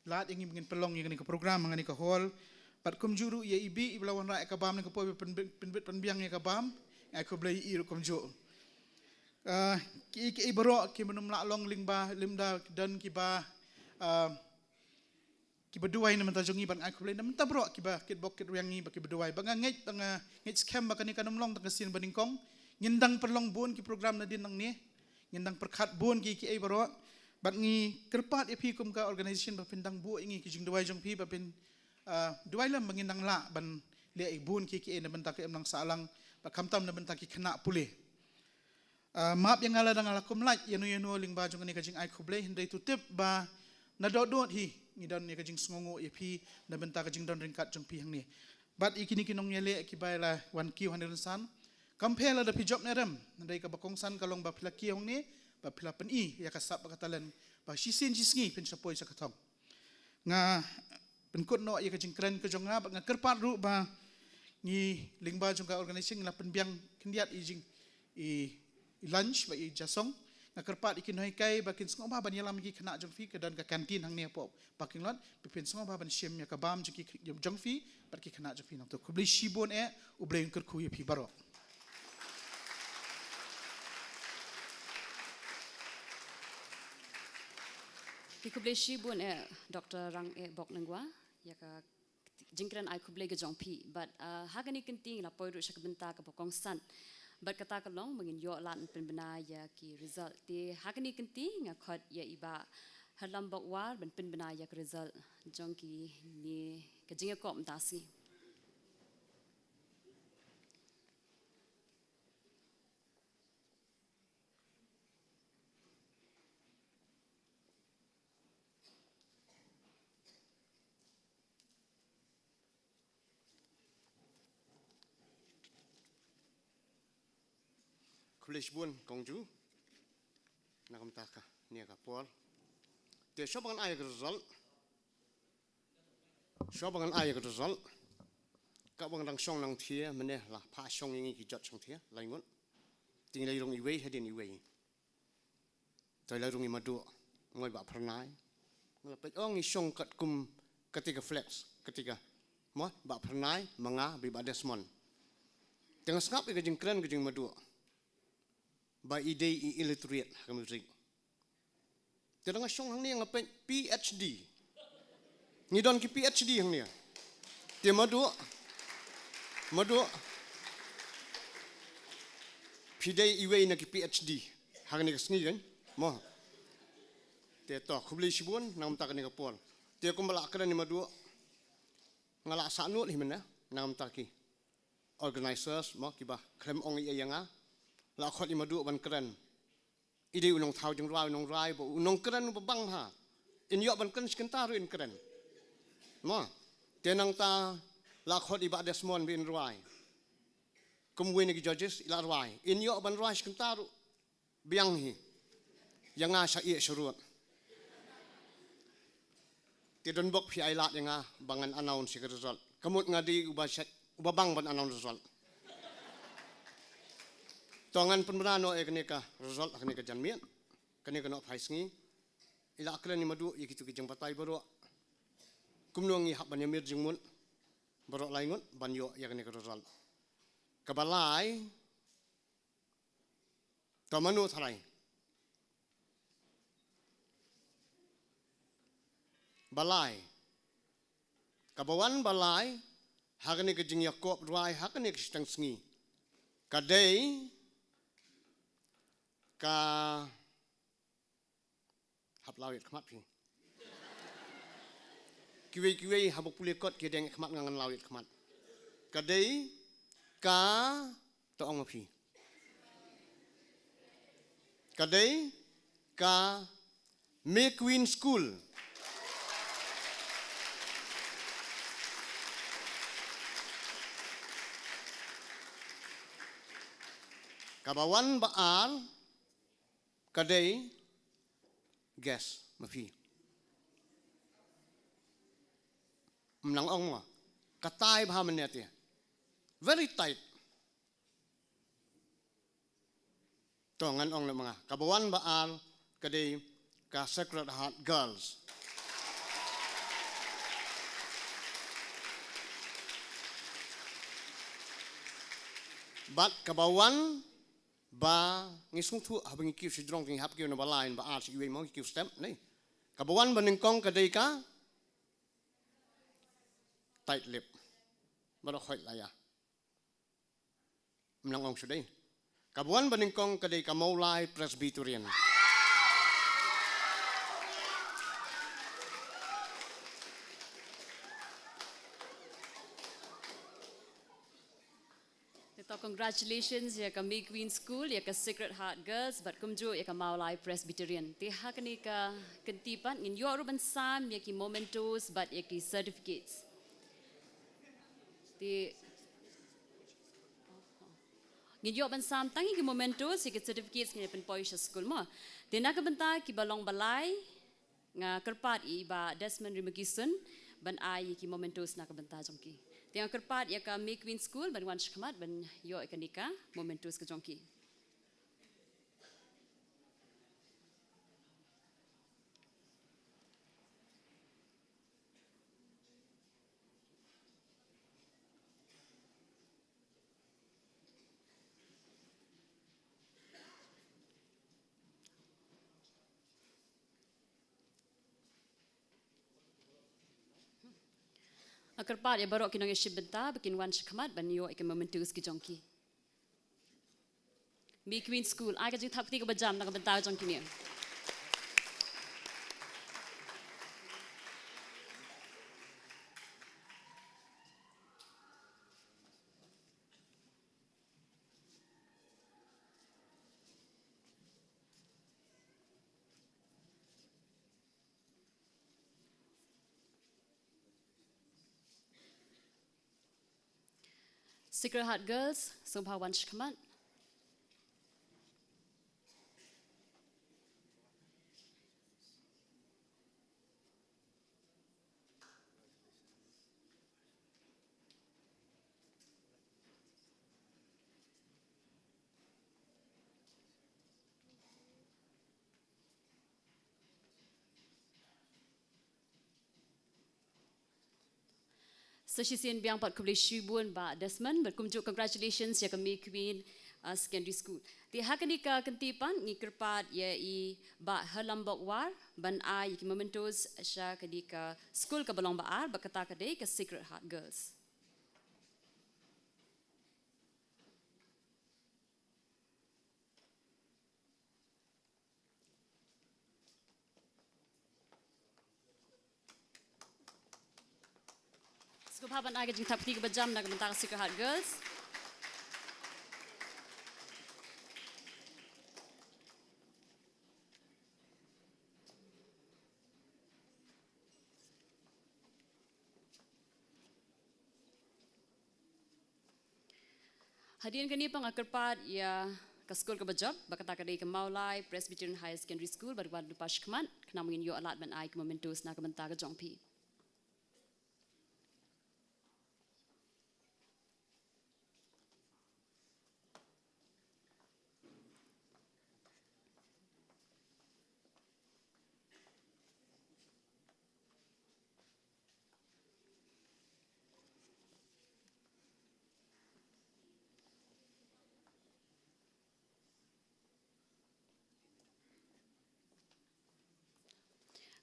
lat ingin mengin pelong yang ni ke program mangani ke hall pat kumjuru ye ibi ibala wan ra ka bam ni ke po penbit penbiang ya ka bam ai kublei i ru kumju ki baro ki menum la long lingba limda dan ki ba ki berduai na mentajongi ban ai kublei na menta bro ki ba kit bokit riangi ba ki berduai bang ngait tanga ngait scam ba kani kanum long tanga sin baningkong ngindang perlong bun ki program na din nang ni ngindang perkhat bun ki ai baro bat ngi kerpat epi kum ka organization ba pindang bu ingi ki jing duai jong pi ba pin duai lam mengindang la ban le ai bun ki na bentak em nang salang ba kamtam na bentak ki kena pulih maap yang ngala dang ala kum lait yanu lingba jong ni ka jing ai kublei hindai tutip ba na dot hi ngidon ni ka jing sngongo epi na bentak ka jing don ringkat jong pi hang ni bat ikini kinong yele ki bai la 1Q san compare la da pi job nerem ndai ka bakongsan kalong ba pila ki hong ni ba pila pen i ya ka sap ka talen ba sisin jisngi pen sapoi sa katong nga pen kot no ya ka jing kren ka jong nga ba nga kerpat ru ba ngi lingba jong ka organization la pen biang kindiat i jing i lunch ba i jasong nga kerpat ikin hoi kai ba kin sngo ba ban yalam gi khana jong fi ka dan ka kantin hang ne po parking lot pipin sngo ba ban shem ya ka bam jong fi ba ki khana jong fi nang to kubli shibon ubleng ker khu ye phi baro Ki kublei shibun Dr. Rang bok nangwa ya ka jingkran ai kublei ga jongpi but hagani kenting la poiru shak benta ka bokong san but kata ka long mengin yo lan pen bena ya ki result ti hagani kenting nga khot ya iba halam bok war ben pen bena ya ka result jongki ni ka jinga ko mtasi Kulish bun kongju nakam taka nia ka por te shobangan ay ka result shobangan ay ka result ka bang dang song nang thia mene la pha song yingi ki jot song thia laingon ting lai rong iwei hedin iwei toy lai rong imadu ngoi ba pranai ngala pe ong i song kat kum ketika flex ketika mo ba pranai manga bi ba desmond tengah skap ke jing kren ke jing madu by ide illiterate kami ring. Terang asong hang ni yang apa PhD. Ni don ki PhD hang ni. Dia madu pidai iwe na ki PhD. Hang ni kesni kan? Mo. Dia to kubli sibun nam tak ni kapol. Dia kumbala akran ni madu. Ngala sanu ni mana? Nam taki. Organizers mo kiba klem ong iyanga. La khot i madu ban kren ide unong thau jong rai bo unong kren bo bang ha in yo ban kren skenta ru in kren mo tenang ta la khot i ba desmond bin rai kum wen gi judges ila rai in yo ban rai skenta ru biang hi yanga sa i surut ti don bok phi ai lat yanga bangan announce si result kamut ngadi uba bang ban announce result Tongan penberano kenika result kenika janmian kenika no paisngi ila aklan ni madu yikitu kijang patai baro kumnongi hak banyamir jingmun baro laingun banyo ya kenika result kabalai tomanu tharai balai. Kabawan balai, hakani ke jing yakop ruai, hakani ke sitang sengi. Kadai, ka hap lawit kemat pi. Kiwe habuk pulih kot kedeng kemat ngangan lawit kemat. Kadai, ka toong mapi. Kadai, ka Queen School. Kabawan baal, kadai, gas, mafi. Menang ong mo, katay bahaman niya. Very tight. Tongan ong na mga kabawan baal, kadai, ka Sacred Heart Girls. But kabawan ba ngisung tu habang ikiw si drong king hap kiw na balain ba si iwe mo ikiw stem nei. Kabawan ba ningkong kadai ka tight lip. Baro khoy laya. Menang ong suday. Kabawan ba ningkong kadai ka Maulay Presbyterian. Congratulations ya ka Queen School ya ka Sacred Heart Girls but kumjo ya ka Maulay Presbyterian. Tiha kani ka kentipan ngin yo ruban sam ya ki mementos but ya ki certificates. Ti ngin yo ban sam tangi ki mementos ya ki certificates ngin pen poisha school mo. Ti nak benta ki balong balai nga kerpat i ba Desmond Rimagison ban ai ki mementos nak benta jongki. Tiang kerpat ya ka Queen School ban wan shkamat ban yo ikanika momentus ke jongki. Kerpat ya barok kinong yeshib benta bikin wan shkamat ban yo ikan momentus ke jongki. Queen School ai ka jing thap ti ka bajam nak benta jongki ni. Sacred Heart Girls, Sumpah Wan Shkamat. Sesisian biang pat kublai shibun ba Desmond berkumjuk congratulations ya kami Queen Secondary School. Ti hakani ka kentipan ngi kerpat ya i ba halambok war ban ai ki mementos sya kadi ka school ka balong baar ba kata kadai ka Sacred Heart Girls. Papan aga jing tapti ke bajam nak bentar Sacred Heart Girls. Hadirin kini pengakerpat ya ke sekolah ke bajab bakata kadai ke Maulay Presbyterian High Secondary School baru baru pas keman kena mungkin yo alat ban ai ke mementos nak bentar ke jongpi.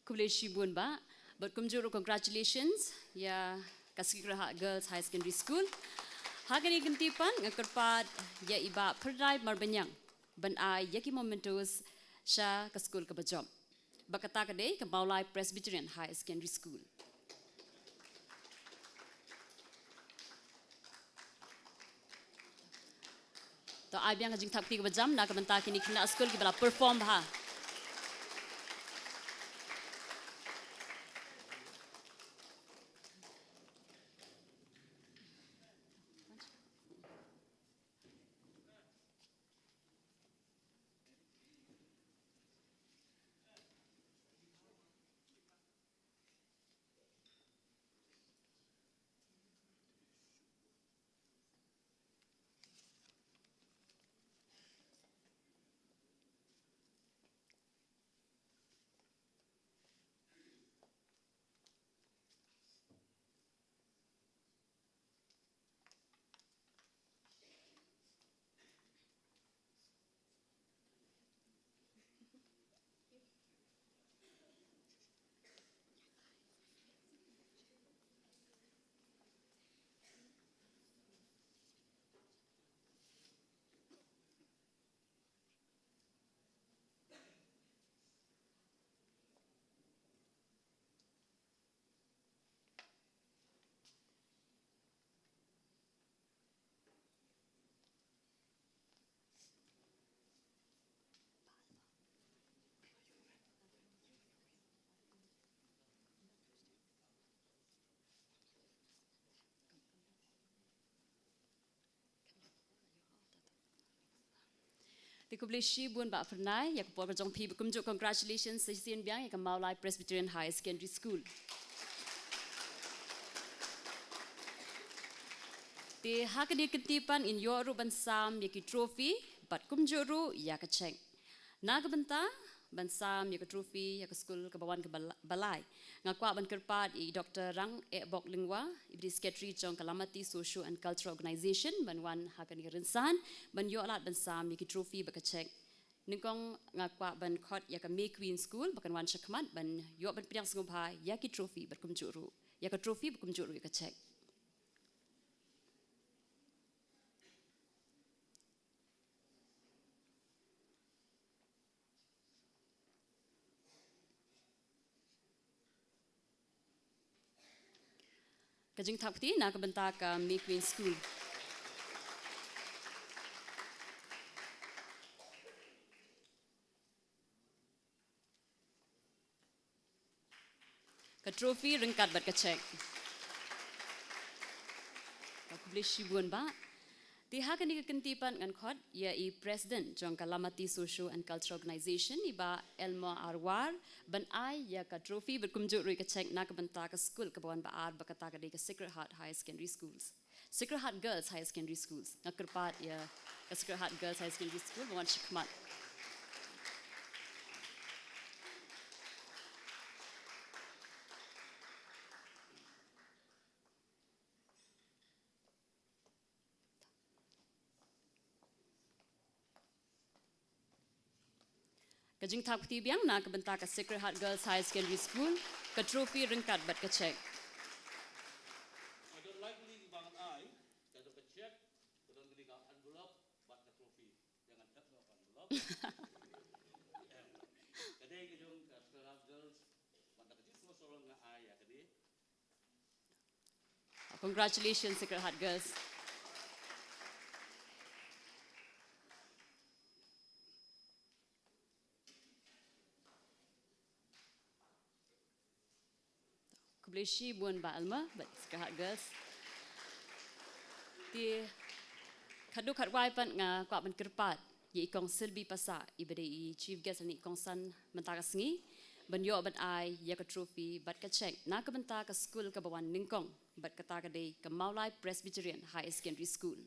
Kublai shibun ba Berkumjuru congratulations ya Kasegrahat Girls High Secondary School. Hagani gentipan ngakerpat ya iba perdai marbanyang ban ai yaki momentos sya ke school ke bajom. Bakata kade ke Maulai Presbyterian High Secondary School. To ai biang jing thakti ke bajam na ke benta kini kena school ki bala perform ha. Di kubleshi buan ba pernai ya kupor kajong pi kumjuk congratulations sa sian biang ya ke Maulai Presbyterian High Secondary School. Di hakadi ketipan in yoru bansam ya ki trophy bat kumjuru ya ke ceng. Naga benta bansam ya ke trophy ya ke school ke bawan ke balai. Ngakwa ban kerpat i Dr. Rang Bok Lingwa ibri secretary jong Kalamati Social and Cultural Organization ban wan hakani rinsan ban yo alat ban sam ya ki trophy ba ka check ningkong ngakwa ban khot ya ka May Queen School bakan wan shakmat ban yo ban piang sngobha ya ki trophy bar kumjuru ya ka trophy ba kumjuru ya ka check. Kajing thakti na kabenta ka May Queen School. Ka trophy ringkat bat ka check. Ka publish buan ba? Tiha kani ka kentipan ngan khot ya i president jong Kalamati Social and Cultural Organization iba Elma Arwar ban ai ya ka trophy berkumjuk rui ka check na ka benta ka school ka bawan baar bakata ka de ka Sacred Heart High Secondary Schools. Sacred Heart Girls High Secondary Schools. Ngakerpat ya ka Sacred Heart Girls High Secondary School bawan shikmat. Kajing tak putih biang na kebenta ka Sacred Heart Girls High Secondary School ka trophy ringkat bat ka check. I don't like beli bangan ai, kada ka check, kada beli ka envelope bat ka trophy. Jangan tak no envelope. Kada ke jong ka Sacred Heart Girls bat ka jis mo sorong nga ai ya kadi. Congratulations Sacred Heart Girls. Kubleshi buan ba alma but Sacred Heart Girls. Di kaduk hatwai pan nga kwa ban kerpat ye ikong Silbi Pasa ibade i chief guest ni ikong san mentaka sengi ban yo ban ai ya ka trophy bat ka check na ka benta ka school ka bawan ningkong bat kata ka de ka Maulai Presbyterian High Secondary School.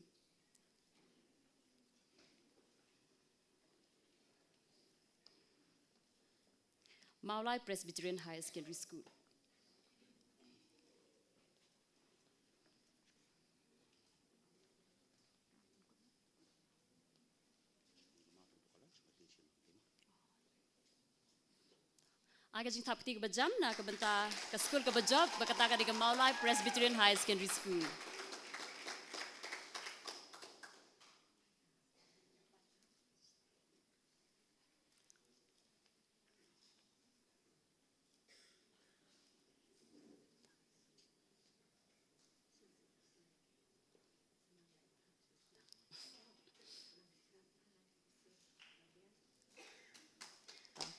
Maulai Presbyterian High Secondary School. Aga jing tapti ke bejam na ke benta ke school ke bejob berkata ke Maulai Presbyterian High Secondary School.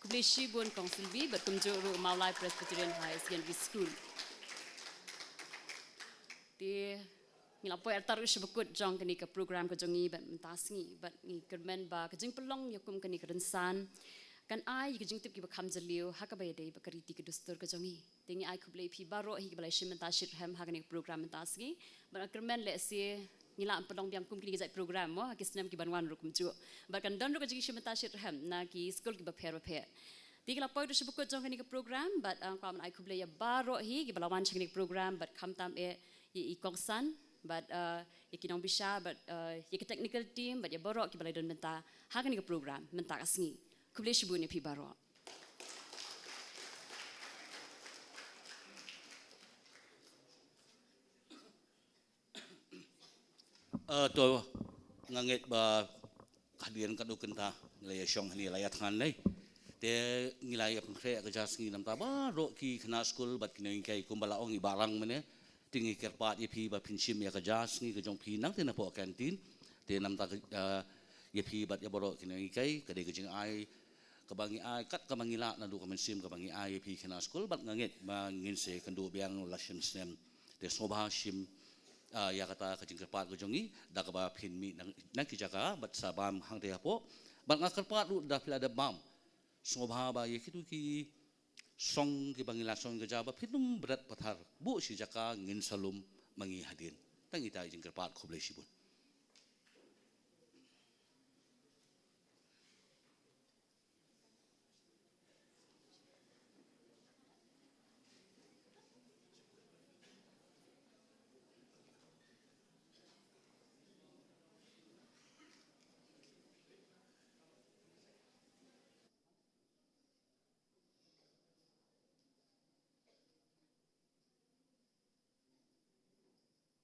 Kublishi bun Council B berkumjuru Maulai Presbyterian High Secondary School. Di ngilapoi artar usah bekut jong kini ke program ke jongi bat mentasngi bat ngi kermen ba kejing pelong yakum kini kerensan kan ai kejing tip ki bakam jeliu hakabai dei bakariti ke dustur ke jongi tingi ai kublai pi baro hi balai shimmentashit hem hakani program mentasngi bat kermen le si ngila pelong biang kum kini ke program mo hakisnam ki banwan rukum ju bat kan don ru ke jingi shimmentashit hem na ki school ki baper baper Tiga lapoi usah bekut jong kini ke program bat kawan ai kublai ya baro hi ki balawan kini program bat kamtam i kongsan but ya kinong bisa but ya ke technical team but ya borok ki balai don menta hakan ni ke program menta kasngi kublai shibun ya pi borok to nganget ba hadiran kadu kenta nilai syong ni layat ngan nei te ngilai pengkre ke jasngi nam ta ba ro ki kena school bat kinoi kai kumbala ong i barang mene tinggi kerpat yepi ba pinsim ya kejas ni ke jong pinang tena po kantin te nam ta yepi bat ya borok kini kai kade ke jing ai kebangi ai kat kemangila na du kemensim kebangi ai yepi kena school bat nganget ma ngin se kendu biang lashem snem te sobha sim ya kata ke jing kerpat ke jongi da ka ba pinmi nang ki jaka bat sabam hang te apo bat nga kerpat du da pila da bam sobha ba yekitu ki song ki bangila song ke jaba pinum berat pathar bu si jaka ngin salum mangi hadin tang ita jing kerpat khoblai sibun